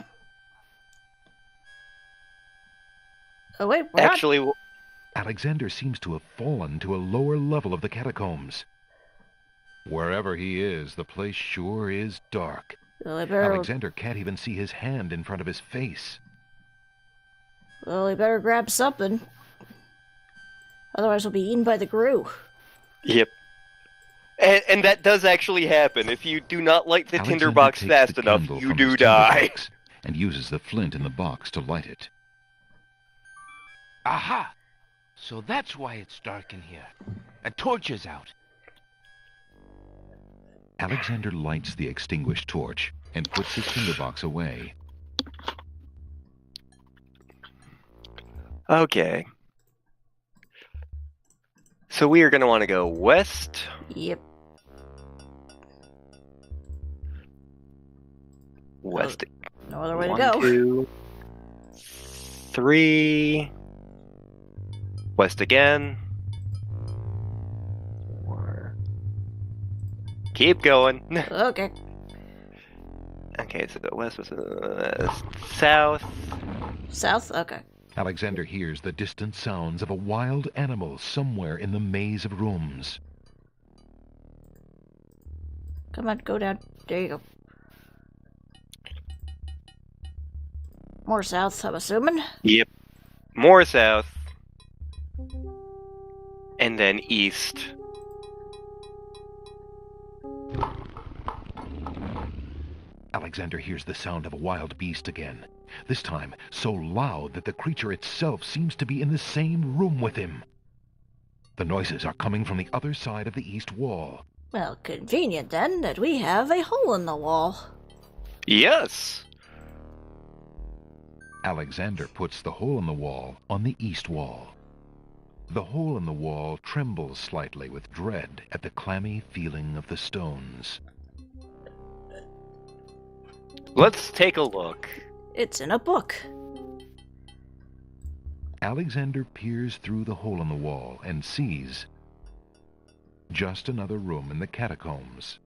Oh, wait, we're Actually, Alexander seems to have fallen to a lower level of the catacombs. Wherever he is, the place sure is dark. Well, better... Alexander can't even see his hand in front of his face. Well, we better grab something. Otherwise, we'll be eaten by the Gru. Yep. And that does actually happen. If you do not light the Alexander tinderbox takes fast the enough, candle you from do his die. tinderbox and uses the flint in the box to light it. Aha! So that's why it's dark in here. A torch is out. Alexander lights the extinguished torch and puts his tinderbox away. Okay. So we are going to want to go west. Yep. West. No other way to 1, go. 2, 3. West again. 4. Keep going. Okay. Okay, so west, south. South? Okay. Alexander hears the distant sounds of a wild animal somewhere in the maze of rooms. Come on, go down. There you go. More south, I'm assuming. Yep. More south. And then east. Alexander hears the sound of a wild beast again. This time, so loud that the creature itself seems to be in the same room with him. The noises are coming from the other side of the east wall. Well, convenient then that we have a hole in the wall. Yes! Alexander puts the hole in the wall on the east wall. The hole in the wall trembles slightly with dread at the clammy feeling of the stones. Let's take a look. It's in a book. Alexander peers through the hole in the wall and sees just another room in the catacombs.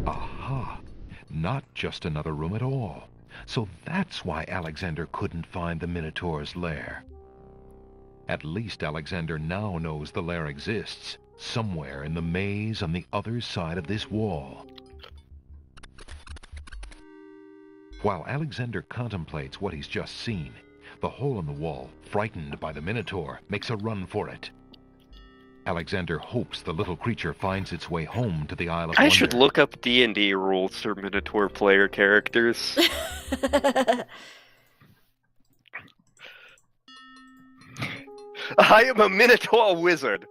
Aha! Not just another room at all. So that's why Alexander couldn't find the Minotaur's lair. At least Alexander now knows the lair exists, somewhere in the maze on the other side of this wall. While Alexander contemplates what he's just seen, the hole in the wall, frightened by the Minotaur, makes a run for it. Alexander hopes the little creature finds its way home to the Isle of Wonder. I should look up D&D rules for Minotaur player characters. I am a Minotaur wizard.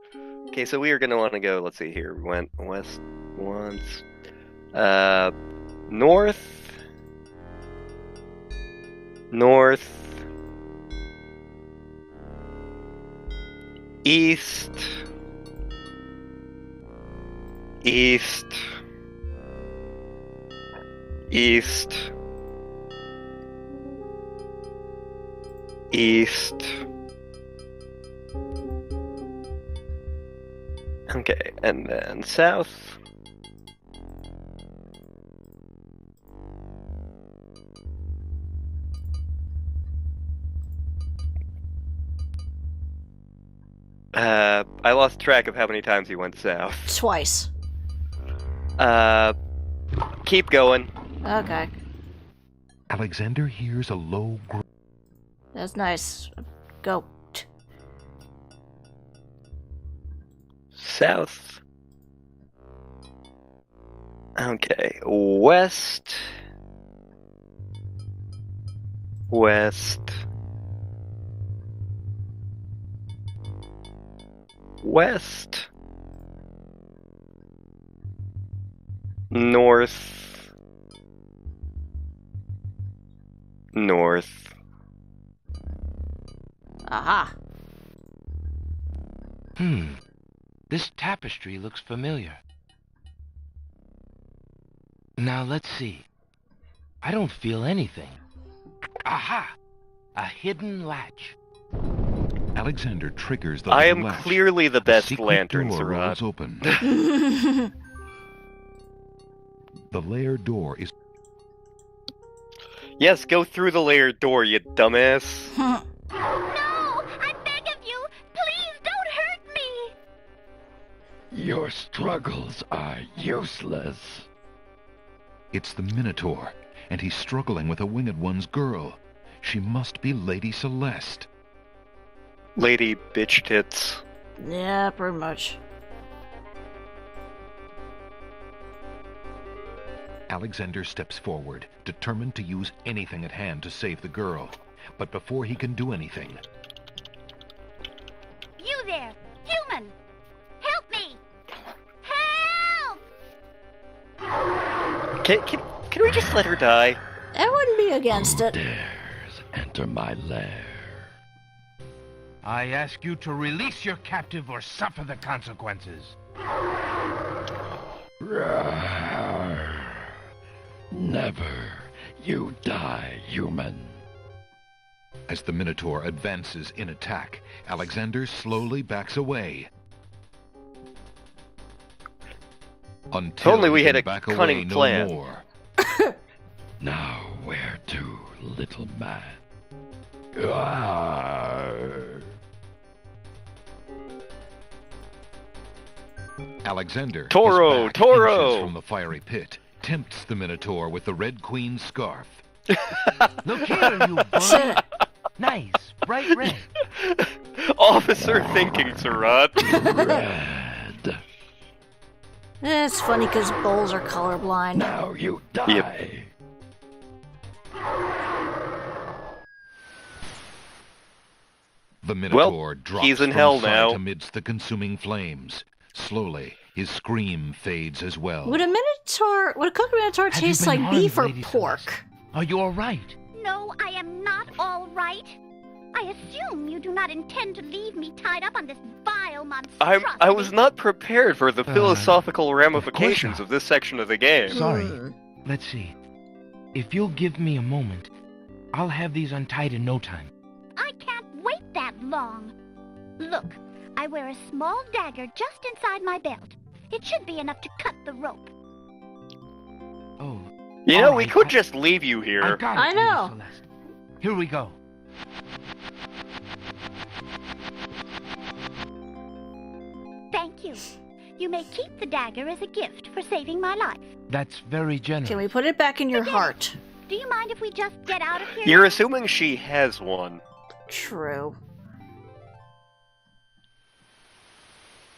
Okay, so we are going to want to go, let's see here, we went west once, north, east, east, okay, and then south. I lost track of how many times he went south. Twice. Keep going. Okay. Alexander hears a low groan. That's nice. Go. South. Okay. West. West. West. North. North. Aha. This tapestry looks familiar. Now let's see. I don't feel anything. Aha! A hidden latch. Alexander triggers the I little am latch. clearly the best secret lantern, door Sarat. rolls open. The lair door is... Yes, go through the layered door, you dumbass. No! I beg of you! Please don't hurt me! Your struggles are useless. It's the Minotaur, and he's struggling with a Winged One's girl. She must be Lady Celeste. Lady bitch tits. Yeah, pretty much. Alexander steps forward, determined to use anything at hand to save the girl. But before he can do anything... You there! Human! Help me! Help! Can we just let her die? I wouldn't be against it. Enter my lair. I ask you to release your captive or suffer the consequences. Never. You die, human. As the Minotaur advances in attack, Alexander slowly backs away. Until If only we he had can a back cunning away no plan. more. Now where to, little man? Alexander, Toro, his back Toro! inches from the fiery pit, tempts the Minotaur with the Red Queen's scarf. Look here, you boy. Nice, bright red. Officer thinking, Sarat. Red. It's funny because bulls are colorblind. Now you die. The Minotaur drops he's in from hell sight now. amidst the consuming flames. Slowly, his scream fades as well. Would a cooked minotaur Have you taste been like beef harmed, or Lady pork? Celeste? Are you all right? No, I am not all right. I assume you do not intend to leave me tied up on this vile monstrosity. I was not prepared for the philosophical ramifications of this section of the game. Sorry. Let's see. If you'll give me a moment, I'll have these untied in no time. I can't wait that long. Look, I wear a small dagger just inside my belt. It should be enough to cut the rope. Oh. You know, all we right, could just leave you here. I got it, I know. Lady Celeste. Here we go. Thank you. You may keep the dagger as a gift for saving my life. That's very generous. Can we put it back in your heart? Do you mind if we just get out of here? You're assuming she has one. True.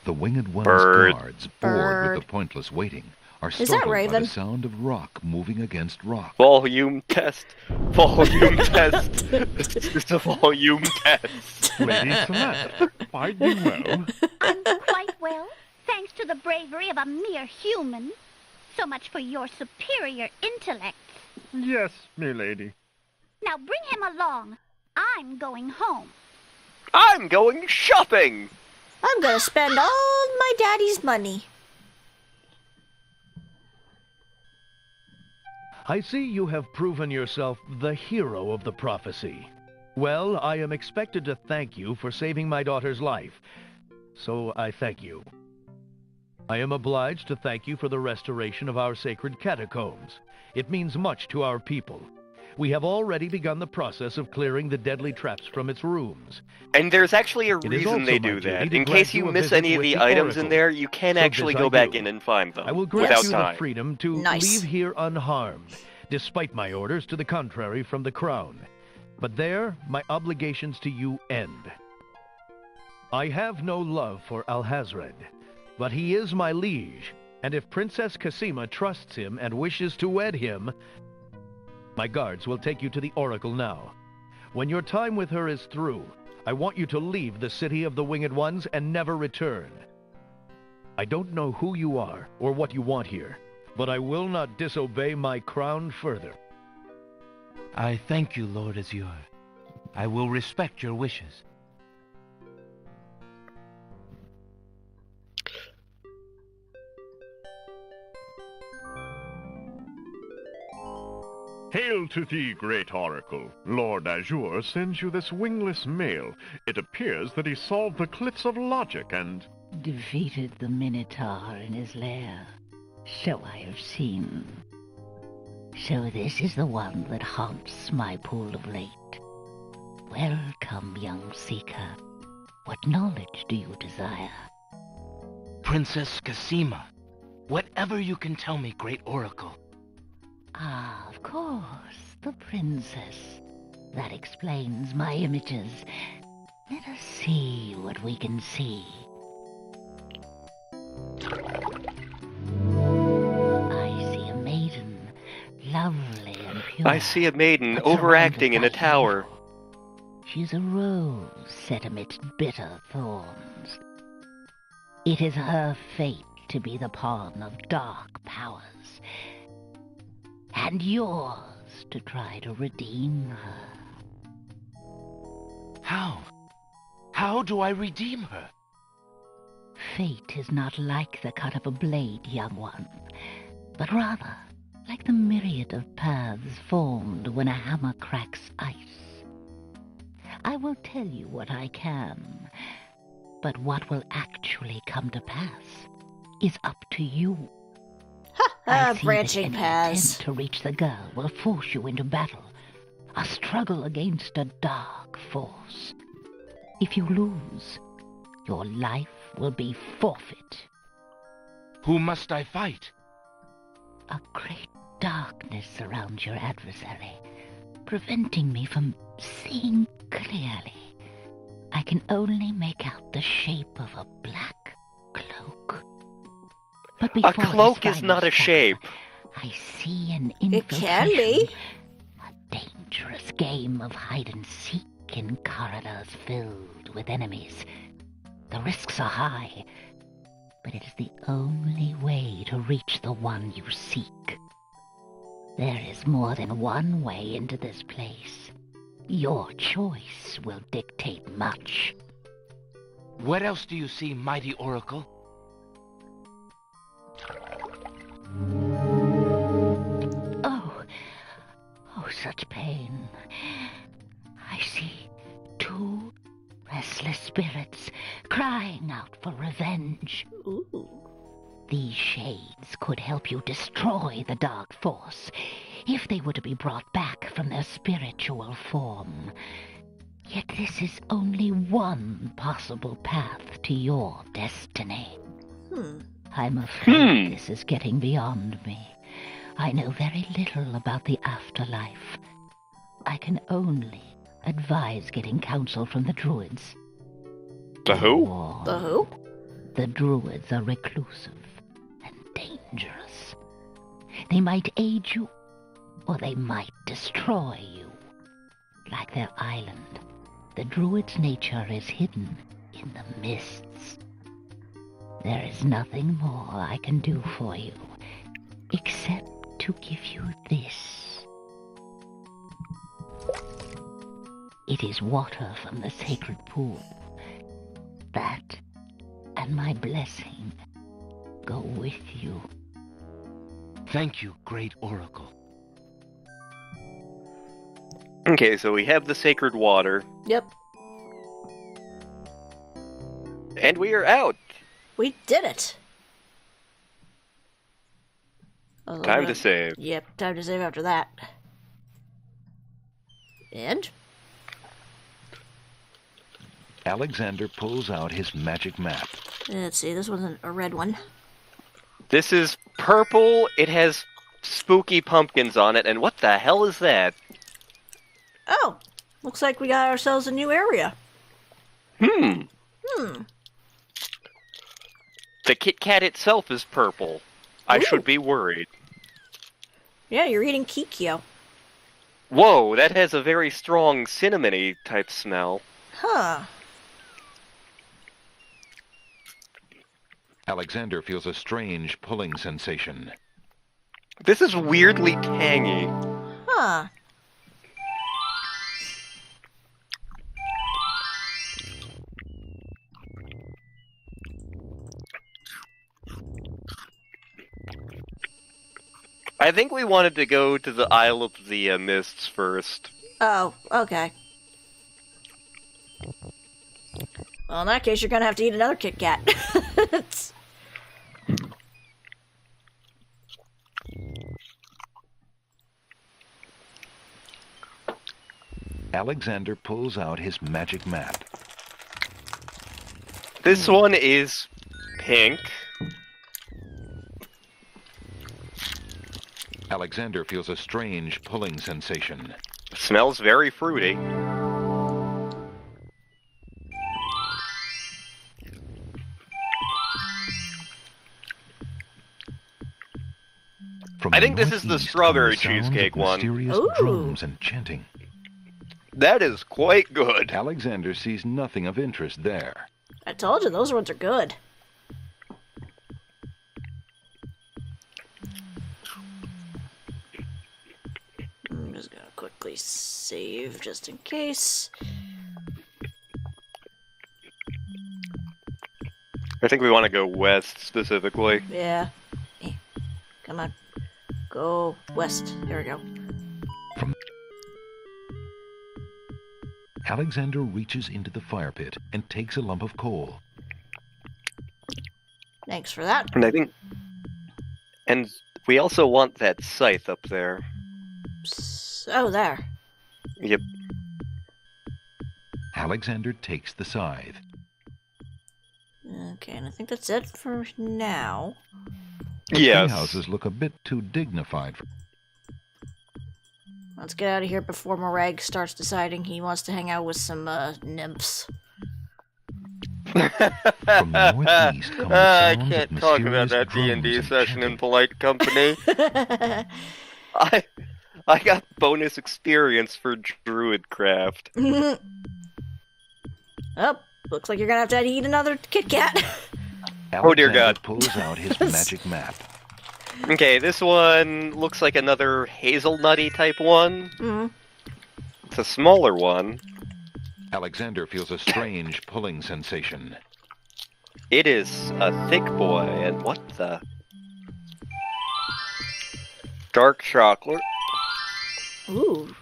The Winged One's Bird. guards, bored with the pointless waiting, are that startled by Raven? the sound of rock moving against rock. Volume test. Volume test. This is a volume test. Lady Celeste, are you well? I'm quite well, thanks to the bravery of a mere human. So much for your superior intellect. Yes, milady. Now bring him along. I'm going home. I'm going shopping. I'm gonna spend all my daddy's money. I see you have proven yourself the hero of the prophecy. Well, I am expected to thank you for saving my daughter's life, so I thank you. I am obliged to thank you for the restoration of our sacred catacombs. It means much to our people. We have already begun the process of clearing the deadly traps from its rooms. And there's actually a It is reason also they my do duty that. to In grant case you you a miss visit any of with the the items in Oracle. there, you can So actually this go I back do. in and find them I will grant without you time. the freedom to leave here unharmed, despite my orders to the contrary from the crown. But there, my obligations to you end. I have no love for Alhazred, but he is my liege, and if Princess Cassima trusts him and wishes to wed him, my guards will take you to the Oracle now. When your time with her is through, I want you to leave the city of the Winged Ones and never return. I don't know who you are or what you want here, but I will not disobey my crown further. I thank you, Lord Azure. I will respect your wishes. Hail to thee, great oracle. Lord Azure sends you this wingless mail. It appears that he solved the cliffs of logic and... defeated the Minotaur in his lair. So I have seen. So this is the one that haunts my pool of late. Welcome, young seeker. What knowledge do you desire? Princess Cassima, whatever you can tell me, great oracle. Ah, of course, the princess. That explains my images. Let us see what we can see. I see a maiden, lovely and pure. I see a maiden overacting in a tower. She's a rose set amidst bitter thorns. It is her fate to be the pawn of dark powers. And yours to try to redeem her. How? How do I redeem her? Fate is not like the cut of a blade, young one, but rather like the myriad of paths formed when a hammer cracks ice. I will tell you what I can, but what will actually come to pass is up to you. Branching paths. To reach the girl will force you into battle, a struggle against a dark force. If you lose, your life will be forfeit. Who must I fight? A great darkness surrounds your adversary, preventing me from seeing clearly. I can only make out the shape of a black cloak. But a cloak is not a shape. I see an infiltration. It can be. A dangerous game of hide-and-seek in corridors filled with enemies. The risks are high, but it is the only way to reach the one you seek. There is more than one way into this place. Your choice will dictate much. What else do you see, mighty oracle? Oh, such pain. I see two restless spirits crying out for revenge. Ooh. These shades could help you destroy the dark force if they were to be brought back from their spiritual form. Yet this is only one possible path to your destiny. I'm afraid this is getting beyond me. I know very little about the afterlife. I can only advise getting counsel from the druids. The who? The who? The druids are reclusive and dangerous. They might aid you, or they might destroy you. Like their island, the druid's nature is hidden in the mists. There is nothing more I can do for you, except to give you this. It is water from the sacred pool. That and my blessing go with you. Thank you, great oracle. Okay, so we have the sacred water. Yep. And we are out. We did it. Time to save. Yep, time to save after that. And? Alexander pulls out his magic map. Let's see, this one's a red one. This is purple. It has spooky pumpkins on it. And what the hell is that? Oh, looks like we got ourselves a new area. The KitKat itself is purple. I should be worried. Yeah, you're eating Kikyo. Whoa, that has a very strong cinnamony type smell. Huh. Alexander feels a strange pulling sensation. This is weirdly tangy. Huh. I think we wanted to go to the Isle of the Mists first. Oh, okay. Well, in that case, you're gonna have to eat another Kit Kat. Alexander pulls out his magic map. This one is pink. Alexander feels a strange pulling sensation. Smells very fruity. From I the think this is the northeast strawberry comes the sound cheesecake of one. mysterious Ooh. drums and chanting. That is quite good. Alexander sees nothing of interest there. I told you, those ones are good. I'm just gonna quickly save just in case. I think we want to go west specifically. Yeah. Eh, come on. Go west. Here we go. Alexander reaches into the fire pit and takes a lump of coal. Thanks for that. And I think... And we also want that scythe up there. Oh, there. Yep. Alexander takes the scythe. Okay, and I think that's it for now. The Yes. tree houses look a bit too dignified. Let's get out of here before Morag starts deciding he wants to hang out with some nymphs. From the northeast come the I sounds can't of talk about mysterious that drums D&D and session chanting. in polite company. I got bonus experience for Druidcraft. Oh, looks like you're gonna have to eat another Kit Kat. Oh dear Alexander God. pulls out his magic map. Okay, this one looks like another hazelnutty type one. Mm. It's a smaller one. Alexander feels a strange pulling sensation. It is a thick boy, and what the... Dark chocolate. Ooh.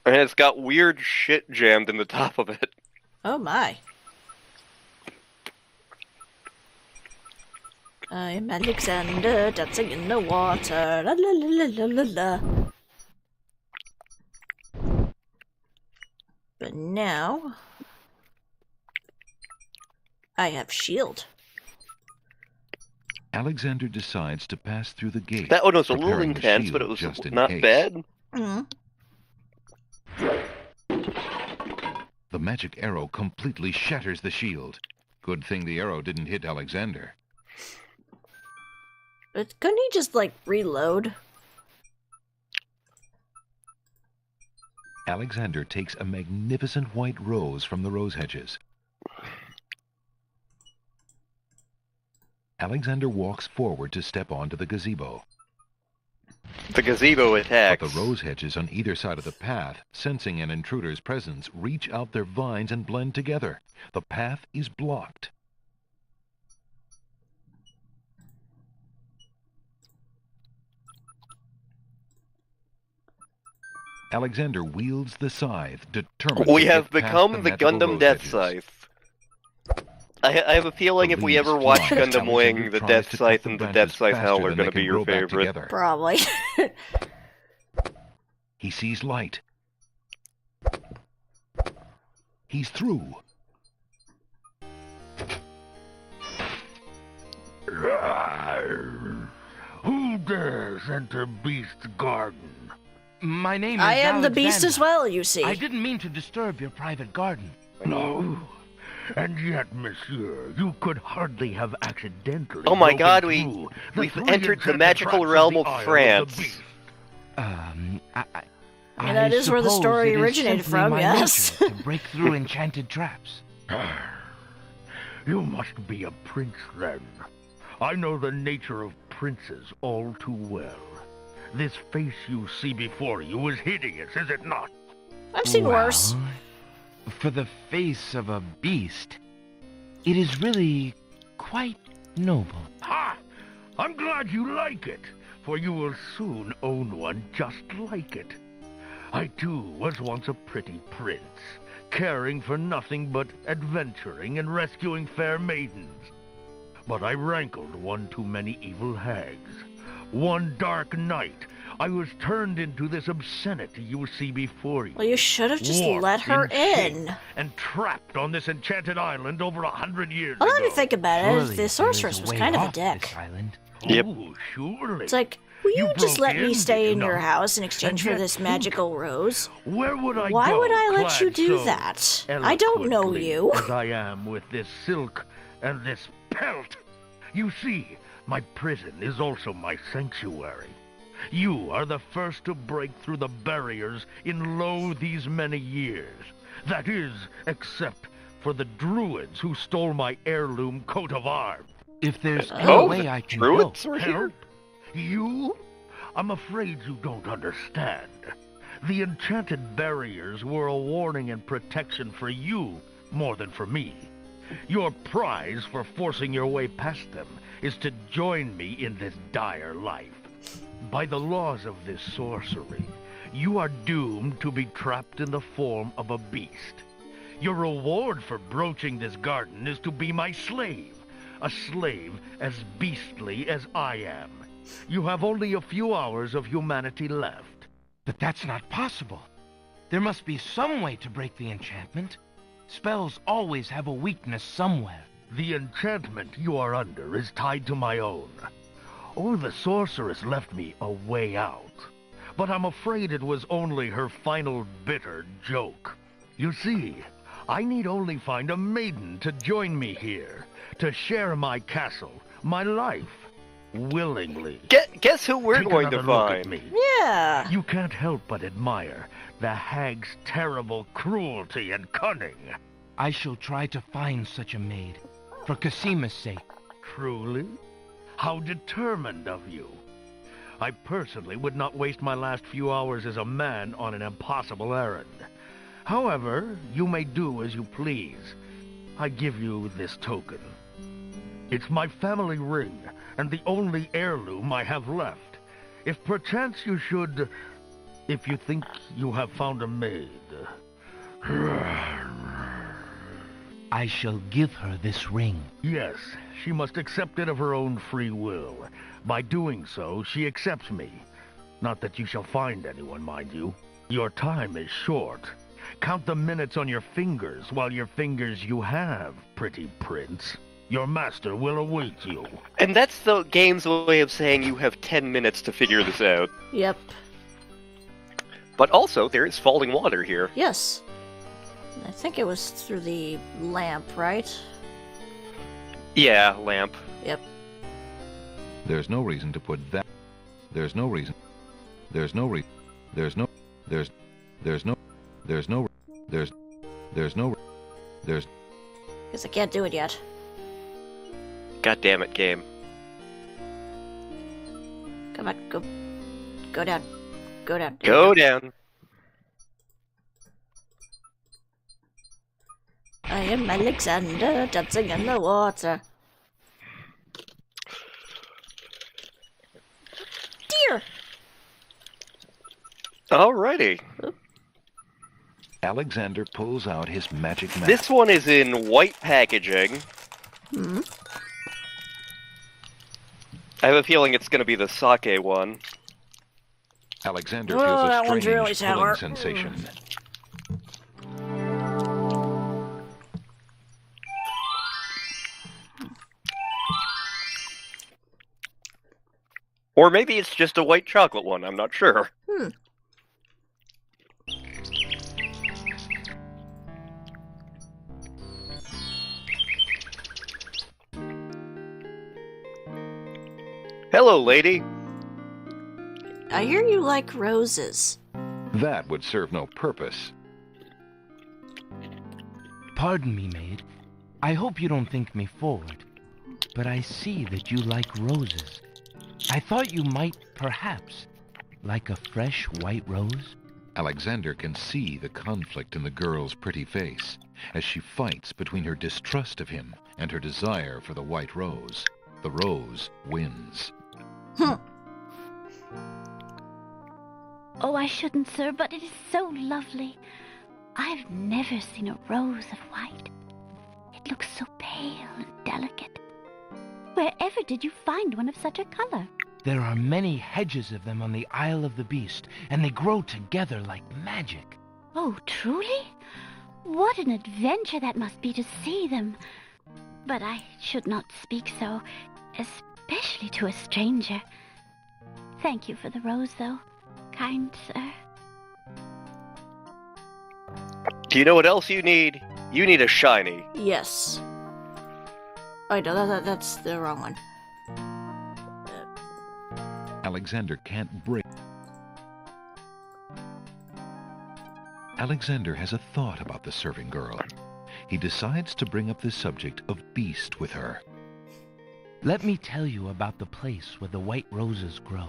And it's got weird shit jammed in the top of it. Oh my. I'm Alexander, dancing in the water. La la la la la la. But now I have shield. Alexander decides to pass through the gate. That one was a little preparing the intense, shield but it was just in not case. bad. Mm. The magic arrow completely shatters the shield. Good thing the arrow didn't hit Alexander. But couldn't he just, like, reload? Alexander takes a magnificent white rose from the rose hedges. Alexander walks forward to step onto the gazebo. The gazebo attacks. But the rose hedges on either side of the path, sensing an intruder's presence, reach out their vines and blend together. The path is blocked. Alexander wields the scythe, determined We to have get past become the magical Gundam rose Death hedges. Scythe. I have a feeling The if we leaves ever watch fly as Gundam Wing, Alexander the tries Death to Scythe cut the and the branches Death Scythe faster Hell are than going they to be can your grow back favorite. together. Probably. He sees light. He's through. Who dares enter Beast's garden? My name is I am the beast Alexander. as well, you see. I didn't mean to disturb your private garden. No. And yet, monsieur, you could hardly have accidentally Oh my broken god, through the we've three entered the enchanted magical traps realm the of Isle the France. Beast. And that is where the suppose story it is originated simply from, my yes. nature to break through enchanted traps. You must be a prince, then. I know the nature of princes all too well. This face you see before you is hideous, is it not? I've seen worse. For the face of a beast, it is really quite noble. Ha! I'm glad you like it, for you will soon own one just like it. I too was once a pretty prince, caring for nothing but adventuring and rescuing fair maidens. But I rankled one too many evil hags. One dark night, I was turned into this obscenity you see before you. Well, you should have just Warped let her shape in. And trapped on this enchanted island over 100 years Well, ago. let me think about it. Surely The sorceress was kind of a dick. Yep. Oh, surely. It's like, will you just broke let me in, stay did in you your not? house in exchange And for yet this think, magical rose? Where would I Why go, would I let you clad do so that? I don't know eloquently you. As I am with this silk and this pelt. You see, my prison is also my sanctuary. You are the first to break through the barriers in lo these many years. That is, except for the druids who stole my heirloom coat of arms. If there's any way I can help. Help? You? I'm afraid you don't understand. The enchanted barriers were a warning and protection for you more than for me. Your prize for forcing your way past them is to join me in this dire life. By the laws of this sorcery, you are doomed to be trapped in the form of a beast. Your reward for broaching this garden is to be my slave. A slave as beastly as I am. You have only a few hours of humanity left. But that's not possible. There must be some way to break the enchantment. Spells always have a weakness somewhere. The enchantment you are under is tied to my own. Oh, the sorceress left me a way out. But I'm afraid it was only her final bitter joke. You see, I need only find a maiden to join me here, to share my castle, my life, willingly. Guess who we're Take going to another look at find? me. Yeah. You can't help but admire the hag's terrible cruelty and cunning. I shall try to find such a maid, for Casima's sake. Truly? How determined of you. I personally would not waste my last few hours as a man on an impossible errand. However, you may do as you please. I give you this token. It's my family ring, and the only heirloom I have left. If perchance you should... if you think you have found a maid... I shall give her this ring. Yes, she must accept it of her own free will. By doing so, she accepts me. Not that you shall find anyone, mind you. Your time is short. Count the minutes on your fingers, while your fingers you have, pretty prince. Your master will await you. And that's the game's way of saying you have 10 minutes to figure this out. Yep. But also, there is falling water here. Yes. I think it was through the lamp, right? Yeah, lamp. Yep. There's no reason to put that. There's no reason. There's no reason. There's no. There's no. There's no. There's no. There's. Because I can't do it yet. God damn it, game. Come on, go down. Go down. Go down. I am Alexander, dancing in the water. Dear! Alrighty. Alexander pulls out his magic map. This one is in white packaging. Hmm. I have a feeling it's going to be the sake one. Alexander Oh, feels that a one's strange really pulling sour. sensation. Or maybe it's just a white chocolate one, I'm not sure. Hmm. Hello, lady. I hear you like roses. That would serve no purpose. Pardon me, maid. I hope you don't think me forward, but I see that you like roses. I thought you might, perhaps, like a fresh white rose. Alexander can see the conflict in the girl's pretty face as she fights between her distrust of him and her desire for the white rose. The rose wins. Oh, I shouldn't, sir, but it is so lovely. I've never seen a rose of white. It looks so pale and delicate. Wherever did you find one of such a color? There are many hedges of them on the Isle of the Beast, and they grow together like magic. Oh, truly? What an adventure that must be to see them. But I should not speak so, especially to a stranger. Thank you for the rose, though, kind sir. Do you know what else you need? You need a shiny. Yes. Oh, no, that's the wrong one. Alexander can't break. Alexander has a thought about the serving girl. He decides to bring up the subject of beast with her. Let me tell you about the place where the white roses grow.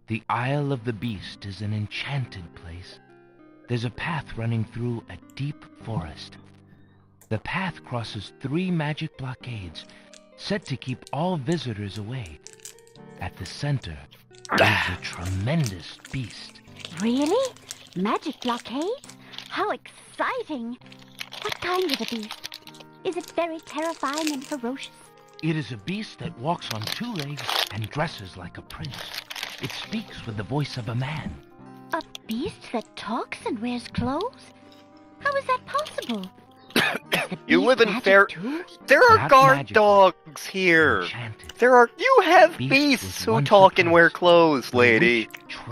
The Isle of the Beast is an enchanted place. There's a path running through a deep forest. The path crosses 3 magic blockades, set to keep all visitors away. At the center, there's a tremendous beast. Really? Magic blockades? How exciting! What kind is a beast? Is it very terrifying and ferocious? It is a beast that walks on 2 legs and dresses like a prince. It speaks with the voice of a man. A beast that talks and wears clothes? How is that possible? You live in fair. There are guard dogs here. You have beasts who talk and wear clothes, lady.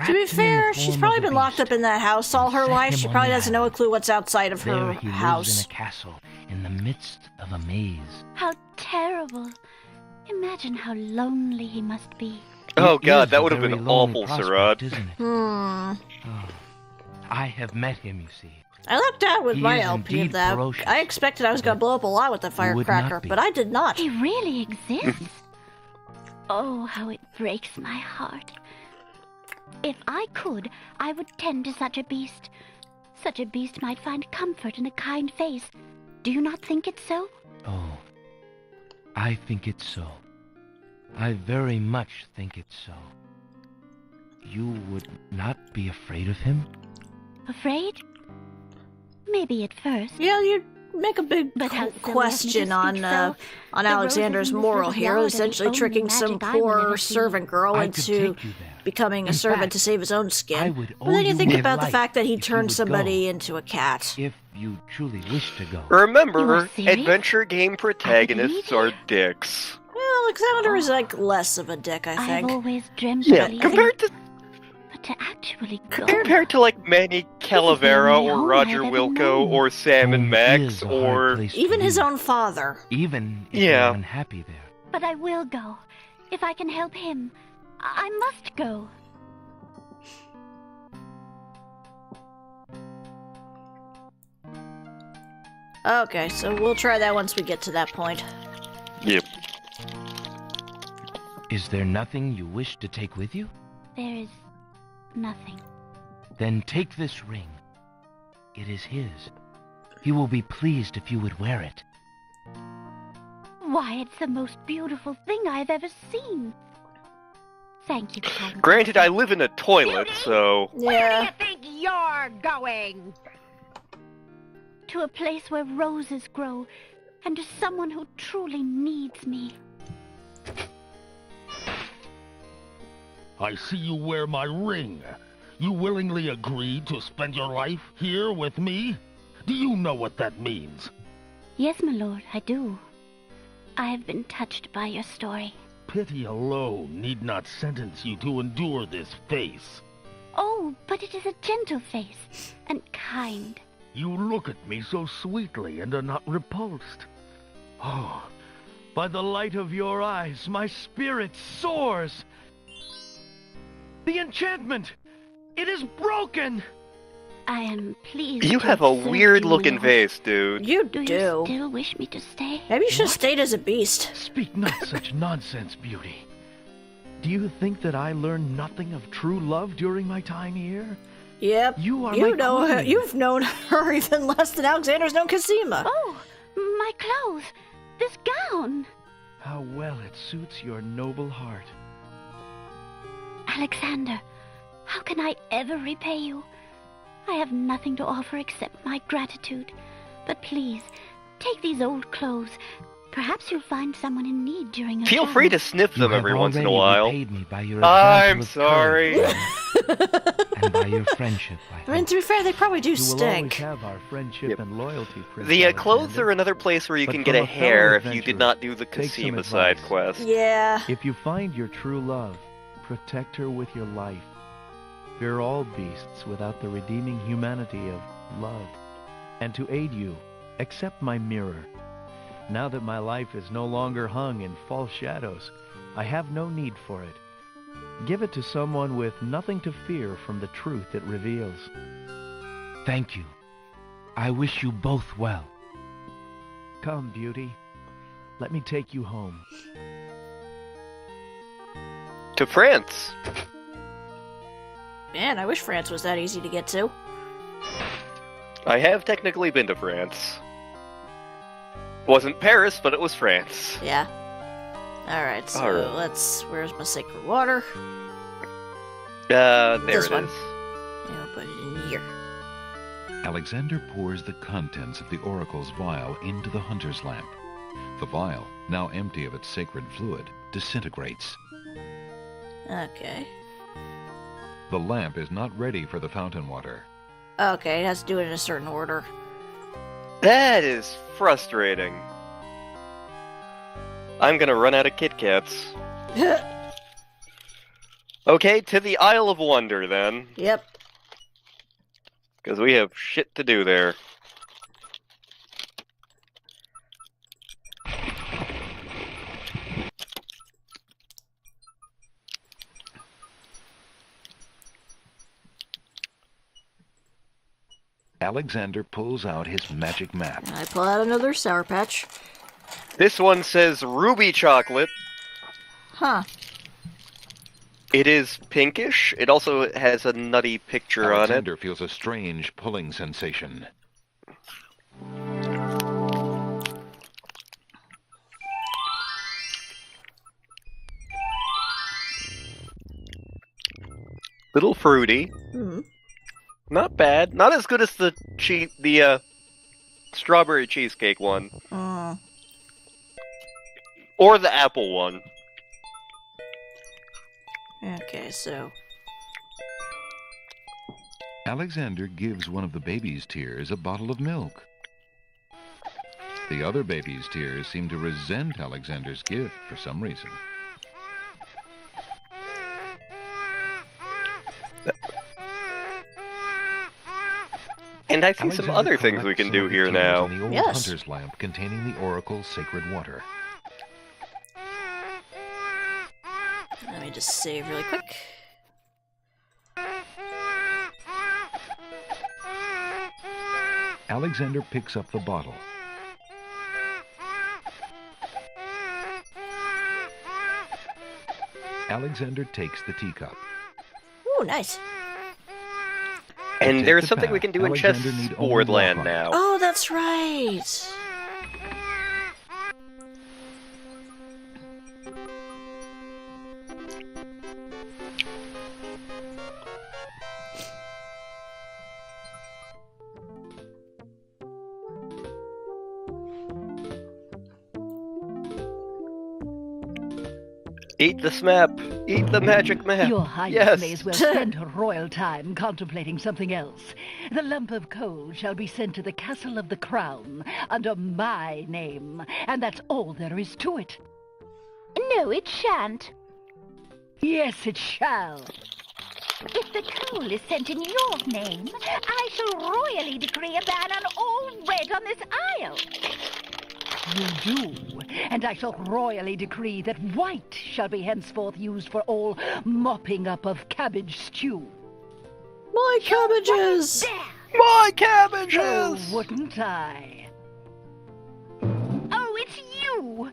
To be fair, she's probably been locked up in that house all her life. She probably doesn't know a clue what's outside of her There he house. lives in a castle in the midst of a maze. How terrible. Imagine how lonely he must be. Oh It god, is that a would have very been lonely awful, prospect, Sarad. isn't it? Hmm. I have met him, you see. I lucked out with He my is LP of indeed that. ferocious. I expected I was going to blow up a lot with the firecracker, be. but I did not. He really exists. Oh, how it breaks my heart. If I could, I would tend to such a beast. Such a beast might find comfort in a kind face. Do you not think it so? Oh, I think it's so. I very much think it's so. You would not be afraid of him? Afraid? Maybe at first. Yeah, you make a big question on Alexander's moral here, essentially tricking some poor servant girl into becoming a servant to save his own skin. But then you think about the fact that he turned somebody into a cat. If you truly wish to go. Remember, adventure game protagonists are dicks. Well, Alexander is like less of a dick, I think. I've always dreamt Yeah, of leaving, compared to but to actually go. compared to like Manny Calavera or Roger Wilco or Sam and Max or Even his own father. Even if Yeah. you're unhappy there. But I will go. If I can help him, I must go. Okay, so we'll try that once we get to that point. Yep. Is there nothing you wish to take with you? There is nothing. Then take this ring. It is his. He will be pleased if you would wear it. Why, it's the most beautiful thing I've ever seen. Thank you, kind. Granted, I live in a toilet, so Where do you think you're going? To a place where roses grow, and to someone who truly needs me. I see you wear my ring. You willingly agreed to spend your life here with me? Do you know what that means? Yes, my lord, I do. I have been touched by your story. Pity alone need not sentence you to endure this face. Oh, but it is a gentle face, and kind. You look at me so sweetly and are not repulsed. Oh, by the light of your eyes, my spirit soars. The enchantment! It is broken! I am pleased. you to have a served weird you, looking my lord. face, dude. You Do do. you still wish me to stay? Maybe you should have stayed as a beast. Speak not such nonsense, beauty. Do you think that I learned nothing of true love during my time here? Yep. You are you my know her, queen. You've known her even less than Alexander's known Cosima. Oh, my clothes. This gown. How well it suits your noble heart. Alexander, how can I ever repay you? I have nothing to offer except my gratitude. But please, take these old clothes. Perhaps you'll find someone in need during your Feel travels. free to sniff them every once in a while. Repaid me by your I'm example of sorry. courage and by your friendship. I mean, to be fair, they probably do You will always stink. have our friendship and loyalty, Prince The clothes Alexander. are another place where you But can get from a a fellow hair if you adventurer, did not do the take some Cosima side advice. quest. Yeah. If you find your true love, protect her with your life. Fear all beasts without the redeeming humanity of love. And to aid you, accept my mirror. Now that my life is no longer hung in false shadows, I have no need for it. Give it to someone with nothing to fear from the truth it reveals. Thank you. I wish you both well. Come, beauty. Let me take you home. To France. Man, I wish France was that easy to get to. I have technically been to France. Wasn't Paris, but it was France. Yeah. Alright, so Alright. let's... Where's my sacred water? There This it one. is. Yeah, I'll put it in here. Alexander pours the contents of the oracle's vial into the hunter's lamp. The vial, now empty of its sacred fluid, disintegrates. Okay. The lamp is not ready for the fountain water. Okay, it has to do it in a certain order. That is frustrating. I'm gonna run out of KitKats. Okay, to the Isle of Wonder then. Yep. Because we have shit to do there. Alexander pulls out his magic map. I pull out another Sour Patch. This one says ruby chocolate. Huh. It is pinkish. It also has a nutty picture on it. Alexander feels a strange pulling sensation. Little fruity. Hmm. Not bad. Not as good as the strawberry cheesecake one. Or the apple one. Okay, so... Alexander gives one of the baby's tears a bottle of milk. The other baby's tears seem to resent Alexander's gift for some reason. And I see some other things we can do here now. The old hunter's lamp containing the oracle's sacred water. Let me just save really quick. Alexander picks up the bottle. Alexander takes the teacup. Ooh, nice. And Take there's the something we path. can do in Alexander need only Chessboard walk Land on it. now. Oh, that's right. Eat this map. Eat the magic map. Your Highness yes. may as well spend her royal time contemplating something else. The lump of coal shall be sent to the Castle of the Crown under my name, and that's all there is to it. No, it shan't. Yes, it shall. If the coal is sent in your name, I shall royally decree a ban on all red on this isle. You do, and I shall royally decree that white shall be henceforth used for all mopping up of cabbage stew. My cabbages! My cabbages! Oh, wouldn't I? Oh, it's you!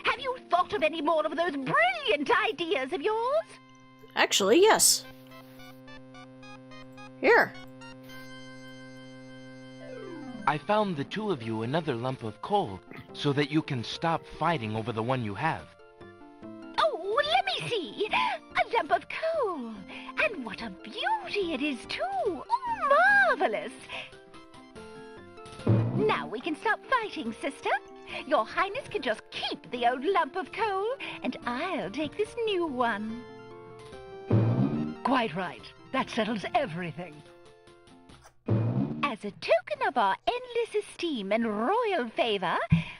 Have you thought thought of any more of those brilliant ideas of yours? Actually, yes. Here. I found the two of you another lump of coal so that you can stop fighting over the one you have. Oh, let me see. A lump of coal. And what a beauty it is, too. Oh, marvelous. Now we can stop fighting, sister. Your Highness can just keep the old lump of coal, and I'll take this new one. Quite right. That settles everything. As a token of our endless esteem and royal favor,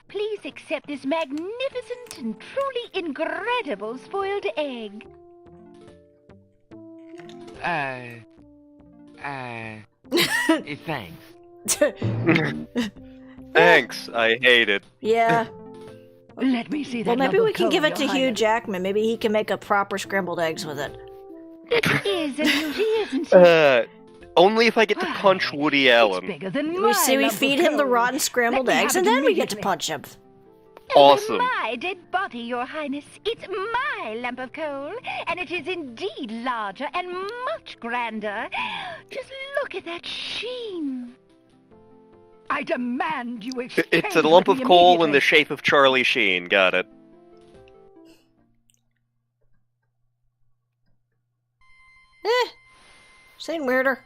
please accept this magnificent and truly incredible spoiled egg. Thanks. Thanks, I hate it. Yeah. Let me see that. Well, maybe lump we of can coal, give it Your to Hugh Highness. Jackman. Maybe he can make a proper scrambled eggs with it. It is a beauty, isn't it? Only if I get to punch Woody Allen. Bigger than We my see, we lump of feed him the coal. rotten scrambled Let me eggs, have and it then we get to immediately. punch him. Awesome. My dead body, Your Highness. It's my lump of coal, and it is indeed larger and much grander. Just look at that sheen. I demand you exchange It's a lump with of me coal in the immediately. shape of Charlie Sheen. Got it. Same weirder.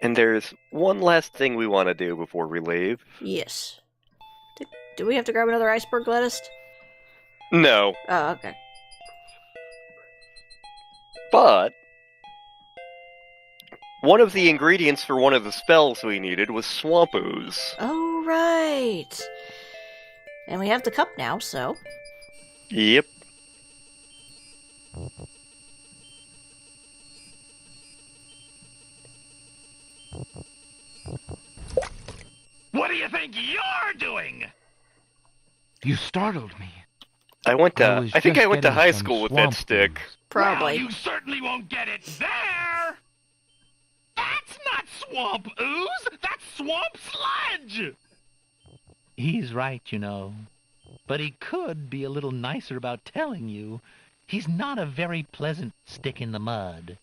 And there's one last thing we want to do before we leave. Yes. Do we have to grab another iceberg lettuce? No, Oh, okay. but one of the ingredients for one of the spells we needed was swamp ooze. Oh, right. And we have the cup now, so. Yep. What do you think you're doing? You startled me. I went I to. was I think just I went to getting high some school with that swamp stick. ooze. Probably. Well, you certainly won't get it there. That's not swamp ooze. That's swamp sludge. He's right, you know. But he could be a little nicer about telling you. He's not a very pleasant stick in the mud.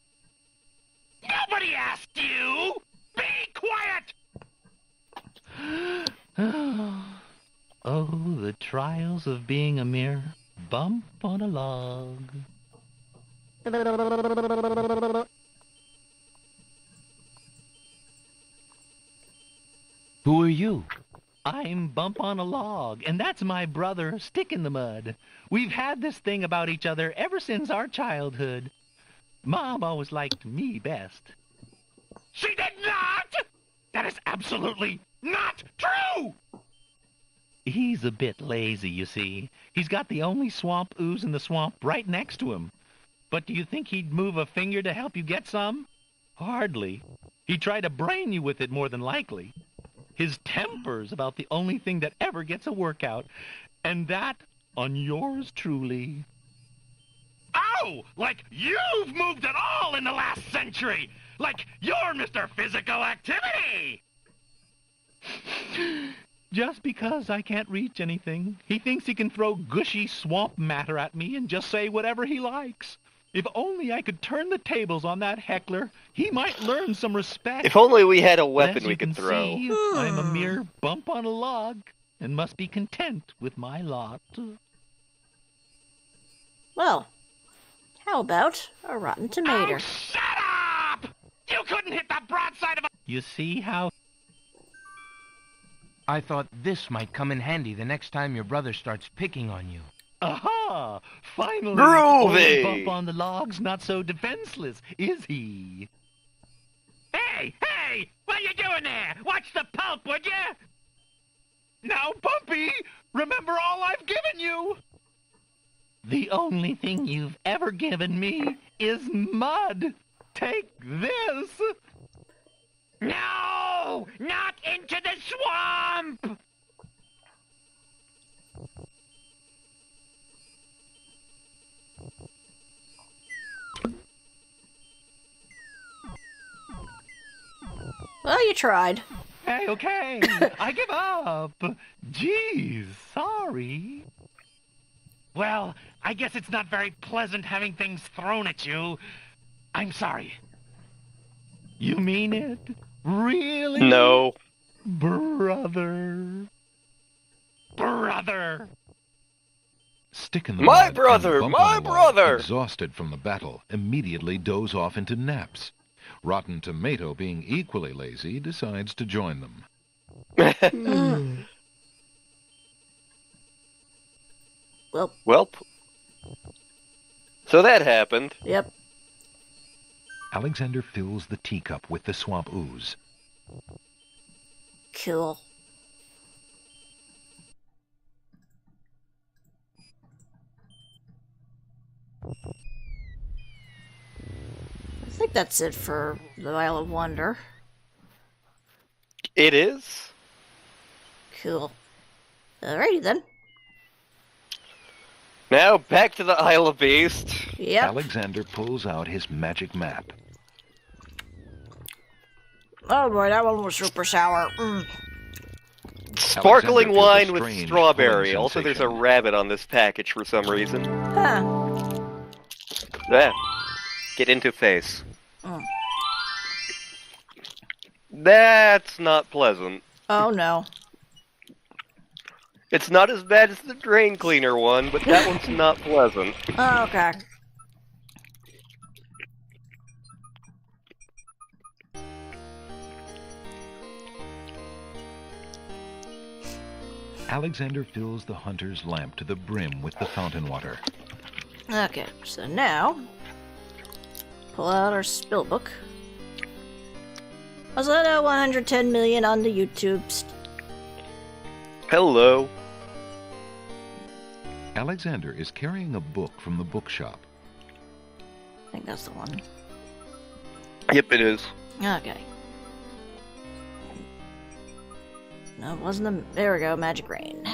Nobody asked you. Be quiet. Oh, the trials of being a mere bump on a log. Who are you? I'm Bump on a Log, and that's my brother, Stick in the Mud. We've had this thing about each other ever since our childhood. Mom always liked me best. She did not. That is absolutely not true. He's a bit lazy, you see. He's got the only swamp ooze in the swamp right next to him. But do you think he'd move a finger to help you get some? Hardly. He'd try to brain you with it more than likely. His temper's about the only thing that ever gets a workout. And that on yours truly. Oh, like you've moved at all in the last century. Like you're Mr. Physical Activity. Just because I can't reach anything, he thinks he can throw gushy swamp matter at me and just say whatever he likes. If only I could turn the tables on that heckler, he might learn some respect. If only we had a But weapon as we you could can throw. see, I'm a mere bump on a log and must be content with my lot. Well, how about a rotten tomato? Oh, shut up! You couldn't hit the broadside of a... You see how... I thought this might come in handy the next time your brother starts picking on you. Aha! Finally! Groovy! Old Bump on the Log's not so defenseless, is he? Hey, hey! What are you doing there? Watch the pulp, would you? Now, Bumpy! Remember all I've given you! The only thing you've ever given me is mud. Take this! No! Not into the swamp! Well, you tried. Hey, Okay. I give up. Geez, sorry. Well, I guess it's not very pleasant having things thrown at you. I'm sorry. You mean it? Really? No. Brother. Brother. Stick in the My mud, brother, and Bump my on the Wall, brother! exhausted from the battle, immediately doze off into naps. Rotten Tomato, being equally lazy, decides to join them. Well. So that happened. Yep. Alexander fills the teacup with the swamp ooze. Cool. I think that's it for the Isle of Wonder. It is. Cool. Alrighty then. Now back to the Isle of Beast. Yep. Alexander pulls out his magic map. Oh boy, that one was super sour. Sparkling Alexander wine feels a with strange strawberry. pulling Also, there's a sensation. rabbit on this package for some reason. Huh. Yeah. Get into face. Oh. That's not pleasant. Oh no. It's not as bad as the drain cleaner one, but that one's not pleasant. Oh, okay. Alexander fills the hunter's lamp to the brim with the fountain water. Okay, so now pull out our spill book. Also, 110 million on the YouTubes. Hello. Alexander is carrying a book from the bookshop. I think that's the one. Yep, it is. Okay. No, it wasn't the... There we go, Magic Rain.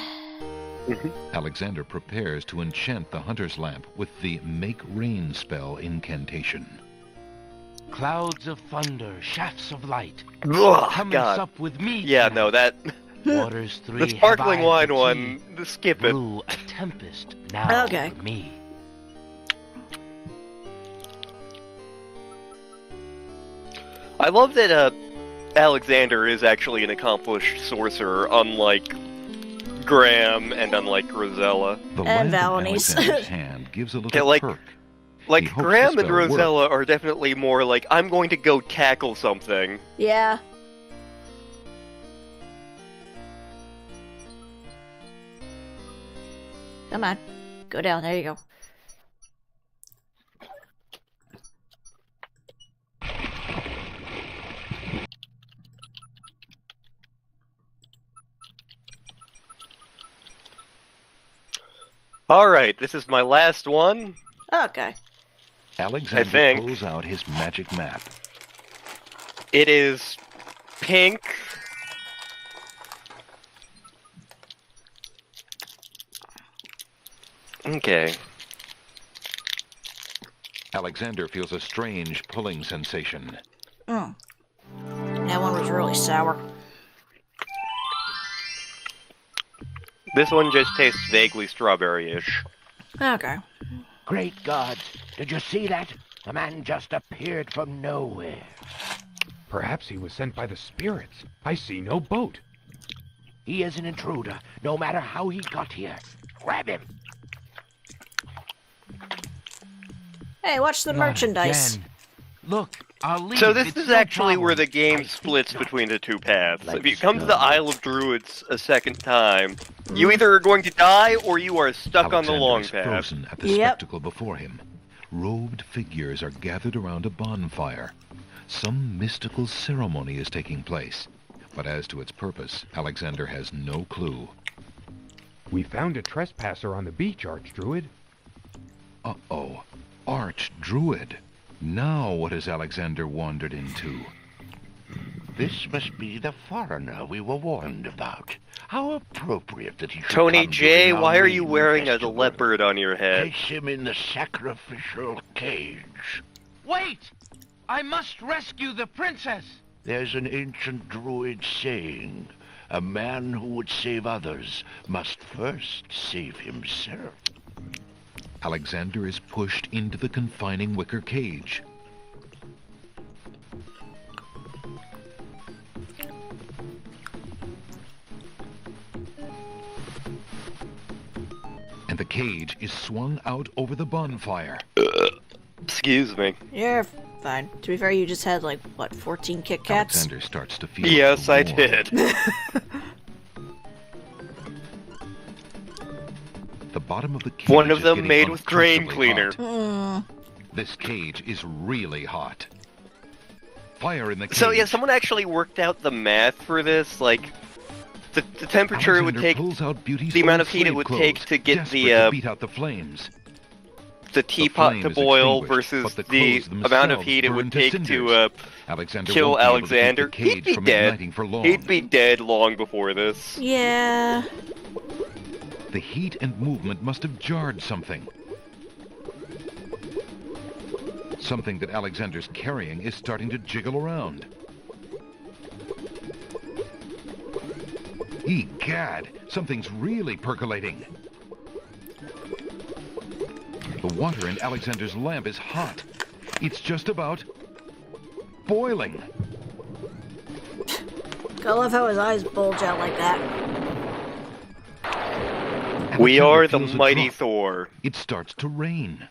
Alexander prepares to enchant the hunter's lamp with the Make Rain spell incantation. Clouds of thunder, shafts of light. Ugh, Come God. and sup with me. Yeah, no, that... Waters three. The sparkling have I wine the one, tea. skip it. Brew a tempest now Okay. for me. I love that Alexander is actually an accomplished sorcerer, unlike Graham and unlike Rosella. The And lamp in Valenies. Alexander's hand gives a little Yeah, like- perk. Like, He hopes the Graham and spell works. Rosella are definitely more like, I'm going to go tackle something. Yeah. Come on. Go down. There you go. Alright, this is my last one. Okay. Alexander think. pulls out his magic map. It is pink. Okay. Alexander feels a strange pulling sensation. That one was really sour. This one just tastes vaguely strawberry-ish. Okay. Great gods, did you see that? The man just appeared from nowhere. Perhaps he was sent by the spirits. I see no boat. He is an intruder, no matter how he got here. Grab him! Hey, watch the Not merchandise. again. Look, I'll leave. So this It's is no actually problem. where the game splits between the two paths. If you Let's come to the go. Isle of Druids a second time, you either are going to die or you are stuck on the Alexander long is path. frozen at the Yep. spectacle before him. Robed figures are gathered around a bonfire. Some mystical ceremony is taking place. But as to its purpose, Alexander has no clue. We found a trespasser on the beach, Archdruid. Uh-oh. Archdruid. Now what has Alexander wandered into? This must be the foreigner we were warned about. How appropriate that he should Tony come J, during our why are you main wearing a festival. leopard on your head? Place him in the sacrificial cage. Wait! I must rescue the princess. There's an ancient druid saying, a man who would save others must first save himself. Alexander is pushed into the confining wicker cage. And the cage is swung out over the bonfire. Excuse me. You're fine. To be fair, you just had, like, what, 14 KitKats? Alexander starts to feel Yes, I warm. did. The bottom of the cage One of is them getting made with drain uncomfortably cleaner. hot. This cage is really hot. Fire in the cage. So yeah, someone actually worked out the math for this. Like, the temperature it would Alexander take, pulls out Beauty's the amount old of heat it slave would clothes, take to get desperate the to beat out the flames. the teapot flame to is boil extinguished, versus but the the clothes amount of themselves heat it would burn to take cinders. to Alexander kill won't be able to keep the Alexander. cage He'd be from dead. igniting for long. He'd be dead long before this. Yeah. The heat and movement must have jarred something. Something that Alexander's carrying is starting to jiggle around. Egad, something's really percolating. The water in Alexander's lamp is hot. It's just about boiling. I love how his eyes bulge out like that. We Alexander are the feels a mighty drop. Thor. It starts to rain.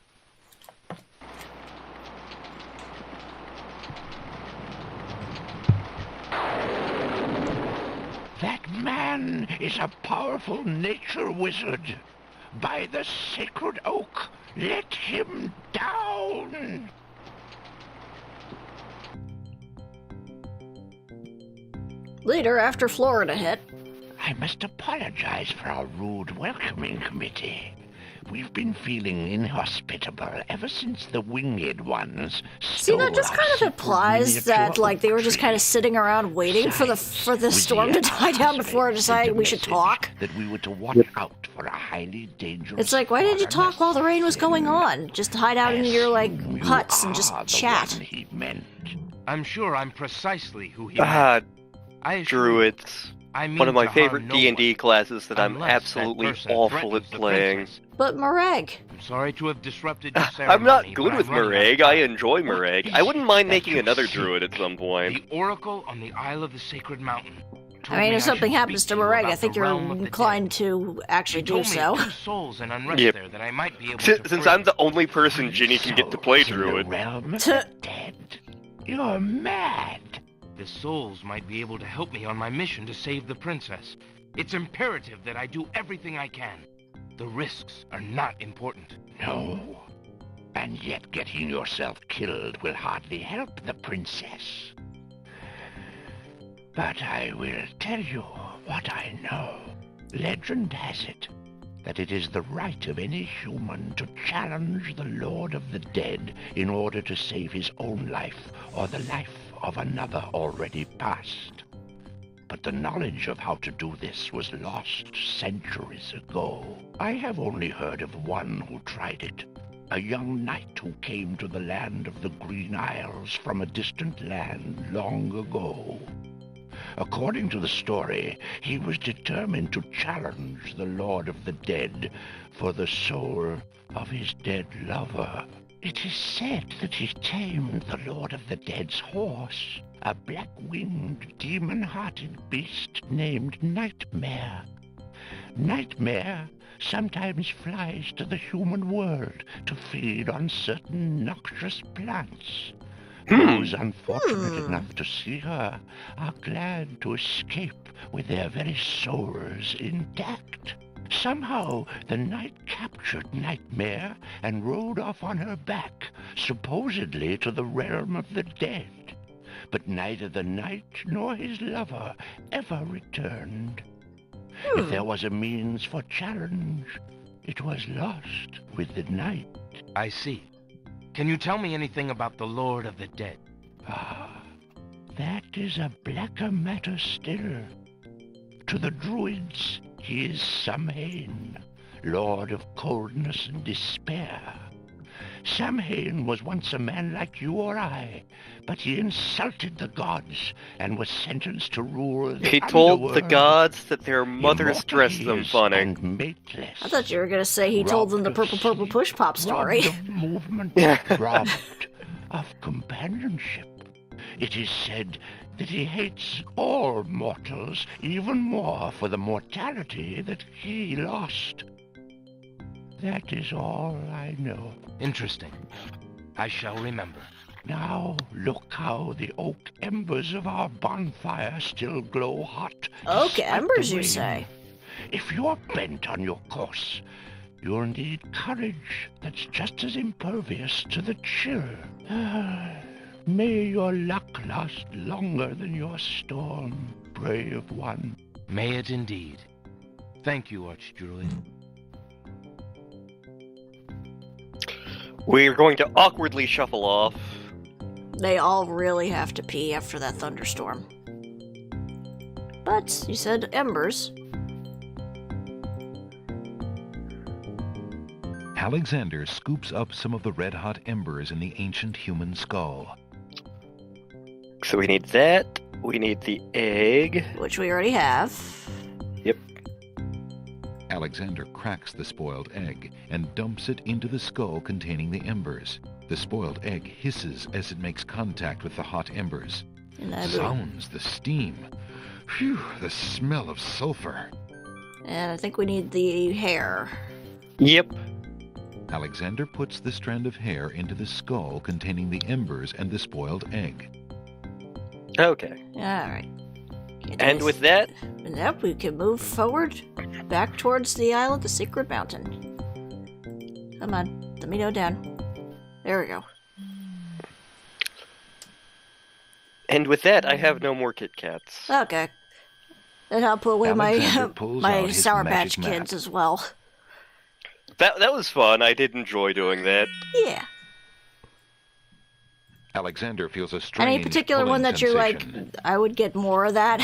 That man is a powerful nature wizard. By the sacred oak, let him down! Later, after Florida hit. I must apologize for our rude welcoming committee. We've been feeling inhospitable ever since the winged ones See, that just kind of implies that, like, they were just kind of sitting around waiting for the storm to die down before deciding we should talk. that we were to watch out for a highly dangerous. It's like, why did you talk while the rain was going on? Just hide out in your, like, huts and just chat. He meant. I'm sure I'm precisely who he Ah, I assure you, Druids. I mean One of my to harm favorite no D&D classes that I'm unless that absolutely person awful at threatens the playing. princess. But Mareg. I'm sorry to have disrupted your ceremony. I'm not good but with I'm running out of Mareg. I time. enjoy Mareg. I wouldn't mind making another druid at some point. The oracle on the Isle of the Sacred Mountain. I mean, if something happens to Mareg, I think you're realm of the inclined to actually do told so. me of 2 souls and unrest Yep. there that I might be able Since I'm the only person Ginny can get to play druid. Realm of the dead. You're mad. The souls might be able to help me on my mission to save the princess. It's imperative that I do everything I can. The risks are not important. No. And yet getting yourself killed will hardly help the princess. But I will tell you what I know. Legend has it that it is the right of any human to challenge the Lord of the Dead in order to save his own life or the life of another already past. But the knowledge of how to do this was lost centuries ago. I have only heard of one who tried it. A young knight who came to the land of the Green Isles from a distant land long ago. According to the story, he was determined to challenge the Lord of the Dead for the soul of his dead lover. It is said that he tamed the Lord of the Dead's horse, a black-winged, demon-hearted beast named Nightmare. Nightmare sometimes flies to the human world to feed on certain noxious plants. Those unfortunate enough to see her are glad to escape with their very souls intact. Somehow, the knight captured Nightmare and rode off on her back, supposedly to the realm of the dead. But neither the knight nor his lover ever returned. If there was a means for challenge, it was lost with the night. I see. Can you tell me anything about the Lord of the Dead? Ah, that is a blacker matter still. To the Druids, he is Samhain, Lord of coldness and despair. Samhain was once a man like you or I, but he insulted the gods and was sentenced to rule the He told the underworld. gods that their mothers Immortal dressed he them is funny. and mateless. I thought you were gonna say he told them the purple push pop story. Robbed of movement, robbed of companionship. It is said that he hates all mortals even more for the mortality that he lost. That is all I know. Interesting. I shall remember. Now look how the oak embers of our bonfire still glow hot. Oak despite embers, the you rain. say? If you're bent on your course, you'll need courage that's just as impervious to the chill. May your luck last longer than your storm, brave one. May it indeed. Thank you, Archdruid. We're going to awkwardly shuffle off. They all really have to pee after that thunderstorm. But you said embers. Alexander scoops up some of the red-hot embers in the ancient human skull. So we need that. We need the egg. Which we already have. Yep. Alexander cracks the spoiled egg and dumps it into the skull containing the embers. The spoiled egg hisses as it makes contact with the hot embers. Sounds the steam. Phew, the smell of sulfur. And I think we need the hair. Yep. Alexander puts the strand of hair into the skull containing the embers and the spoiled egg. Okay. Alright. And with that... Yep, we can move forward back towards the Isle of the Secret Mountain. Come on, let me go down. There we go. And with that, I have no more KitKats. Okay. Then I'll put away my out his Sour magic Patch map. Kids as well. That was fun. I did enjoy doing that. Yeah. Alexander feels a strange Any particular pulling one that you're like, sensation. I would get more of that?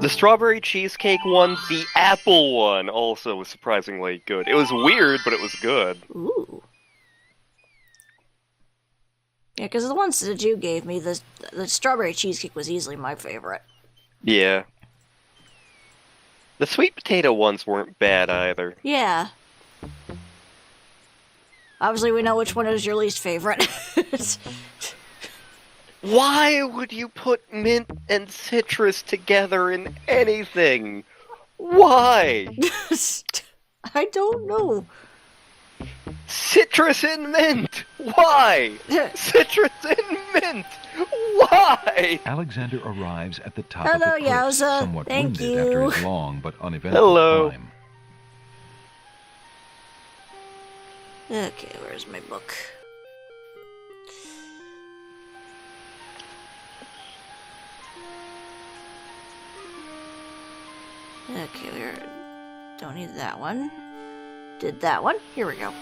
The strawberry cheesecake one, the apple one, also was surprisingly good. It was weird, but it was good. Ooh. Yeah, because the ones that you gave me, the strawberry cheesecake was easily my favorite. Yeah. The sweet potato ones weren't bad either. Yeah. Obviously, we know which one is your least favorite. Why would you put mint and citrus together in anything? Why? I don't know. Citrus and mint! Why? Citrus and mint! Why? Alexander arrives at the top Hello, of the cliff, Yowza. somewhat Thank winded you. after his long but uneventful Hello. climb. Okay, where's my book? Okay, we don't need that one. Did that one. Here we go.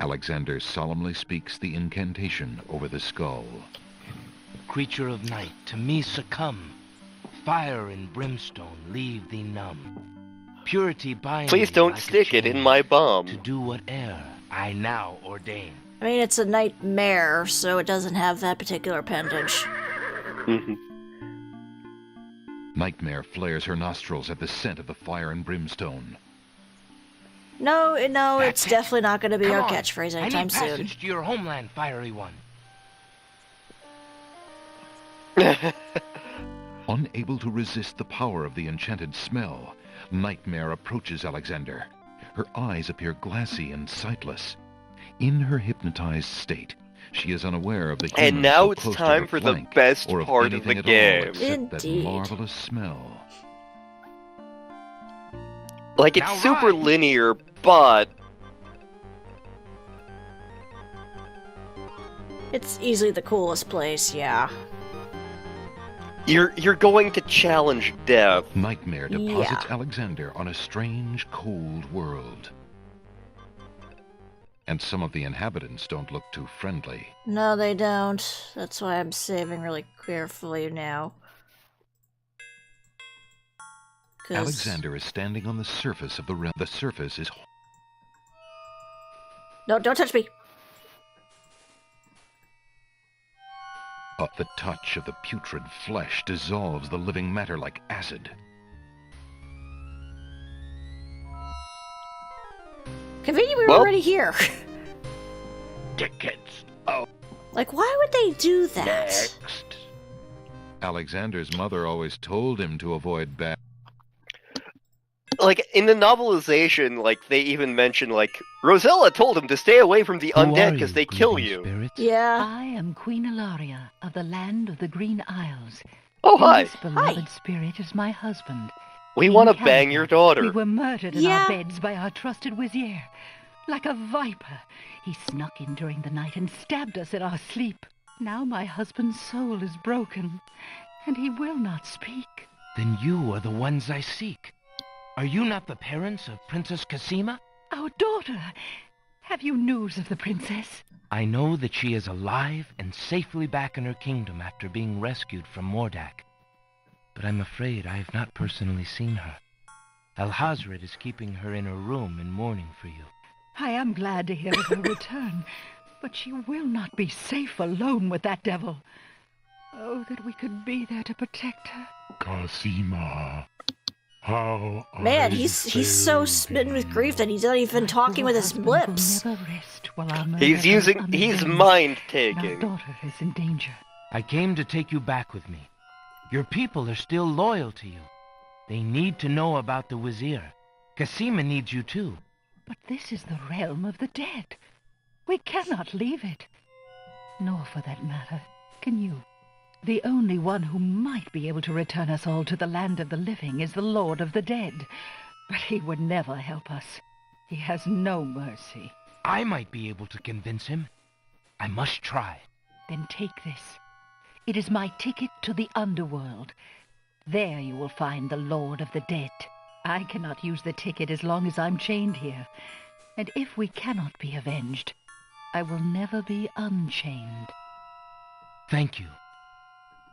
Alexander solemnly speaks the incantation over the skull. Creature of night, to me succumb. Fire and brimstone leave thee numb. Purity bind Please me don't like a stick it in chain, my bum. To do whate'er I now ordain. I mean, it's a nightmare, so it doesn't have that particular appendage. Nightmare flares her nostrils at the scent of the fire and brimstone. No, it's definitely not going to be Come our on. catchphrase I anytime need soon. passage to your homeland, fiery one. Unable to resist the power of the enchanted smell, Nightmare approaches Alexander. Her eyes appear glassy and sightless. In her hypnotized state, she is unaware of the humans And now so it's close to time her for the flank, best or of part of anything the at game. all except that Indeed. marvelous smell. Like, it's Now super ride. linear, but It's easily the coolest place, yeah. you're going to challenge death. Nightmare deposits Yeah. Alexander on a strange, cold world. And some of the inhabitants don't look too friendly. No, they don't. That's why I'm saving really carefully now. Alexander is standing on the surface of the realm. The surface is... No, don't touch me. The touch of the putrid flesh dissolves the living matter like acid. Convenient we were already here. Tickets. Oh. Like, why would they do that? Next. Alexander's mother always told him to avoid bad... Like, in the novelization, like, they even mention, like, Rosella told him to stay away from the undead because they kill you. Spirits? Yeah. I am Queen Ilaria of the land of the Green Isles. Oh, hi. This beloved spirit is my husband. We want to bang your daughter. We were murdered in our beds by our trusted Wizir. Like a viper, he snuck in during the night and stabbed us in our sleep. Now my husband's soul is broken, and he will not speak. Then you are the ones I seek. Are you not the parents of Princess Cosima? Our daughter! Have you news of the princess? I know that she is alive and safely back in her kingdom after being rescued from Mordak. But I'm afraid I have not personally seen her. Alhazred is keeping her in her room in mourning for you. I am glad to hear of her return, but she will not be safe alone with that devil. Oh, that we could be there to protect her. Cosima, how Man, he's so smitten with grief that he's not even talking with his lips. He's mind taking. Our daughter is in danger. I came to take you back with me. Your people are still loyal to you. They need to know about the Wizir. Cosima needs you too. But this is the realm of the dead. We cannot leave it. Nor, for that matter, can you. The only one who might be able to return us all to the land of the living is the Lord of the Dead. But he would never help us. He has no mercy. I might be able to convince him. I must try. Then take this. It is my ticket to the underworld. There you will find the Lord of the Dead. I cannot use the ticket as long as I'm chained here. And if we cannot be avenged, I will never be unchained. Thank you.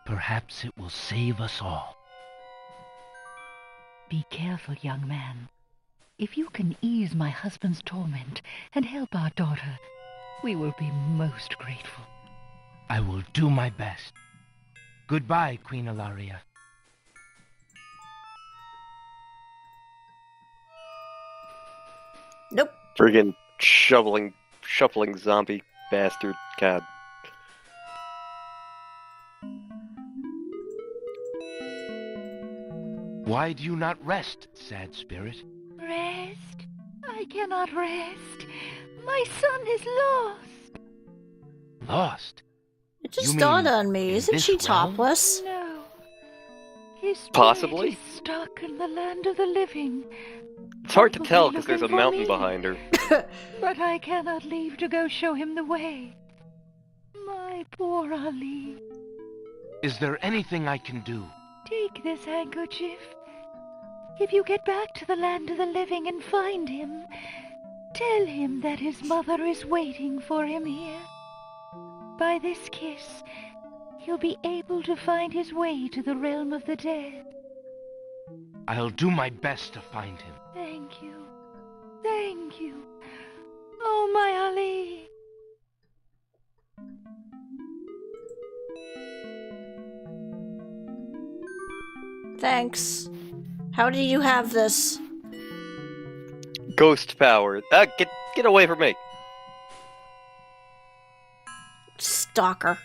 Perhaps it will save us all. Be careful, young man. If you can ease my husband's torment and help our daughter, we will be most grateful. I will do my best. Goodbye, Queen Ilaria. Nope. Friggin' shuffling zombie bastard. God. Why do you not rest, sad spirit? Rest? I cannot rest. My son is lost. Lost? It just dawned on me. Isn't she topless? No. His Possibly. spirit is stuck in the land of the living. It's hard to tell because there's a mountain behind her. But I cannot leave to go show him the way. My poor Ali. Is there anything I can do? Take this handkerchief. If you get back to the land of the living and find him, tell him that his mother is waiting for him here. By this kiss, he'll be able to find his way to the realm of the dead. I'll do my best to find him. Thank you. Thank you. Oh, my Ali. Thanks. How do you have this? Ghost power. Get away from me. Stalker.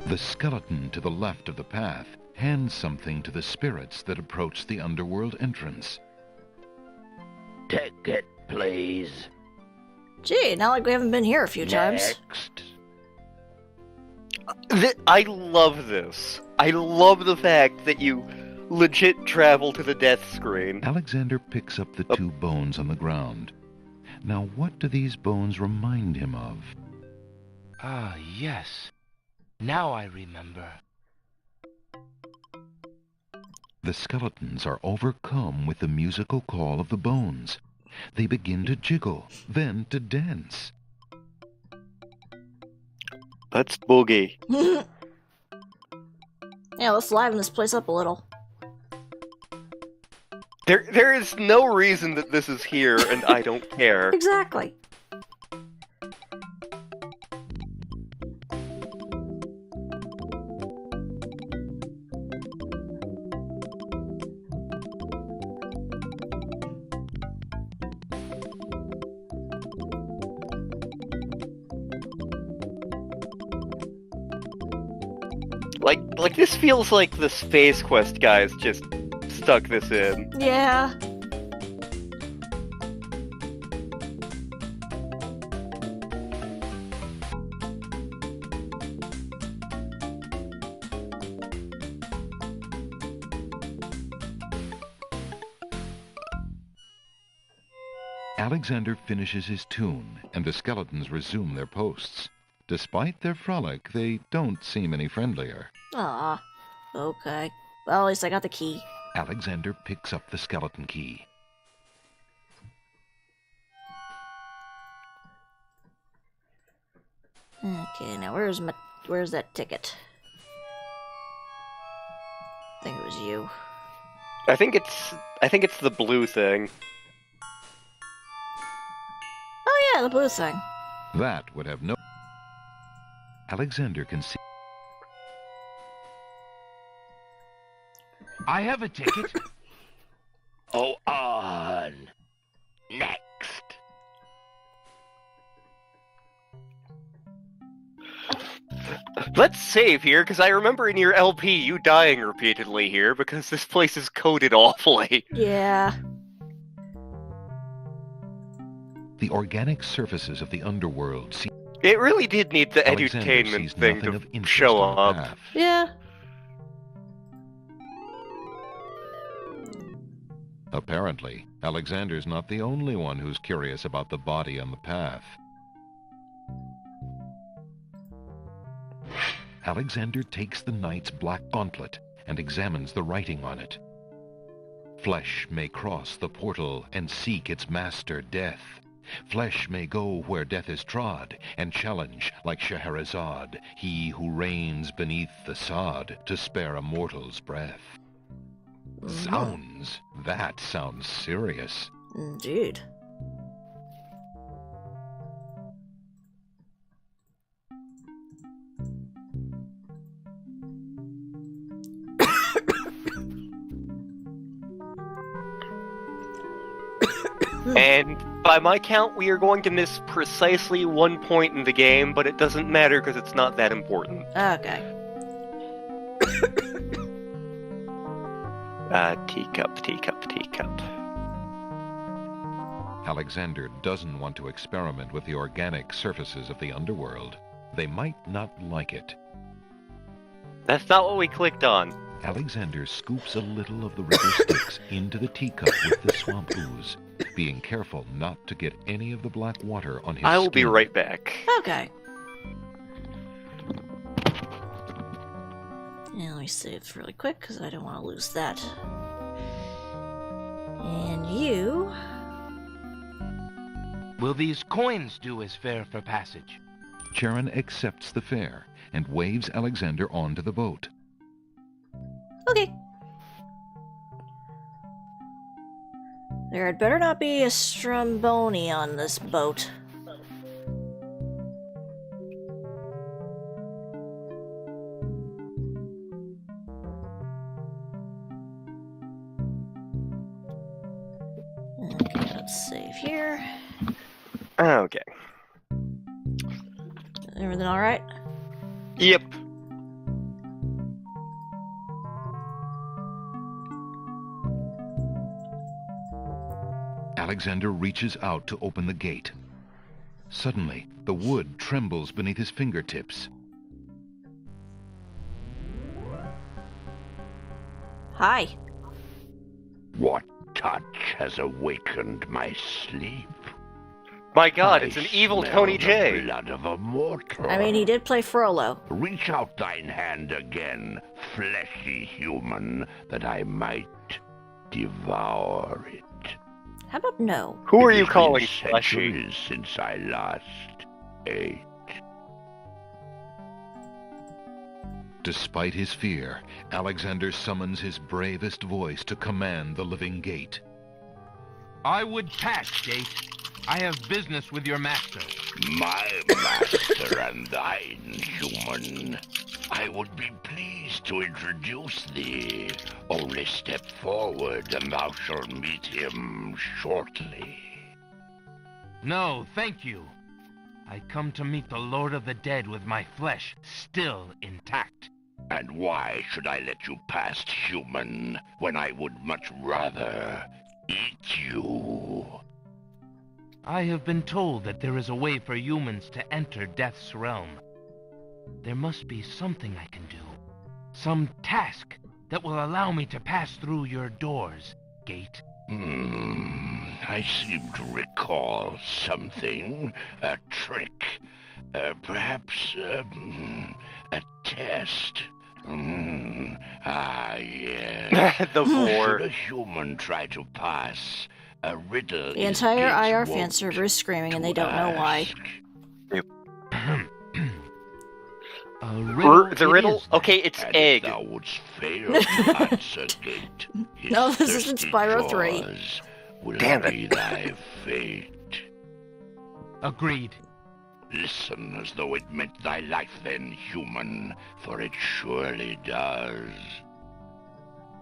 The skeleton to the left of the path hands something to the spirits that approach the underworld entrance. Take it, please. Gee, not like we haven't been here a few times. I love this. I love the fact that you legit travel to the death screen. Alexander picks up the two bones on the ground. Now, what do these bones remind him of? Ah, yes. Now I remember. The skeletons are overcome with the musical call of the bones. They begin to jiggle, then to dance. Let's boogie. Yeah, let's liven this place up a little. There is no reason that this is here, and I don't care. Exactly. Like this feels like the Space Quest guys just stuck this in. Yeah. Alexander finishes his tune, and the skeletons resume their posts. Despite their frolic, they don't seem any friendlier. Aw. Okay. Well, at least I got the key. Alexander picks up the skeleton key. Okay, now where's that ticket? I think it was you. I think it's the blue thing. Oh yeah, the blue thing. That would have no... Alexander can see... I have a ticket. Oh, on. Next. Let's save here, because I remember in your LP you dying repeatedly here, because this place is coded awfully. Yeah. The organic surfaces of the underworld seem... It really did need the Alexander edutainment sees thing nothing of to interest show on the up. path. Yeah. Apparently, Alexander's not the only one who's curious about the body on the path. Alexander takes the knight's black gauntlet and examines the writing on it. Flesh may cross the portal and seek its master, death. Flesh may go where death is trod, and challenge, like Scheherazade, he who reigns beneath the sod to spare a mortal's breath. That sounds serious. Indeed. And by my count, we are going to miss precisely 1 point in the game, but it doesn't matter because it's not that important. Okay. Teacup, teacup, teacup. Alexander doesn't want to experiment with the organic surfaces of the underworld. They might not like it. That's not what we clicked on. Alexander scoops a little of the river Styx into the teacup with the swamp ooze, being careful not to get any of the black water on his I will skin. be right back. Okay. Yeah, let me save really quick because I don't want to lose that. And you... Will these coins do as fare for passage? Charon accepts the fare and waves Alexander onto the boat. Okay. There had better not be a Stromboni on this boat. Okay, let's save here. Okay. Everything alright? Yep. Alexander reaches out to open the gate. Suddenly, the wood trembles beneath his fingertips. Hi. What touch has awakened my sleep? My god, it's an evil smell Tony the J. blood of a mortal. I mean, he did play Frollo. Reach out thine hand again, fleshy human, that I might devour it. How about no? Who are It you has calling been fleshy? centuries since I last ate. Despite his fear, Alexander summons his bravest voice to command the living gate. I would pass, Gate. I have business with your master. My master and thine, human. I would be pleased to introduce thee. Only step forward and thou shalt meet him shortly. No, thank you. I come to meet the Lord of the Dead with my flesh still intact. And why should I let you past, human, when I would much rather eat you? I have been told that there is a way for humans to enter Death's realm. There must be something I can do. Some task that will allow me to pass through your doors, Gate. I seem to recall something. A trick. Perhaps, a test. Yes. The vor. Should a human try to pass a riddle? The entire IR fan server is screaming and they don't know why. The riddle? Okay, it's and egg. If thou wouldst fail to answer, Gate, No, this isn't Spyro 3. Will Damn be it. thy fate. Agreed. Listen as though it meant thy life then, human, for it surely does.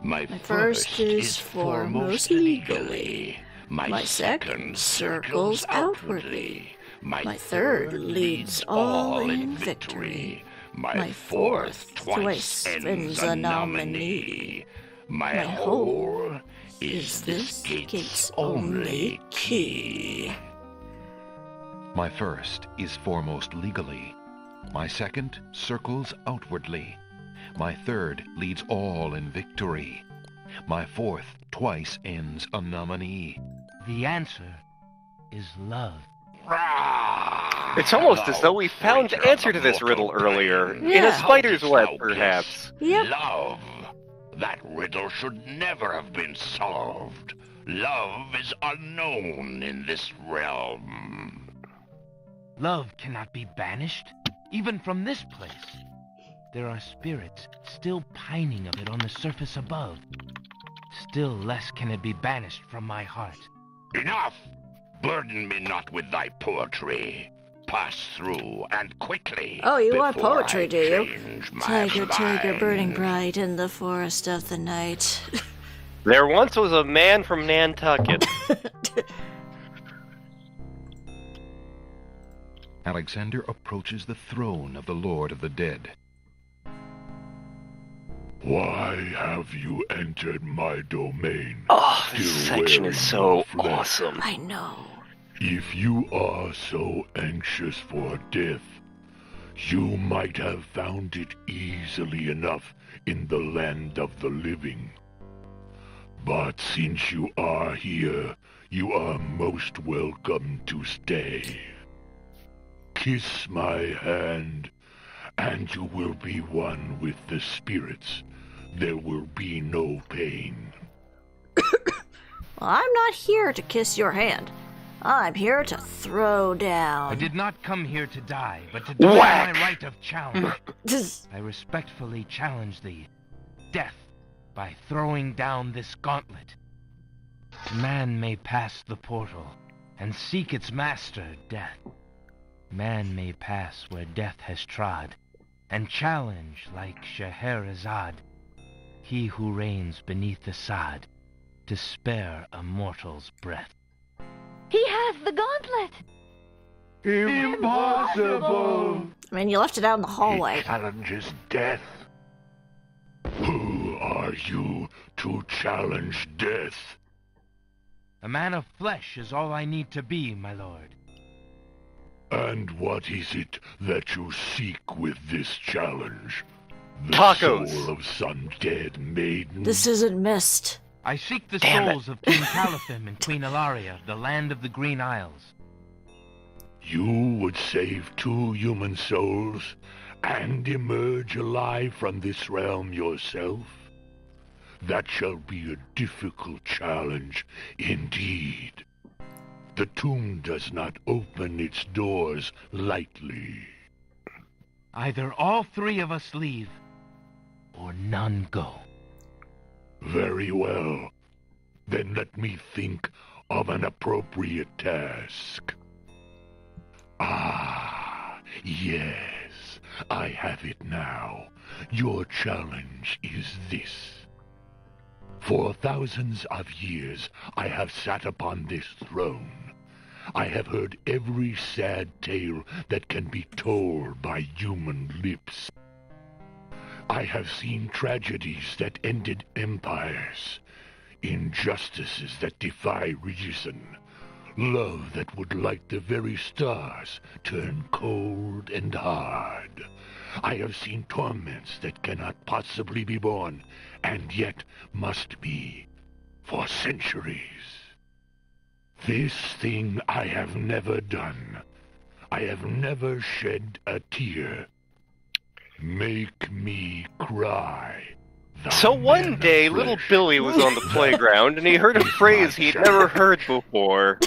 My first is foremost legally. My second circles outwardly. My third leads all in victory. My fourth twice ends a nominee. My whole is this gate's only key. My first is foremost legally. My second circles outwardly. My third leads all in victory. My fourth twice ends a nominee. The answer is love. It's almost as though we found the answer to this riddle earlier. In a spider's web, perhaps. Yep. Love. That riddle should never have been solved. Love is unknown in this realm. Love cannot be banished, even from this place. There are spirits still pining of it on the surface above. Still less can it be banished from my heart. Enough! Burden me not with thy poetry. Pass through, and quickly. Oh, you want before poetry, I do you? change my Tiger, tiger, mind. burning bright in the forest of the night. There once was a man from Nantucket. Alexander approaches the throne of the Lord of the Dead. Why have you entered my domain? Oh, this still section wearing is so your flesh? awesome. I know. If you are so anxious for death, you might have found it easily enough in the land of the living. But since you are here, you are most welcome to stay. Kiss my hand, and you will be one with the spirits. There will be no pain. I'm not here to kiss your hand. I'm here to throw down. I did not come here to die, but to demand my right of challenge. I respectfully challenge thee, death, by throwing down this gauntlet. Man may pass the portal and seek its master, death. Man may pass where death has trod, and challenge like Scheherazade, he who reigns beneath the sod, to spare a mortal's breath. He has the gauntlet! Impossible! I mean, you left it out in the hallway. He challenges death. Who are you to challenge death? A man of flesh is all I need to be, my lord. And what is it that you seek with this challenge? The Tacos. soul of some dead maiden? This isn't mist. I seek the Damn it. souls of King Calathim and Queen Ilaria, the land of the Green Isles. You would save 2 human souls and emerge alive from this realm yourself? That shall be a difficult challenge indeed. The tomb does not open its doors lightly. Either all 3 of us leave, or none go. Very well. Then let me think of an appropriate task. Ah, yes, I have it now. Your challenge is this. For thousands of years, I have sat upon this throne. I have heard every sad tale that can be told by human lips. I have seen tragedies that ended empires, injustices that defy reason, love that would light the very stars turn cold and hard. I have seen torments that cannot possibly be borne, and yet must be, for centuries. This thing I have never done. I have never shed a tear. Make me cry. So one day, little Billy was on the playground, and he heard a phrase he'd never heard before.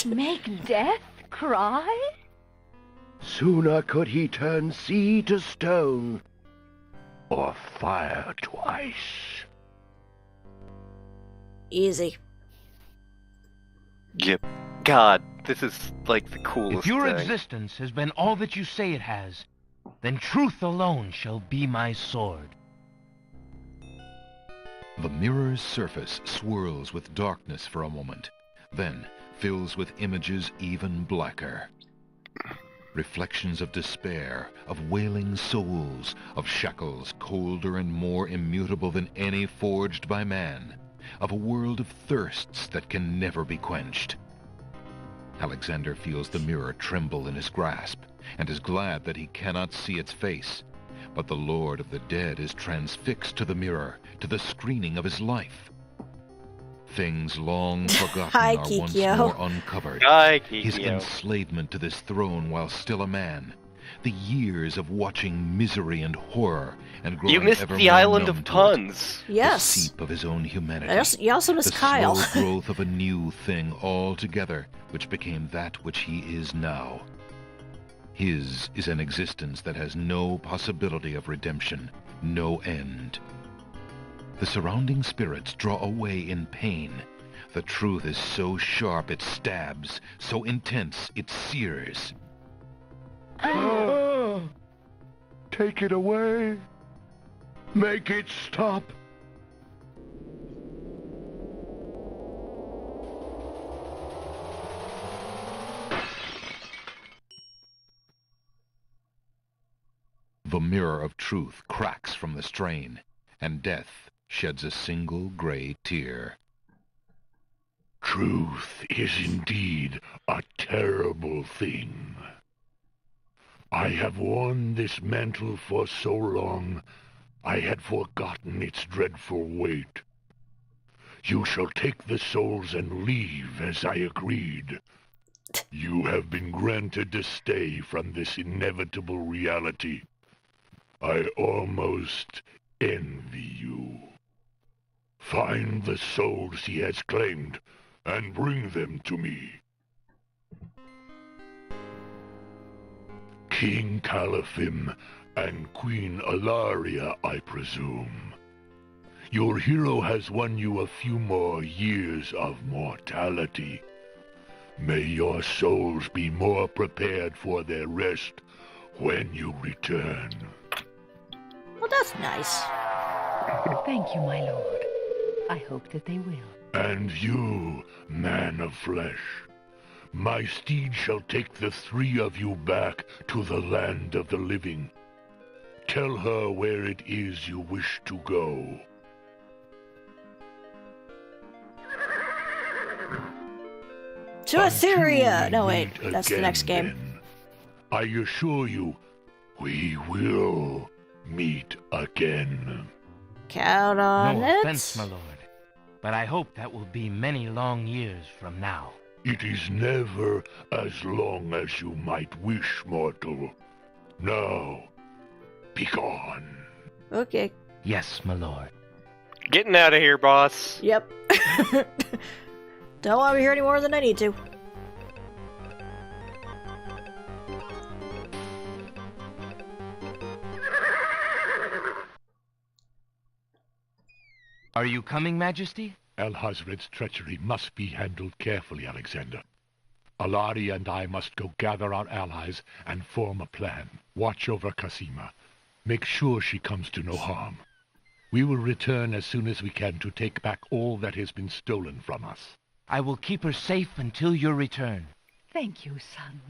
Make death cry? Sooner could he turn sea to stone, or fire to ice. Easy. Yep. God, this is like the coolest If your thing. existence has been all that you say it has, then truth alone shall be my sword. The mirror's surface swirls with darkness for a moment, then fills with images even blacker. Reflections of despair, of wailing souls, of shackles colder and more immutable than any forged by man, of a world of thirsts that can never be quenched. Alexander feels the mirror tremble in his grasp, and is glad that he cannot see its face. But the Lord of the Dead is transfixed to the mirror, to the screening of his life. Things long forgotten Hi, are once Kikyo. more uncovered. Hi, His Kikyo. enslavement to this throne while still a man. The years of watching misery and horror and growing You missed ever the more island numb of to puns. it. Yes. The seep of his own humanity. You also missed the Kyle. slow growth of a new thing altogether, which became that which he is now. His is an existence that has no possibility of redemption, no end. The surrounding spirits draw away in pain. The truth is so sharp it stabs, so intense it sears. Take it away. Make it stop. The mirror of truth cracks from the strain, and death sheds a single gray tear. Truth is indeed a terrible thing. I have worn this mantle for so long, I had forgotten its dreadful weight. You shall take the souls and leave as I agreed. You have been granted to stay from this inevitable reality. I almost envy you. Find the souls he has claimed and bring them to me. King Caliphim and Queen Alaria, I presume. Your hero has won you a few more years of mortality. May your souls be more prepared for their rest when you return. Well, that's nice. Thank you, my lord. I hope that they will. And you, man of flesh, my steed shall take the three of you back to the land of the living. Tell her where it is you wish to go. To Etheria! No, Until we wait. meet That's the again, next game. then, I assure you, we will meet again. Count on No it. offense, my lord, but I hope that will be many long years from now. It is never as long as you might wish, mortal. Now, begone. Okay. Yes, my lord. Getting out of here, boss. Yep. Don't want to be here any more than I need to. Are you coming, Majesty? Alhazred's treachery must be handled carefully, Alexander. Alari and I must go gather our allies and form a plan. Watch over Kasima. Make sure she comes to no harm. We will return as soon as we can to take back all that has been stolen from us. I will keep her safe until your return. Thank you, son.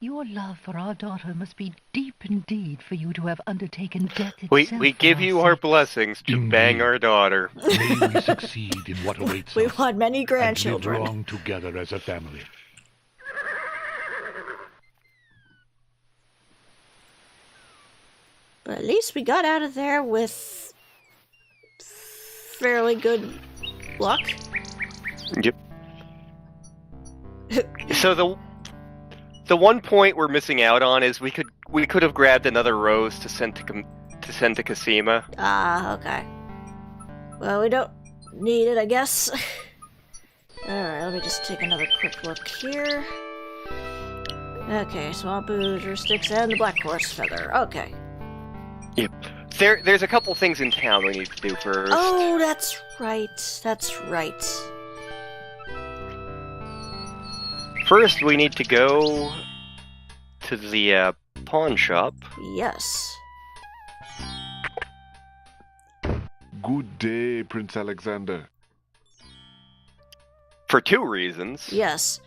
Your love for our daughter must be deep indeed for you to have undertaken death itself. We give you our blessings to bang our daughter. May we succeed in what awaits We us. want many And grandchildren. live long together as a family. But at least we got out of there with fairly good luck. Yep. So the one point we're missing out on is we could have grabbed another rose to send to Kasima. Ah, okay. Well, we don't need it, I guess. Alright, let me just take another quick look here. Okay, Swamp Boozer Sticks and the Black Horse Feather. Okay. Yep. There's a couple things in town we need to do first. Oh, that's right. That's right. First, we need to go to the pawn shop. Yes. Good day, Prince Alexander. For two reasons. Yes.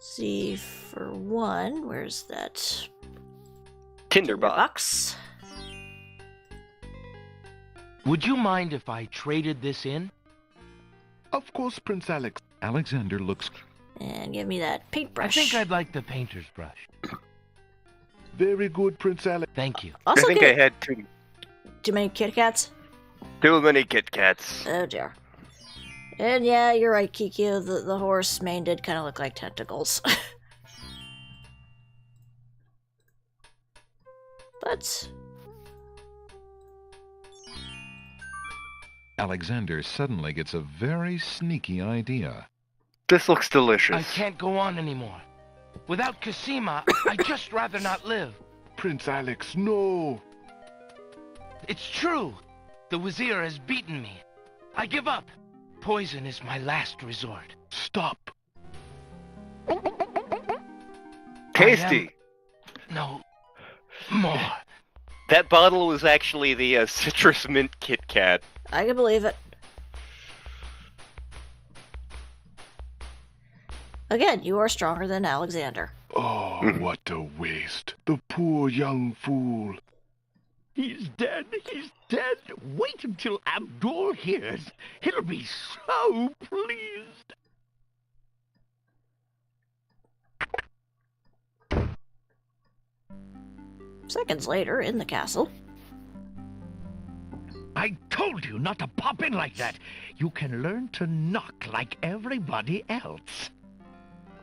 See, for one, where's that? Tinderbox. Would you mind if I traded this in? Of course, Prince Alex. Alexander looks... And give me that paintbrush. I think I'd like the painter's brush. Very good, Prince Alex. Thank you. Also, I think I had too many KitKats? too many KitKats. Oh dear. And yeah, you're right, Kikyo. The horse mane did kind of look like tentacles. But Alexander suddenly gets a very sneaky idea. This looks delicious. I can't go on anymore. Without Kasima, I'd just rather not live. Prince Alex, no! It's true. The Wazir has beaten me. I give up. Poison is my last resort. Stop. Tasty. No. More. That bottle was actually the citrus mint Kit Kat. I can believe it. Again, you are stronger than Alexander. Oh, what a waste. The poor young fool. He's dead. He's dead. Wait until Abdul hears. He'll be so pleased. Seconds later, in the castle. I told you not to pop in like that. You can learn to knock like everybody else.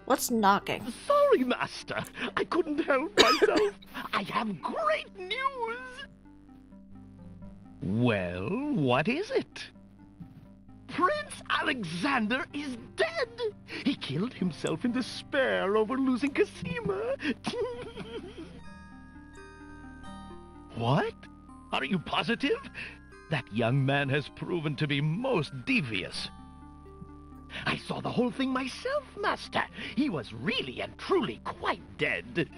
What's knocking? Sorry, Master. I couldn't help myself. I have great news. Well, what is it? Prince Alexander is dead. He killed himself in despair over losing Kasima. What? Are you positive? That young man has proven to be most devious. I saw the whole thing myself, Master. He was really and truly quite dead.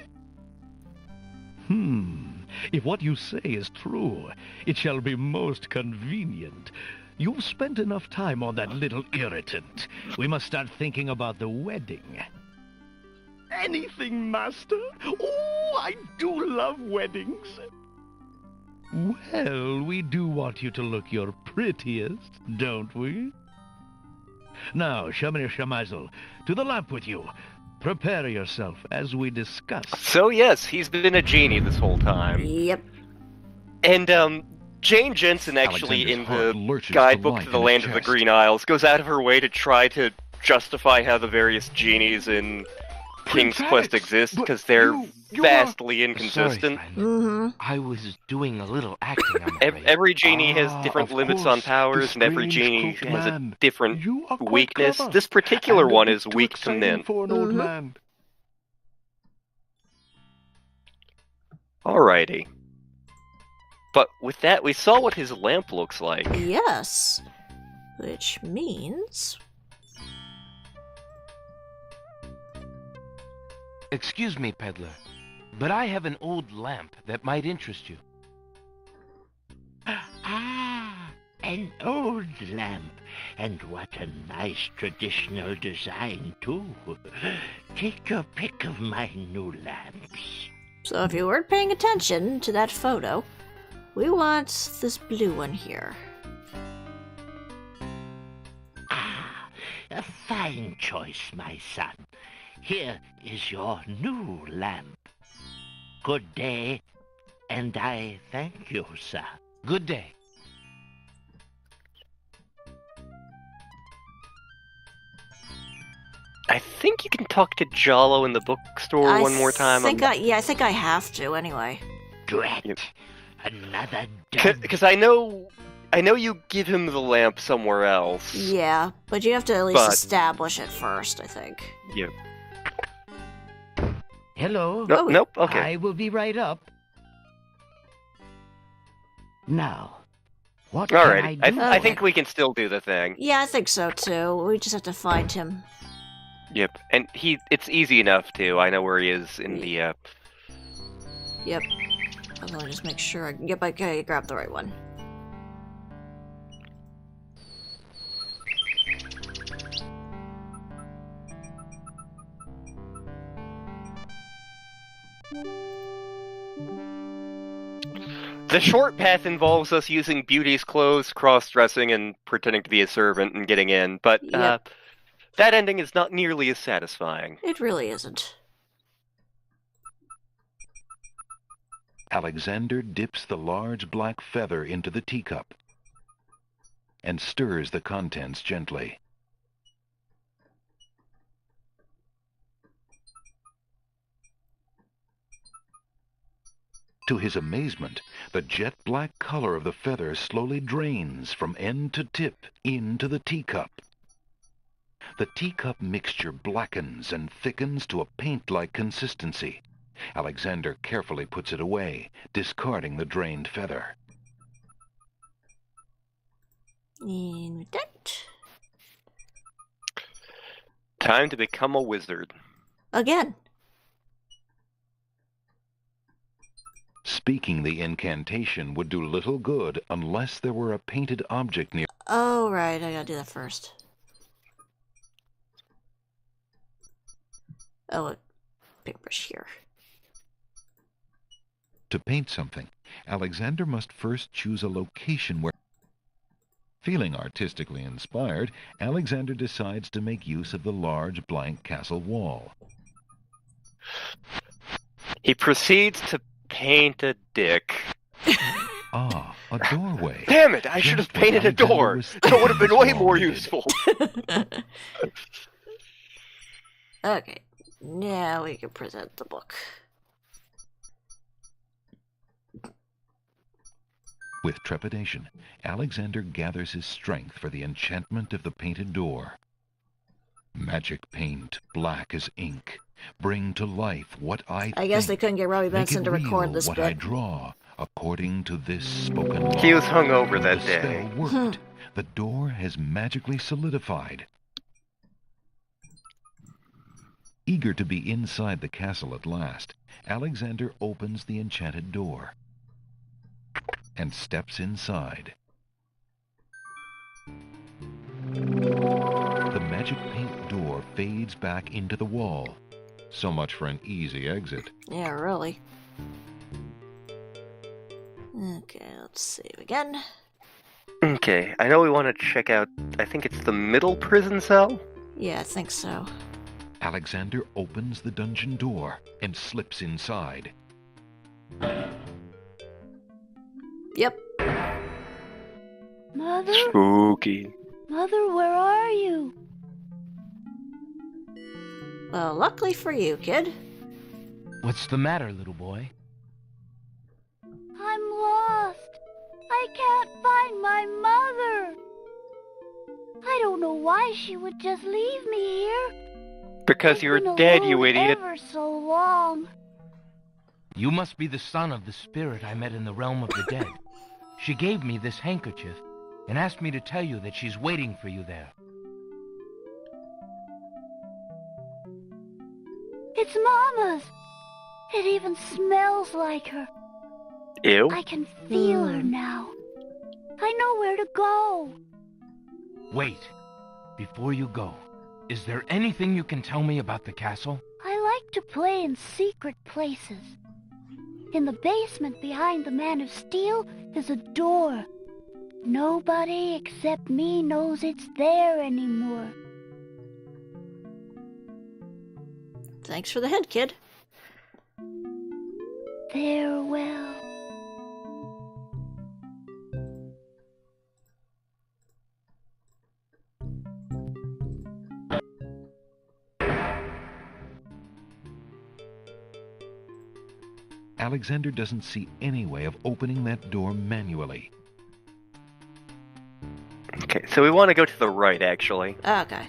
If what you say is true, it shall be most convenient. You've spent enough time on that little irritant. We must start thinking about the wedding. Anything, Master? Oh, I do love weddings. Well, we do want you to look your prettiest, don't we? Now, Shamir Shamazel, to the lamp with you. Prepare yourself, as we discussed. So yes, he's been a genie this whole time. Yep. And Jane Jensen actually in the guidebook to the Land of the Green Isles goes out of her way to try to justify how the various genies in King's Quest exist, because they're vastly inconsistent. Sorry, I was doing a little acting, I'm afraid. Every genie has different limits on powers, and every genie has a different weakness. clever. This particular And a one bit is too weak to exciting men. for an old man. Alrighty. But with that, we saw what his lamp looks like. Yes. Which means... Excuse me, peddler, but I have an old lamp that might interest you. Ah, an old lamp. And what a nice traditional design, too. Take your pick of my new lamps. So if you weren't paying attention to that photo, we want this blue one here. Ah, a fine choice, my son. Here is your new lamp. Good day, and I thank you, sir. Good day. I think you can talk to Jalo in the bookstore one more time. I think I have to anyway. Drat. Another dud. Because I know you give him the lamp somewhere else. Yeah, but you have to at least establish it first, I think. Yep. Hello? Nope, okay. I will be right up. Now, what can I Alrighty, do? I think we can still do the thing. Yeah, I think so too. We just have to find him. Yep, and it's easy enough too. I know where he is in the, Yep. Let me just make sure I grab the right one. The short path involves us using Beauty's clothes, cross-dressing, and pretending to be a servant and getting in, but, that ending is not nearly as satisfying. It really isn't. Alexander dips the large black feather into the teacup and stirs the contents gently. To his amazement, the jet black color of the feather slowly drains from end to tip into the teacup. The teacup mixture blackens and thickens to a paint-like consistency. Alexander carefully puts it away, discarding the drained feather. And with that... Time to become a wizard. Again. Speaking the incantation would do little good unless there were a painted object near. Oh, right, I gotta do that first. Oh, a paintbrush here. To paint something, Alexander must first choose a location where... Feeling artistically inspired, Alexander decides to make use of the large blank castle wall. He proceeds to paint a dick. Ah, a doorway. Damn it, I should have painted a door. That would have been way more useful. Okay, now we can present the book. With trepidation, Alexander gathers his strength for the enchantment of the painted door. Magic paint, black as ink, bring to life what I guess they couldn't get Robbie Benson to record this what bit. I draw, according to this spoken law. He was hungover that the day. Spell worked. The door has magically solidified. Eager to be inside the castle at last, Alexander opens the enchanted door and steps inside. The magic paint door fades back into the wall. So much for an easy exit. Yeah, really. Okay, let's save again. Okay, I know we want to check out, I think it's the middle prison cell? Yeah, I think so. Alexander opens the dungeon door and slips inside. Yep. Mother? Spooky. Mother, where are you? Well, luckily for you, kid. What's the matter, little boy? I'm lost. I can't find my mother. I don't know why she would just leave me here. Because you're dead, you idiot. Ever so long. You must be the son of the spirit I met in the realm of the dead. She gave me this handkerchief and asked me to tell you that she's waiting for you there. It's Mama's. It even smells like her. Ew. I can feel her now. I know where to go. Wait. Before you go, is there anything you can tell me about the castle? I like to play in secret places. In the basement behind the Man of Steel is a door. Nobody except me knows it's there anymore. Thanks for the hint, kid. Farewell. Alexander doesn't see any way of opening that door manually. Okay, so we want to go to the right, actually. Okay.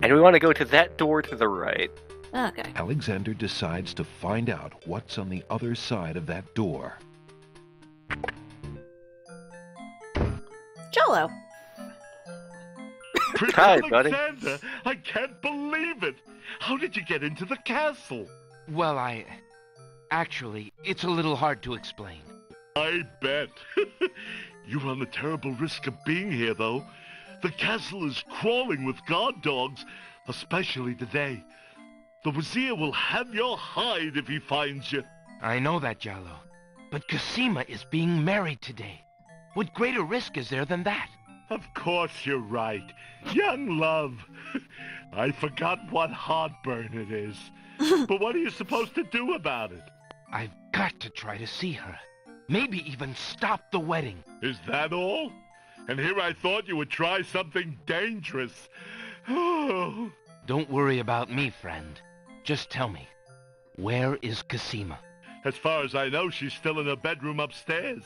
And we want to go to that door to the right. Okay. Alexander decides to find out what's on the other side of that door. Jello. Prince Hi, buddy. Alexander, I can't believe it. How did you get into the castle? Well, Actually, it's a little hard to explain. I bet. You run a terrible risk of being here, though. The castle is crawling with guard dogs, especially today. The Wazir will have your hide if he finds you. I know that, Jallo. But Kasima is being married today. What greater risk is there than that? Of course you're right. Young love. I forgot what heartburn it is. But what are you supposed to do about it? I've got to try to see her. Maybe even stop the wedding. Is that all? And here I thought you would try something dangerous. Oh. Don't worry about me, friend. Just tell me, where is Kasima? As far as I know, she's still in her bedroom upstairs.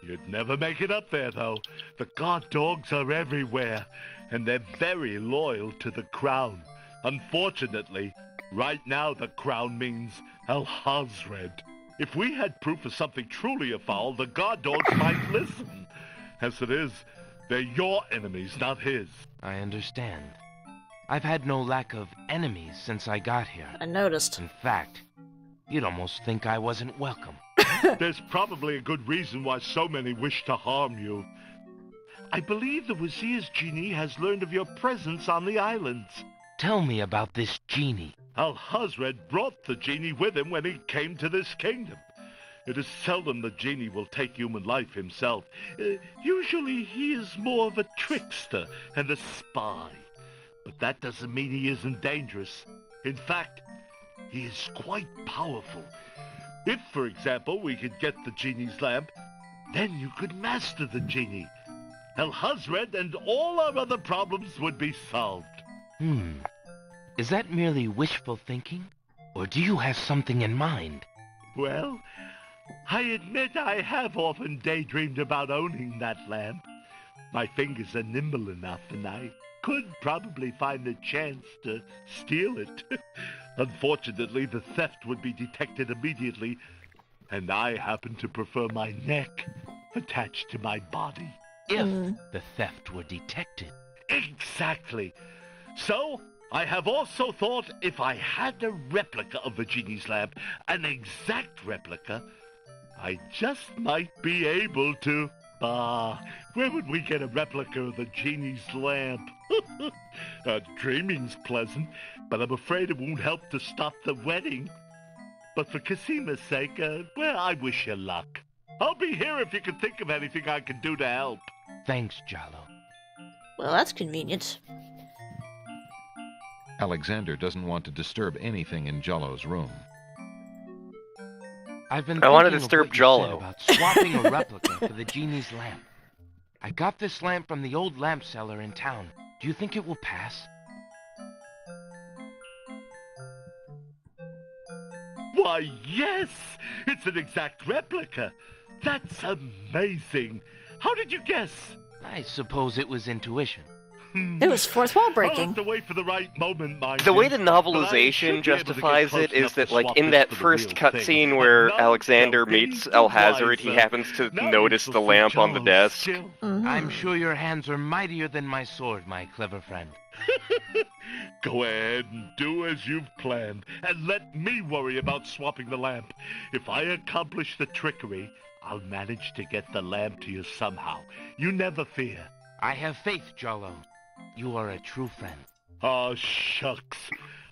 You'd never make it up there, though. The guard dogs are everywhere, and they're very loyal to the crown. Unfortunately, right now the crown means Al-Hazred. If we had proof of something truly afoul, the guard dogs might listen. As it is, they're your enemies, not his. I understand. I've had no lack of enemies since I got here. I noticed. In fact, you'd almost think I wasn't welcome. There's probably a good reason why so many wish to harm you. I believe the Wazir's genie has learned of your presence on the islands. Tell me about this genie. Al-Hazred brought the genie with him when he came to this kingdom. It is seldom the genie will take human life himself. Usually he is more of a trickster and a spy. But that doesn't mean he isn't dangerous. In fact, he is quite powerful. If, for example, we could get the genie's lamp, then you could master the genie. Al-Hazred and all our other problems would be solved. Is that merely wishful thinking? Or do you have something in mind? Well, I admit I have often daydreamed about owning that lamp. My fingers are nimble enough, and I could probably find a chance to steal it. Unfortunately, the theft would be detected immediately, and I happen to prefer my neck attached to my body. If the theft were detected. Exactly. So, I have also thought if I had a replica of the genie's lamp, an exact replica, I just might be able to... where would we get a replica of the genie's lamp? Dreaming's pleasant, but I'm afraid it won't help to stop the wedding. But for Kasima's sake, well, I wish you luck. I'll be here if you can think of anything I can do to help. Thanks, Jallo. Well, that's convenient. Alexander doesn't want to disturb anything in Jallo's room. I've been I want to thinking disturb of what you said Jallo. about swapping a replica for the genie's lamp. I got this lamp from the old lamp seller in town. Do you think it will pass? Why, yes! It's an exact replica. That's amazing. How did you guess? I suppose it was intuition. It was fourth wall I'll breaking. have to wait for the right moment, mind The way you, the but I novelization should be able to get justifies close it is enough that, to like, swap in this that for the first real thing. cutscene But where now Alexander they'll be meets the Alhazred, he wiser. happens to Now notice you the shall see lamp on the Jalo desk. still. I'm sure your hands are mightier than my sword, my clever friend. Go ahead and do as you've planned, and let me worry about swapping the lamp. If I accomplish the trickery, I'll manage to get the lamp to you somehow. You never fear. I have faith, Jalo. You are a true friend. Oh, shucks.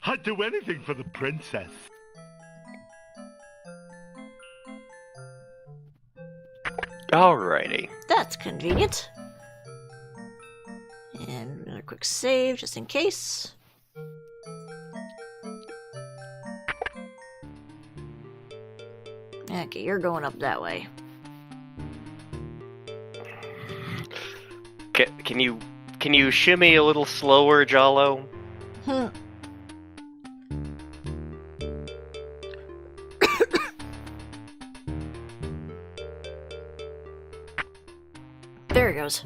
I'd do anything for the princess. Alrighty. That's convenient. And another quick save, just in case. Okay, you're going up that way. Can you shimmy a little slower, Jalo? There it goes.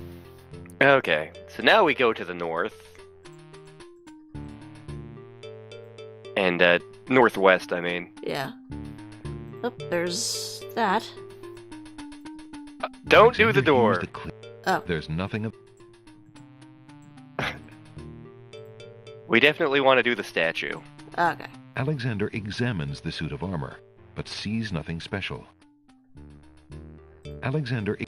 Okay, so now we go to the north. And, northwest, I mean. Yeah. Oh, there's that. Don't do the door! Oh. There's nothing of... We definitely want to do the statue. Okay. Alexander examines the suit of armor, but sees nothing special. Alexander...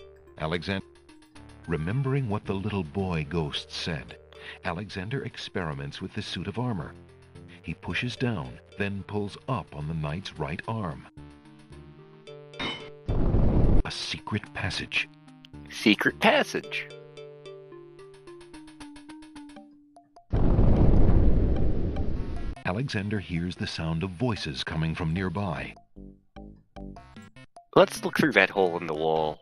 Remembering what the little boy ghost said, Alexander experiments with the suit of armor. He pushes down, then pulls up on the knight's right arm. A secret passage. Secret passage. Alexander hears the sound of voices coming from nearby. Let's look through that hole in the wall.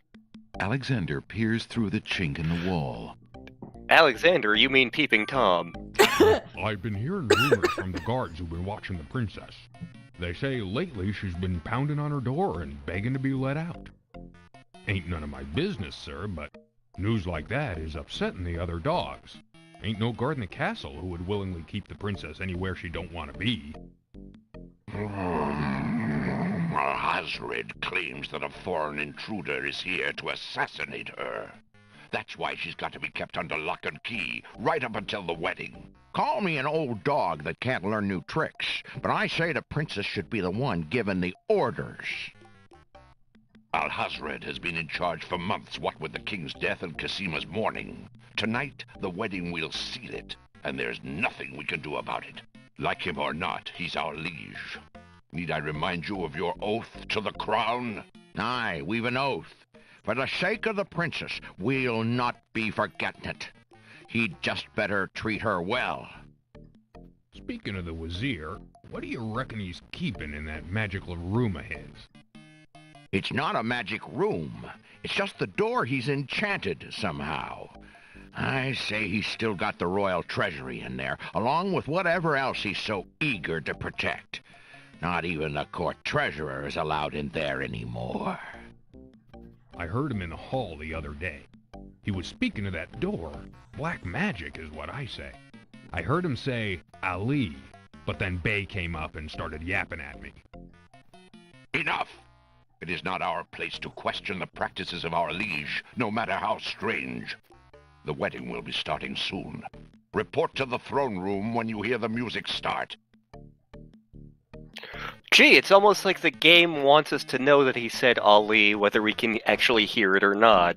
Alexander peers through the chink in the wall. Alexander, you mean Peeping Tom. I've been hearing rumors from the guards who've been watching the princess. They say lately she's been pounding on her door and begging to be let out. Ain't none of my business, sir, but news like that is upsetting the other dogs. Ain't no guard in the castle who would willingly keep the princess anywhere she don't want to be. Alhazred claims that a foreign intruder is here to assassinate her. That's why she's got to be kept under lock and key, right up until the wedding. Call me an old dog that can't learn new tricks, but I say the princess should be the one giving the orders. Alhazred has been in charge for months, what with the king's death and Casima's mourning. Tonight, the wedding will seal it, and there's nothing we can do about it. Like him or not, he's our liege. Need I remind you of your oath to the crown? Aye, we've an oath. For the sake of the princess, we'll not be forgetting it. He'd just better treat her well. Speaking of the Wazir, what do you reckon he's keeping in that magical room of his? It's not a magic room. It's just the door he's enchanted somehow. I say he's still got the royal treasury in there, along with whatever else he's so eager to protect. Not even the court treasurer is allowed in there anymore. I heard him in the hall the other day. He was speaking of that door. Black magic is what I say. I heard him say, Ali, but then Bay came up and started yapping at me. Enough! It is not our place to question the practices of our liege, no matter how strange. The wedding will be starting soon. Report to the throne room when you hear the music start. Gee, it's almost like the game wants us to know that he said Ali, whether we can actually hear it or not.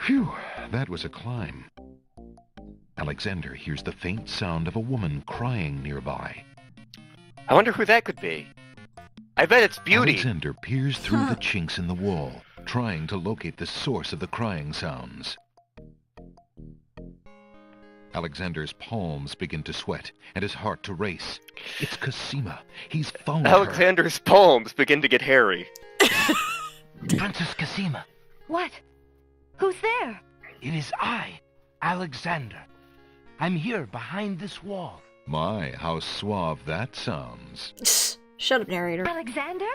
Phew, that was a climb. Alexander hears the faint sound of a woman crying nearby. I wonder who that could be. I bet it's Beauty. Alexander peers through the chinks in the wall, trying to locate the source of the crying sounds. Alexander's palms begin to sweat, and his heart to race. It's Casima. He's found her. Alexander's palms begin to get hairy. Princess Casima. What? Who's there? It is I, Alexander. I'm here behind this wall. My, how suave that sounds. Shut up, narrator. Alexander?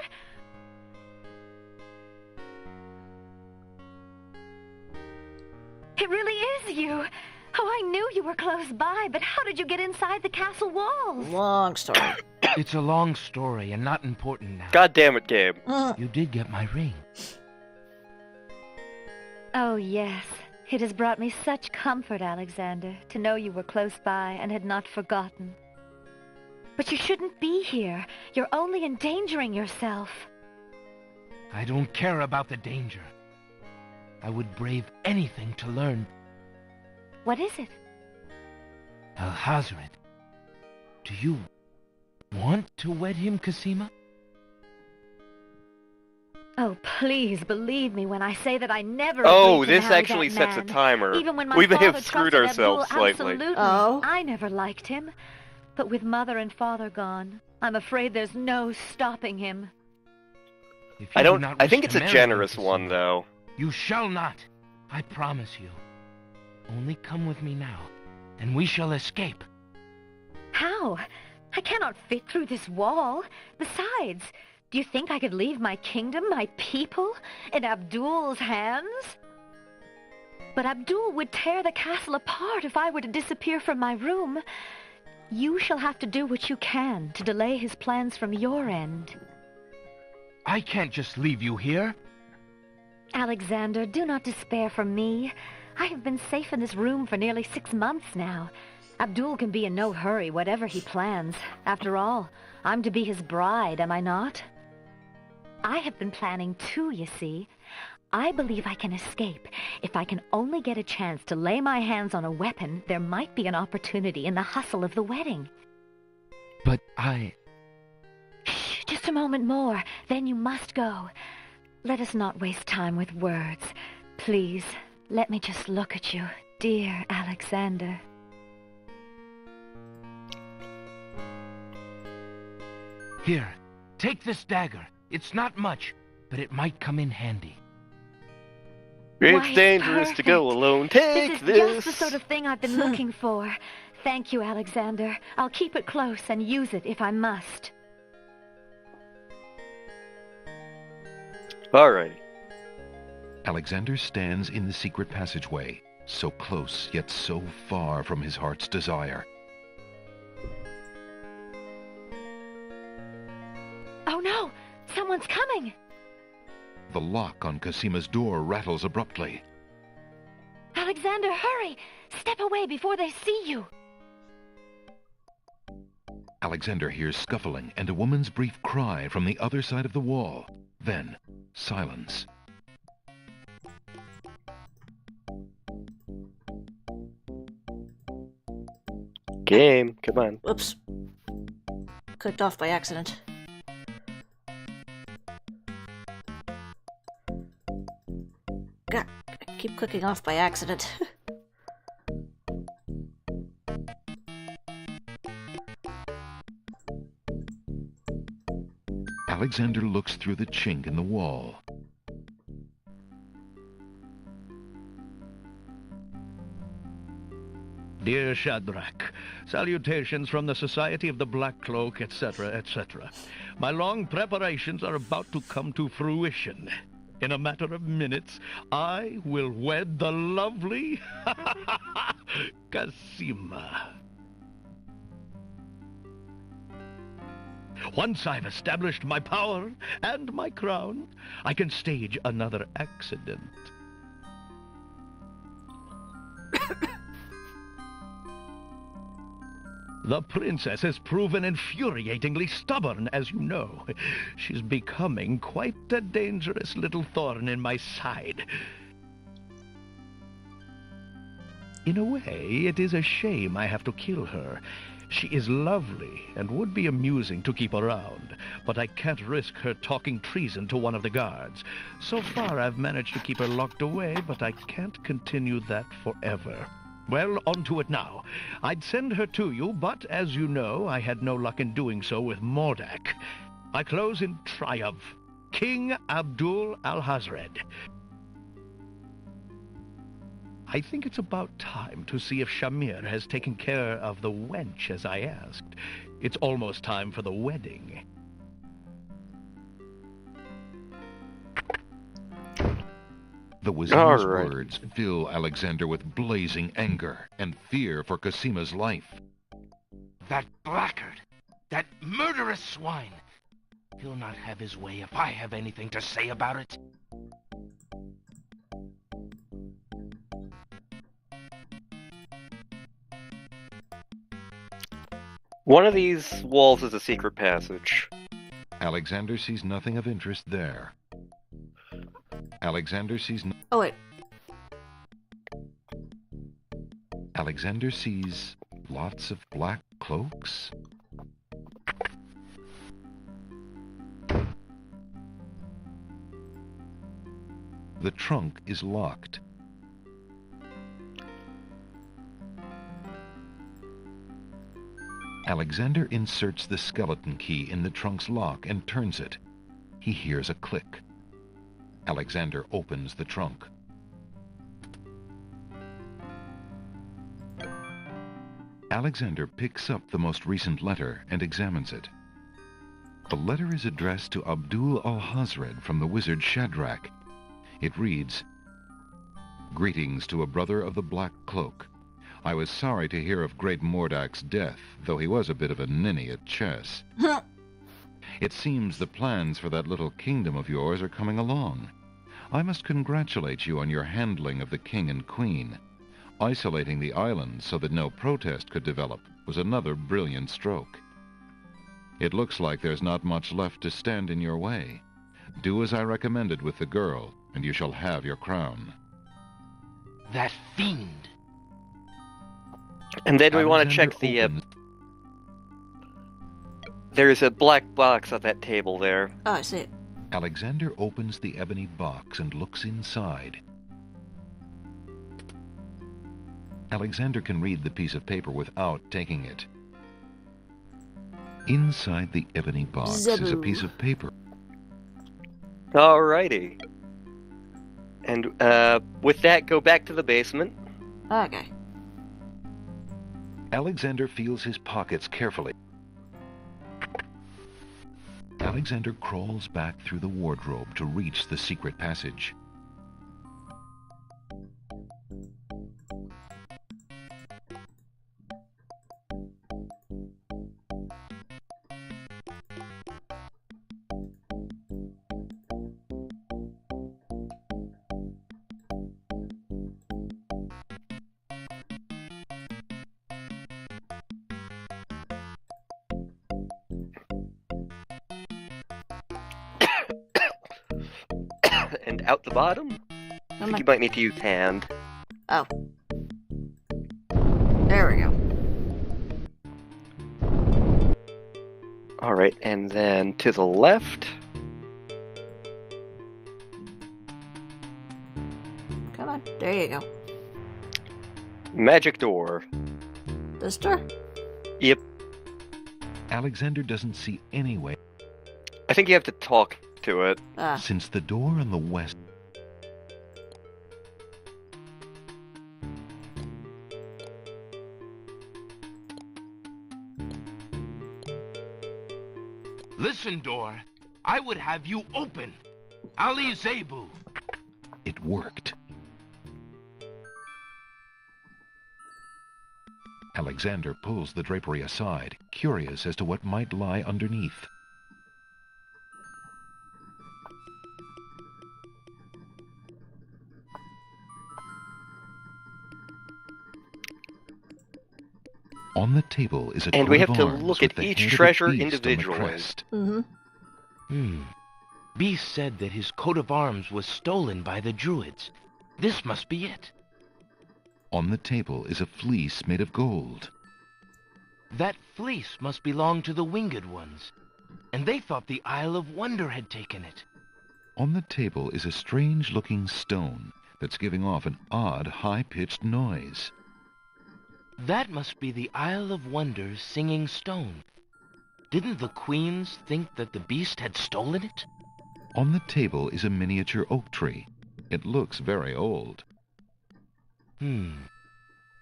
It really is you. Oh, I knew you were close by, but how did you get inside the castle walls? Long story. It's a long story and not important now. God damn it, game. You did get my ring. Oh, yes. It has brought me such comfort, Alexander, to know you were close by and had not forgotten. But you shouldn't be here. You're only endangering yourself. I don't care about the danger. I would brave anything to learn. What is it? Alhazred, do you want to wed him, Cosima? Oh, please believe me when I say that I never. Oh, agreed to this marry actually that sets a man. timer. Even when my We may father have screwed trusted ourselves Abdul slightly. absolutely, Oh. I never liked him. But with mother and father gone, I'm afraid there's no stopping him. I think it's a generous one, though. You shall not. I promise you. Only come with me now, and we shall escape. How? I cannot fit through this wall. Besides, do you think I could leave my kingdom, my people, in Abdul's hands? But Abdul would tear the castle apart if I were to disappear from my room. You shall have to do what you can to delay his plans from your end. I can't just leave you here. Alexander, do not despair for me. I have been safe in this room for nearly 6 months now. Abdul can be in no hurry, whatever he plans. After all, I'm to be his bride, am I not? I have been planning too, you see. I believe I can escape. If I can only get a chance to lay my hands on a weapon, there might be an opportunity in the hustle of the wedding. But Shh, just a moment more, then you must go. Let us not waste time with words. Please, let me just look at you, dear Alexander. Here, take this dagger. It's not much, but it might come in handy. It's dangerous to go alone. Take This is just the sort of thing I've been looking for. Thank you, Alexander. I'll keep it close and use it if I must. Alright. Alexander stands in the secret passageway, so close yet so far from his heart's desire. Oh no! Someone's coming! The lock on Cosima's door rattles abruptly. Alexander, hurry! Step away before they see you! Alexander hears scuffling and a woman's brief cry from the other side of the wall. Then, silence. Game, come on. Whoops. Clicked off by accident. God, I keep clicking off by accident. Alexander looks through the chink in the wall. Dear Shadrach, salutations from the Society of the Black Cloak, etc., etc. My long preparations are about to come to fruition. In a matter of minutes, I will wed the lovely Cosima. Once I've established my power and my crown, I can stage another accident. The princess has proven infuriatingly stubborn, as you know. She's becoming quite a dangerous little thorn in my side. In a way, it is a shame I have to kill her. She is lovely and would be amusing to keep around, but I can't risk her talking treason to one of the guards. So far, I've managed to keep her locked away, but I can't continue that forever. Well, on to it now. I'd send her to you, but as you know, I had no luck in doing so with Mordak. I close in triumph. King Abdul Alhazred. I think it's about time to see if Shamir has taken care of the wench as I asked. It's almost time for the wedding. The wizard's words fill Alexander with blazing anger and fear for Cosima's life. That blackguard! That murderous swine! He'll not have his way if I have anything to say about it. One of these walls is a secret passage. Alexander sees nothing of interest there. Alexander sees Oh, wait. Alexander sees lots of black cloaks. The trunk is locked. Alexander inserts the skeleton key in the trunk's lock and turns it. He hears a click. Alexander opens the trunk. Alexander picks up the most recent letter and examines it. The letter is addressed to Abdul al-Hazred from the wizard Shadrach. It reads, "Greetings to a brother of the Black Cloak. I was sorry to hear of great Mordak's death, though he was a bit of a ninny at chess. It seems the plans for that little kingdom of yours are coming along. I must congratulate you on your handling of the king and queen. Isolating the island so that no protest could develop was another brilliant stroke. It looks like there's not much left to stand in your way. Do as I recommended with the girl, and you shall have your crown." That fiend! And then we want to check the... There's a black box on that table there. Oh, I see it. Alexander opens the ebony box and looks inside. Alexander can read the piece of paper without taking it. Inside the ebony box is a piece of paper. Alrighty. And with that, go back to the basement. Okay. Alexander feels his pockets carefully. Alexander crawls back through the wardrobe to reach the secret passage. And out the bottom? I think you might need to use hand. Oh. There we go. Alright, and then to the left. Come on. There you go. Magic door. This door? Yep. Alexander doesn't see any way. I think you have to talk to it. Since the door on the west... Listen, door. I would have you open. Ali Zebu. It worked. Alexander pulls the drapery aside, curious as to what might lie underneath. On the table is a and we coat have of to arms look with at the each head of a treasure beast on the individually. crest. Beast said that his coat of arms was stolen by the druids. This must be it. On the table is a fleece made of gold. That fleece must belong to the winged ones, and they thought the Isle of Wonder had taken it. On the table is a strange-looking stone that's giving off an odd, high-pitched noise. That must be the Isle of Wonder's singing stone. Didn't the queens think that the beast had stolen it? On the table is a miniature oak tree. It looks very old.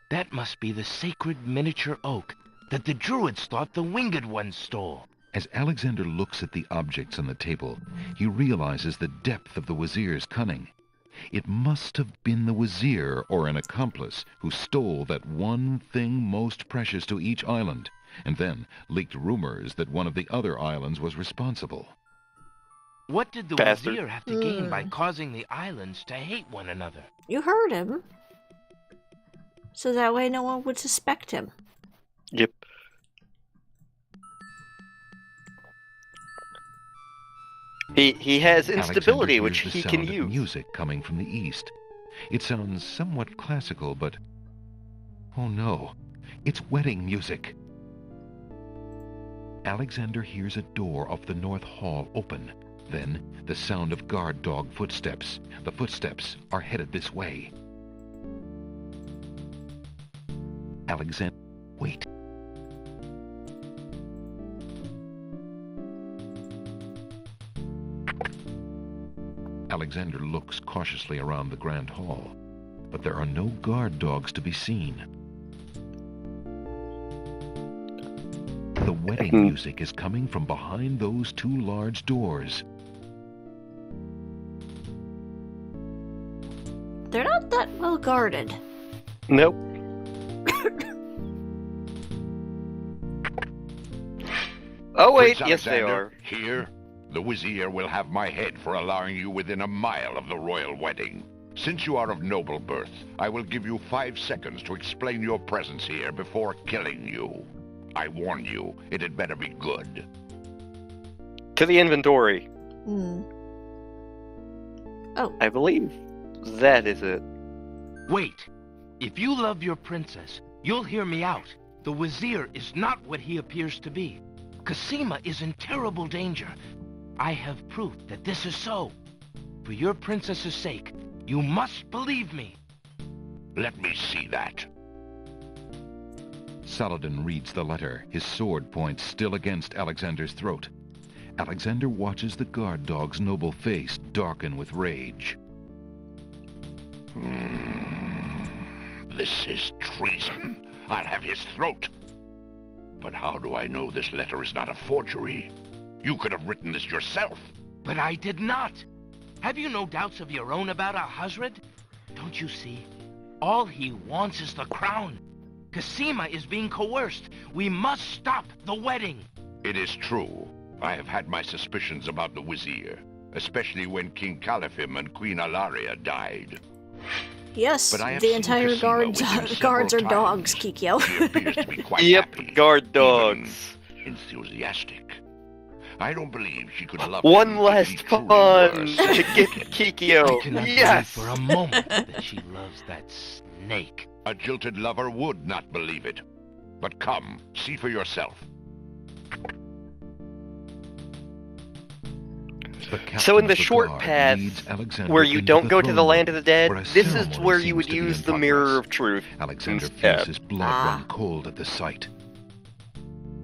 That must be the sacred miniature oak that the druids thought the winged ones stole. As Alexander looks at the objects on the table, he realizes the depth of the wazir's cunning. It must have been the Wazir or an accomplice who stole that one thing most precious to each island, and then leaked rumors that one of the other islands was responsible. What did the Wazir have to gain by causing the islands to hate one another? You heard him. So that way no one would suspect him. Yep. He has instability, which he can use. Music coming from the east. It sounds somewhat classical, but oh no, it's wedding music. Alexander hears a door off the north hall open. Then the sound of guard dog footsteps. The footsteps are headed this way. Alexander, wait. Alexander looks cautiously around the grand hall, but there are no guard dogs to be seen. The wedding music is coming from behind those two large doors. They're not that well guarded. Nope. Oh wait, Prince yes they Alexander, are. Here, the Wazir will have my head for allowing you within a mile of the royal wedding. Since you are of noble birth, I will give you 5 seconds to explain your presence here before killing you. I warn you, it had better be good. To the inventory. Oh. I believe that is it. Wait. If you love your princess, you'll hear me out. The Wazir is not what he appears to be. Kasima is in terrible danger. I have proof that this is so. For your princess's sake, you must believe me. Let me see that. Saladin reads the letter, his sword point still against Alexander's throat. Alexander watches the guard dog's noble face darken with rage. This is treason. I'll have his throat. But how do I know this letter is not a forgery? You could have written this yourself. But I did not. Have you no doubts of your own about Al-Hazred? Don't you see? All he wants is the crown. Kasima is being coerced. We must stop the wedding. It is true. I have had my suspicions about the Wazir, especially when King Califim and Queen Alaria died. Yes, But I have the seen entire Kasima guards are several dogs, times. Kikyo. She appears to be quite Yep, happy, guard dogs. even enthusiastic. I don't believe she could love One him last if he truly fun were to get I Kikyo. cannot Yes! believe for a moment that she loves that snake. A jilted lover would not believe it. But come, see for yourself. So in the short path, where you don't go to the land of the dead, this is where you would use the Mirror of Truth. Alexander instead. feels his blood run cold at the sight.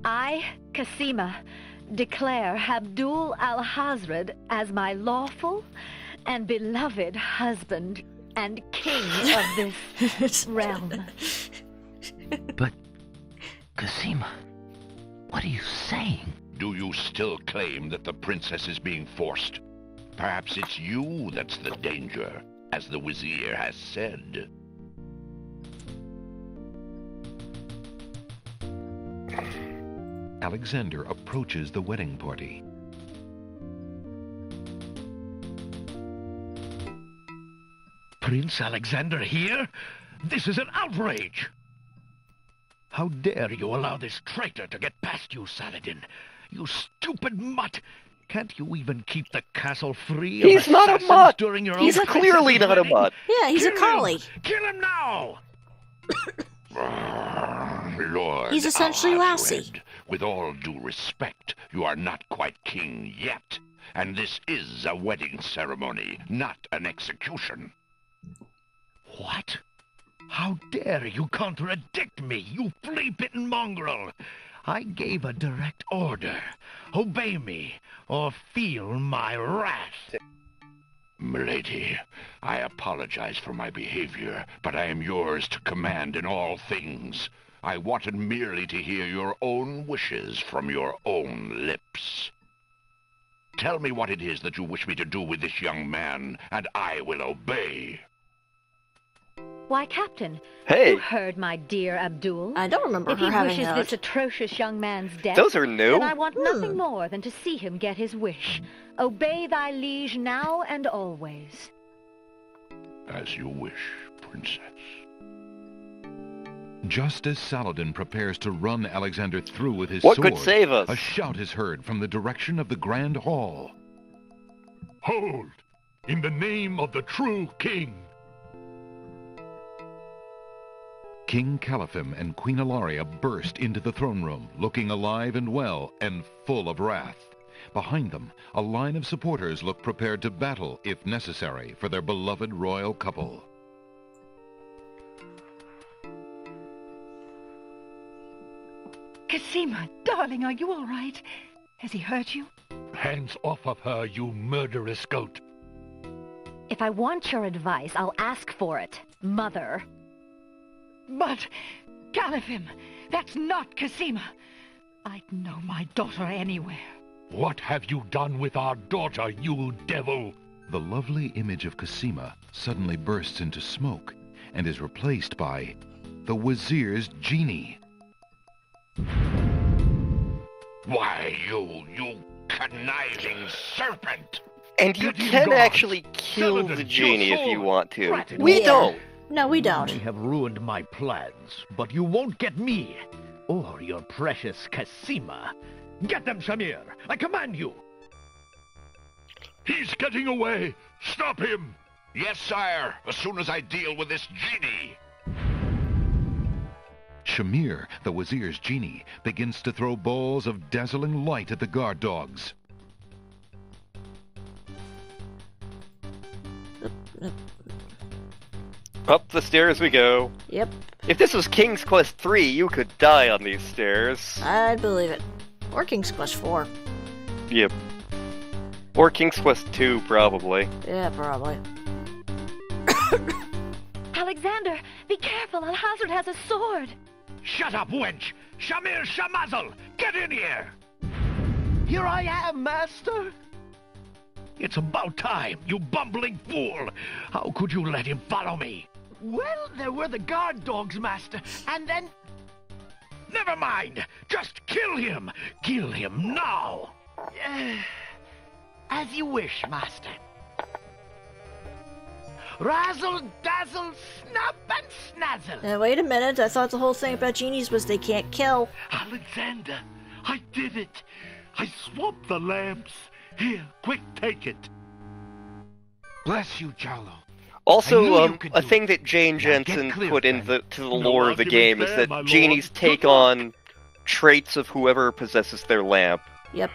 I, Kasima, declare Abdul al-Hazred as my lawful and beloved husband and king of this realm. But, Kasima, what are you saying? Do you still claim that the princess is being forced? Perhaps it's you that's the danger, as the Wazir has said. Alexander approaches the wedding party. Prince Alexander here? This is an outrage! How dare you allow this traitor to get past you, Saladin? You stupid mutt! Can't you even keep the castle free of He's not a assassins mutt! during your He's own clearly princess's not a wedding? mutt. Yeah, he's a Kill collie. him! Kill him now! Lord He's essentially Al-Hazred, Lassie. with all due respect, you are not quite king yet. And this is a wedding ceremony, not an execution. What? How dare you contradict me, you flea-bitten mongrel! I gave a direct order. Obey me, or feel my wrath. Milady, I apologize for my behavior, but I am yours to command in all things. I wanted merely to hear your own wishes from your own lips. Tell me what it is that you wish me to do with this young man, and I will obey. Why, Captain, Hey. you heard my dear Abdul. I don't remember if her he having wishes that. this atrocious young man's death, Those are new. then I want nothing more than to see him get his wish. Obey thy liege now and always. As you wish, Princess. Just as Saladin prepares to run Alexander through with his What sword, could save us? a shout is heard from the direction of the Grand Hall. Hold! In the name of the true king! King Caliphim and Queen Ilaria burst into the throne room, looking alive and well and full of wrath. Behind them, a line of supporters look prepared to battle, if necessary, for their beloved royal couple. Cosima, darling, are you all right? Has he hurt you? Hands off of her, you murderous goat! If I want your advice, I'll ask for it, Mother. But, Caliphim, that's not Cosima. I'd know my daughter anywhere. What have you done with our daughter, you devil? The lovely image of Cosima suddenly bursts into smoke and is replaced by the Wazir's genie. Why, you conniving serpent! And you Get him can gone. actually kill Saladin, the genie your if you sword. want to. Right. We Yeah. don't. No, we You don't. may have ruined my plans, but you won't get me, or your precious Cosima. Get them, Shamir! I command you! He's getting away! Stop him! Yes, sire, as soon as I deal with this genie. Shamir, the Wazir's genie, begins to throw balls of dazzling light at the guard dogs. Up the stairs we go. Yep, If this was King's Quest 3, you could die on these stairs. I believe it. Or King's Quest 4. Yep. Or King's Quest 2, probably. Yeah, probably. Alexander, be careful, Al-Hazard has a sword. Shut up, wench! Shamir Shamazel! Get in here! Here I am, Master. It's about time, you bumbling fool! How could you let him follow me? Well, there were the guard dogs, Master, and then... Never mind! Just kill him! Kill him now! As you wish, Master. Razzle, dazzle, snap, and snazzle. Wait a minute, I thought the whole thing about genies was they can't kill. Alexander, I did it! I swapped the lamps. Here, quick, take it. Bless you, Jalo. Also, you could a do thing it. that Jane Now get Jensen clear, put in friend. to the No lore of the arguments game is there, that my lord. genies take Good luck. on traits of whoever possesses their lamp. Yep.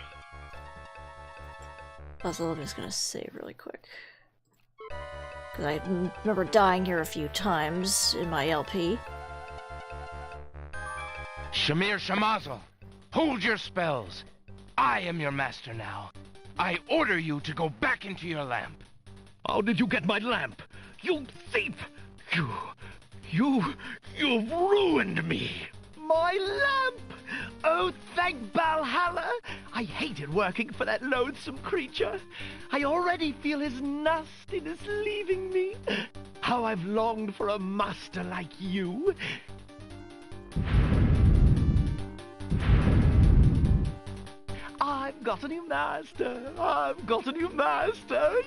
Also, I'm just gonna save really quick. Because I remember dying here a few times in my LP. Shamir Shamazel, hold your spells. I am your master now. I order you to go back into your lamp. How did you get my lamp? You thief! You've ruined me! My lamp! Oh, thank Valhalla! I hated working for that loathsome creature. I already feel his nastiness leaving me. How I've longed for a master like you. I've got a new master. I've got a new master.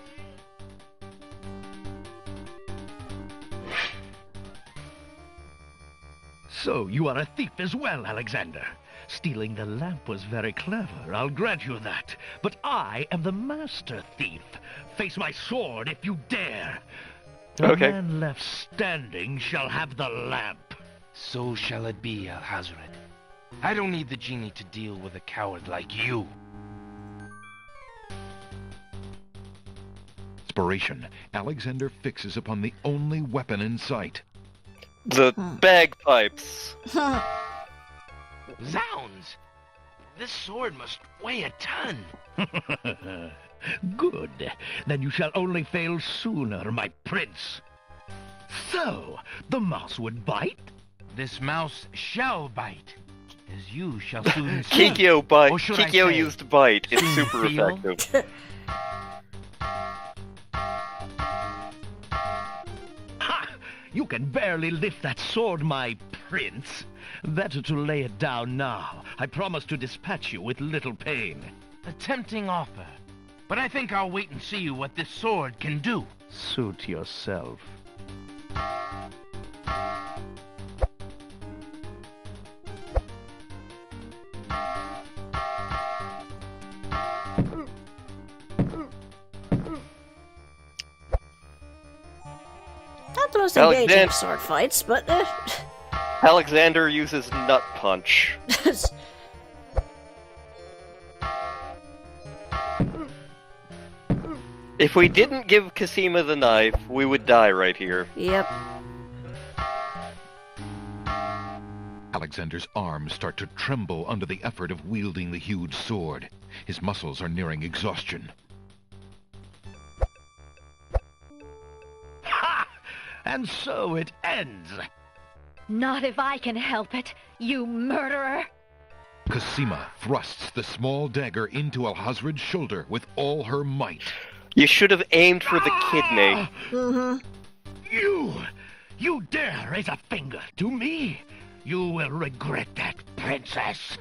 So, you are a thief as well, Alexander. Stealing the lamp was very clever, I'll grant you that. But I am the master thief. Face my sword if you dare. The Okay. man left standing shall have the lamp. So shall it be, Al-Hazred. I don't need the genie to deal with a coward like you. Inspiration. Alexander fixes upon the only weapon in sight. The bagpipes. Zounds! This sword must weigh a ton. Good. Then you shall only fail sooner, my prince. So, the mouse would bite? This mouse shall bite. as you shall soon see. Or should I Kikyo say, used bite. It's soon super feel? effective. You can barely lift that sword, my prince. Better to lay it down now. I promise to dispatch you with little pain. A tempting offer. But I think I'll wait and see what this sword can do. Suit yourself. Not the most engaging of sword fights, but Alexander uses nut punch. If we didn't give Kasima the knife, we would die right here. Yep. Alexander's arms start to tremble under the effort of wielding the huge sword. His muscles are nearing exhaustion. Ha! And so it ends. Not if I can help it, you murderer! Kasima thrusts the small dagger into Alhazred's shoulder with all her might. You should have aimed for the kidney. You dare raise a finger to me? You will regret that, princess.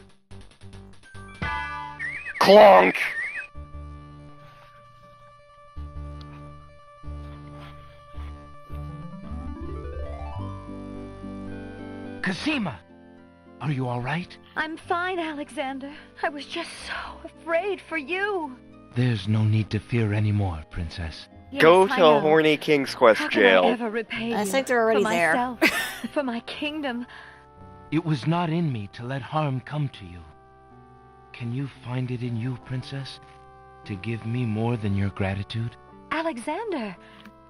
Clonk! Kasima! Are you all right? I'm fine, Alexander. I was just so afraid for you. There's no need to fear anymore, Princess. Yes, Go I to know. Horny King's Quest How jail. Can I ever repay I you think they're already for there. myself, for my kingdom. It was not in me to let harm come to you. Can you find it in you, Princess, to give me more than your gratitude? Alexander,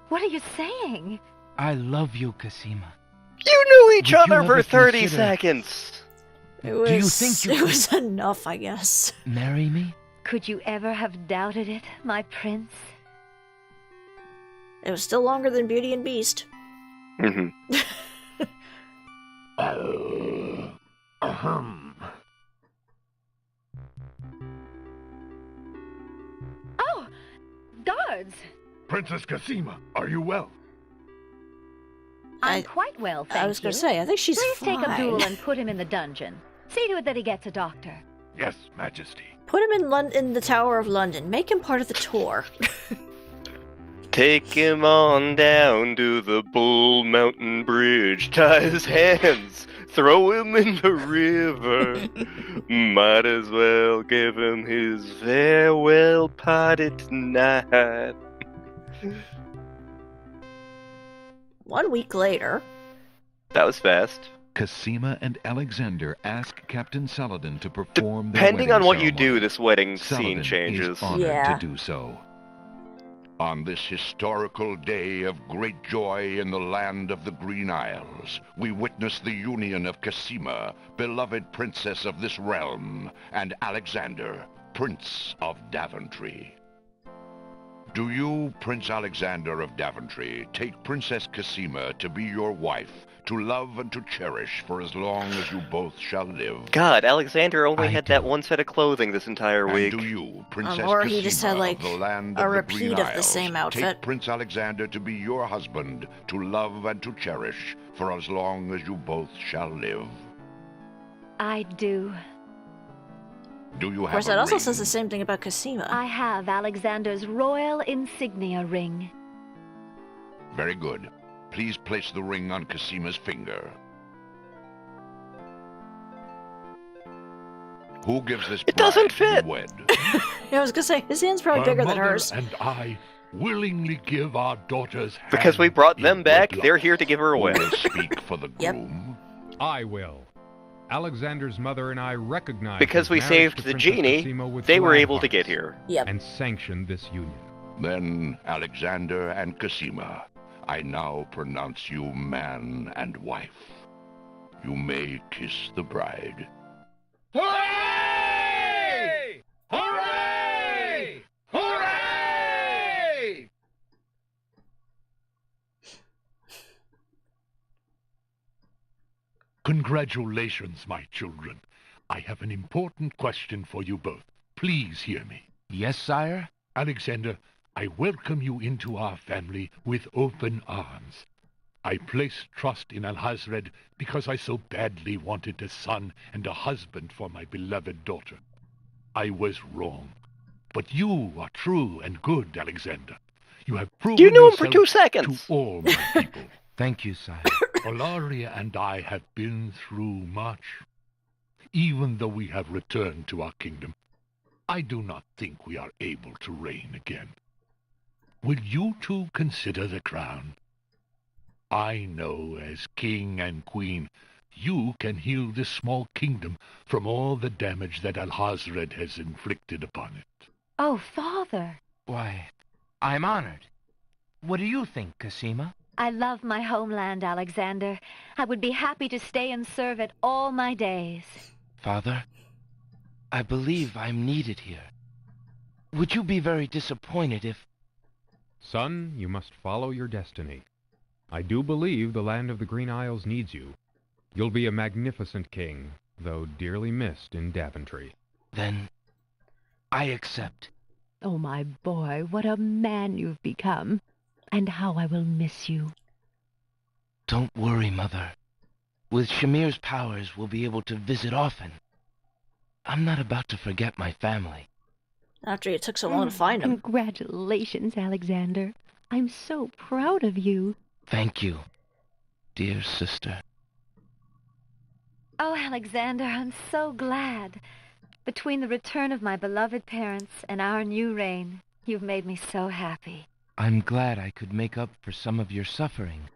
what are you saying? I love you, Kasima. You knew each Would you other for ever 30 consider- seconds. It was, Do you think you it could was enough, I guess. marry me? Could you ever have doubted it, my prince? It was still longer than Beauty and Beast. Mm-hmm. Oh, guards! Princess Kasima, are you well? I'm quite well, thank you. I was going to say, I think she's Please fine. take Abdul and put him in the dungeon. See to it that he gets a doctor. Yes, Majesty. Put him in the Tower of London. Make him part of the tour. Take him on down to the Bull Mountain Bridge. Tie his hands. Throw him in the river. Might as well give him his farewell party tonight. 1 week later. That was fast. Kasima and Alexander ask Captain Saladin to perform Depending their on what wedding you do, this wedding Saladin scene changes. is honored to do so. On this historical day of great joy in the land of the Green Isles, we witness the union of Kasima, beloved princess of this realm, and Alexander, Prince of Daventry. Do you, Prince Alexander of Daventry, take Princess Kasima to be your wife, to love and to cherish for as long as you both shall live? God, Alexander only had that one set of clothing this entire week. And do you, Princess or he just had, Kasima like, of the land a of the repeat Green of the Isles, same outfit? take Prince Alexander to be your husband, to love and to cherish for as long as you both shall live? I do. Do you Of have course, a that also ring? says the same thing about Kasima. I have Alexander's royal insignia ring. Very good. Please place the ring on Kasima's finger. Who gives this It doesn't bride fit. to wed? I was going to say, his hand's probably Her bigger than mother hers. and I willingly give our daughter's hand. Because we brought them back, they're here to give her away. Who will speak for the groom? I will. Alexander's mother and I recognize Because his we marriage saved to the Princess genie, Kasima with they were glad able to get hearts here. Yep. And sanctioned this union. Then, Alexander and Kasima, I now pronounce you man and wife. You may kiss the bride. Hooray! Hooray! Hooray! Congratulations, my children. I have an important question for you both. Please hear me. Yes, sire? Alexander, I welcome you into our family with open arms. I placed trust in Alhazred because I so badly wanted a son and a husband for my beloved daughter. I was wrong. But you are true and good, Alexander. You have proven You knew him for yourself 2 seconds. to all my people. Thank you, sire. Olaria and I have been through much. Even though we have returned to our kingdom, I do not think we are able to reign again. Will you two consider the crown? I know, as king and queen, you can heal this small kingdom from all the damage that Alhazred has inflicted upon it. Oh, Father! Why, I'm honored. What do you think, Cassima? I love my homeland, Alexander. I would be happy to stay and serve it all my days. Father, I believe I'm needed here. Would you be very disappointed if... Son, you must follow your destiny. I do believe the land of the Green Isles needs you. You'll be a magnificent king, though dearly missed in Daventry. Then I accept. Oh, my boy, what a man you've become. And how I will miss you. Don't worry, Mother. With Shamir's powers, we'll be able to visit often. I'm not about to forget my family. After it took so long to find him. Congratulations, Alexander. I'm so proud of you. Thank you, dear sister. Oh, Alexander, I'm so glad. Between the return of my beloved parents and our new reign, you've made me so happy. I'm glad I could make up for some of your suffering,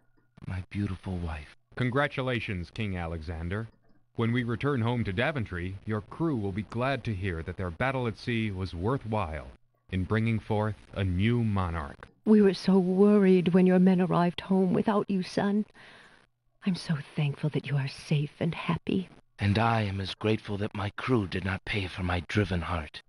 my beautiful wife. Congratulations, King Alexander. When we return home to Daventry, your crew will be glad to hear that their battle at sea was worthwhile in bringing forth a new monarch. We were so worried when your men arrived home without you, son. I'm so thankful that you are safe and happy. And I am as grateful that my crew did not pay for my driven heart.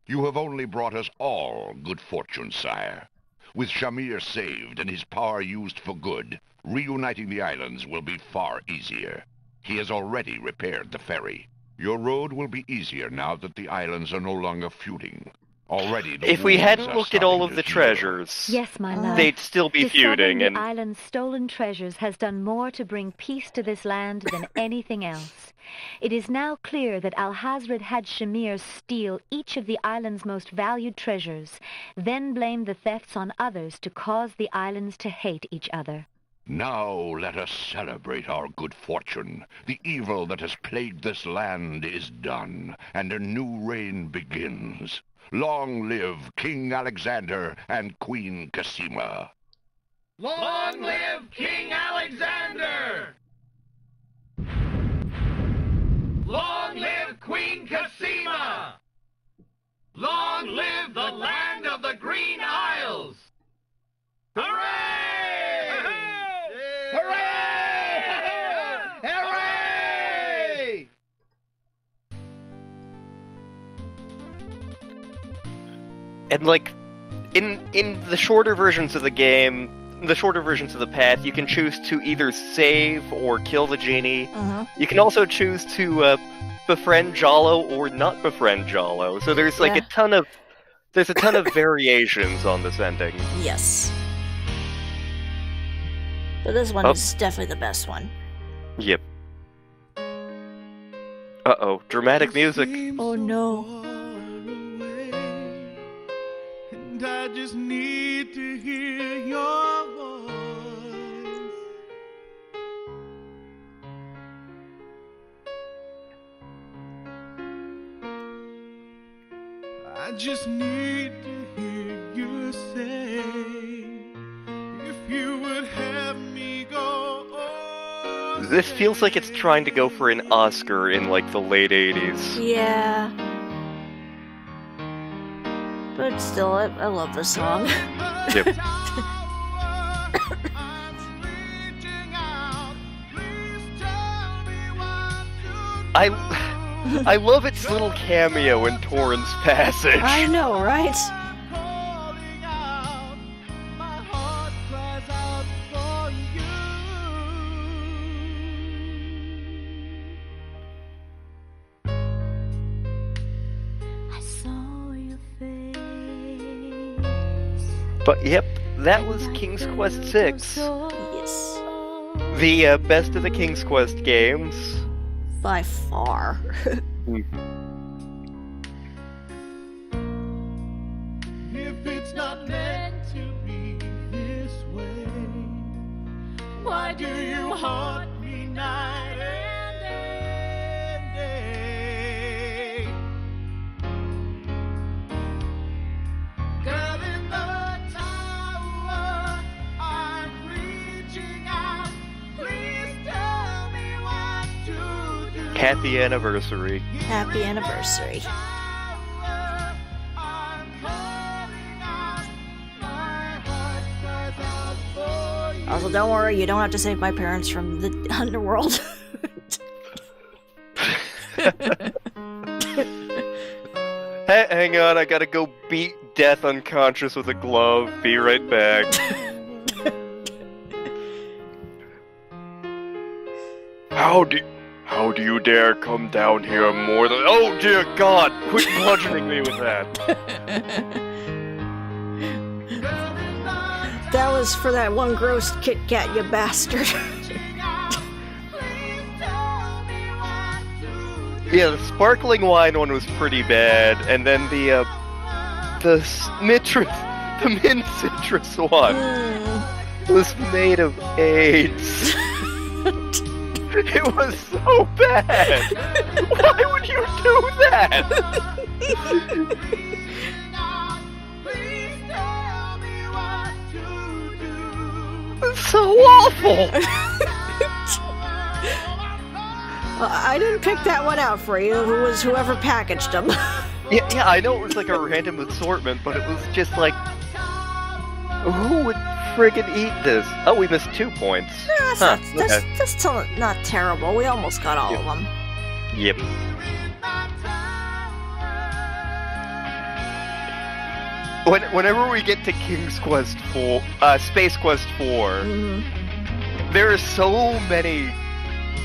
You have only brought us all good fortune, sire. With Shamir saved and his power used for good, reuniting the islands will be far easier. He has already repaired the ferry. Your road will be easier now that the islands are no longer feuding. Already, if we hadn't looked at all of the treasures, yes, my love, they'd still be feuding. Discovering the island's stolen treasures has done more to bring peace to this land than anything else. It is now clear that Alhazred had Shamir steal each of the island's most valued treasures, then blame the thefts on others to cause the islands to hate each other. Now let us celebrate our good fortune. The evil that has plagued this land is done, and a new reign begins. Long live King Alexander and Queen Cassima. Long live King Alexander! Long live Queen Cassima! Long live the land of the Green Isles! Hooray! Hooray! Hooray! And like, in the shorter versions of the game, the shorter versions of the path, you can choose to either save or kill the genie. You can also choose to befriend Jalo or not befriend Jalo. So there's like a ton of variations on this ending. Yes. But this one is definitely the best one. Yep. Uh-oh, dramatic music. Oh no. And I just need to hear your voice. I just need to hear you say, if you would have me go. This feels like it's trying to go for an Oscar in like the late 80s. Yeah. But still, I love this song. Yep. I love its little cameo in Torrent's passage. I know, right? But yep, that was King's Quest VI. Yes. The best of the King's Quest games. By far. If it's not meant to be this way, why do you haunt me night and day? Girl in the tower, I'm reaching out. Please tell me what to do. Happy anniversary. Happy anniversary. Also, don't worry, you don't have to save my parents from the underworld. Hey, hang on, I gotta go beat Death unconscious with a glove. Be right back. How do you dare come down here more than— Oh dear God! Quit bludgeoning me with that. That was for that one gross KitKat, you bastard. Yeah, the sparkling wine one was pretty bad, and then the mint citrus one was made of AIDS. It was so bad. Why would you do that? It's so awful. I didn't pick that one out for you. Who was whoever packaged them? Yeah, I know it was like a random assortment, but it was just like, who would friggin' eat this? Oh, we missed 2 points. That's still not terrible. We almost got all of them. Yep. Whenever we get to King's Quest 4, Space Quest 4, there are so many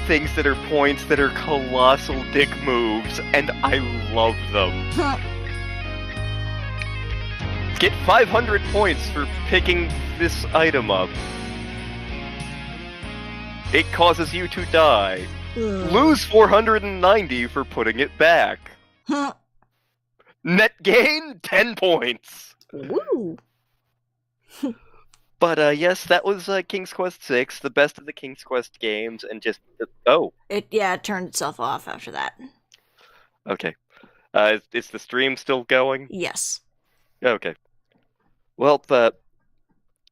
things that are points that are colossal dick moves, and I love them. Get 500 points for picking this item up. It causes you to die. Lose 490 for putting it back. Net gain 10 points. Woo! But yes, that was King's Quest VI, the best of the King's Quest games, and just It turned itself off after that. Okay. Is the stream still going? Yes. Okay. Well,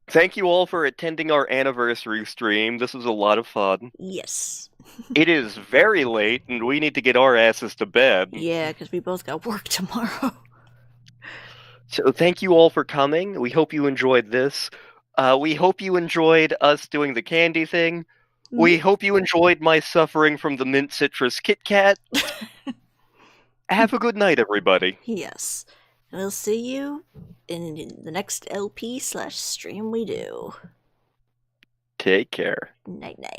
thank you all for attending our anniversary stream. This was a lot of fun. Yes. It is very late, and we need to get our asses to bed. Yeah, because we both got work tomorrow. So thank you all for coming. We hope you enjoyed this. We hope you enjoyed us doing the candy thing. We hope you enjoyed my suffering from the mint citrus KitKat. Have a good night, everybody. Yes. We'll see you in the next LP/stream we do. Take care. Night-night.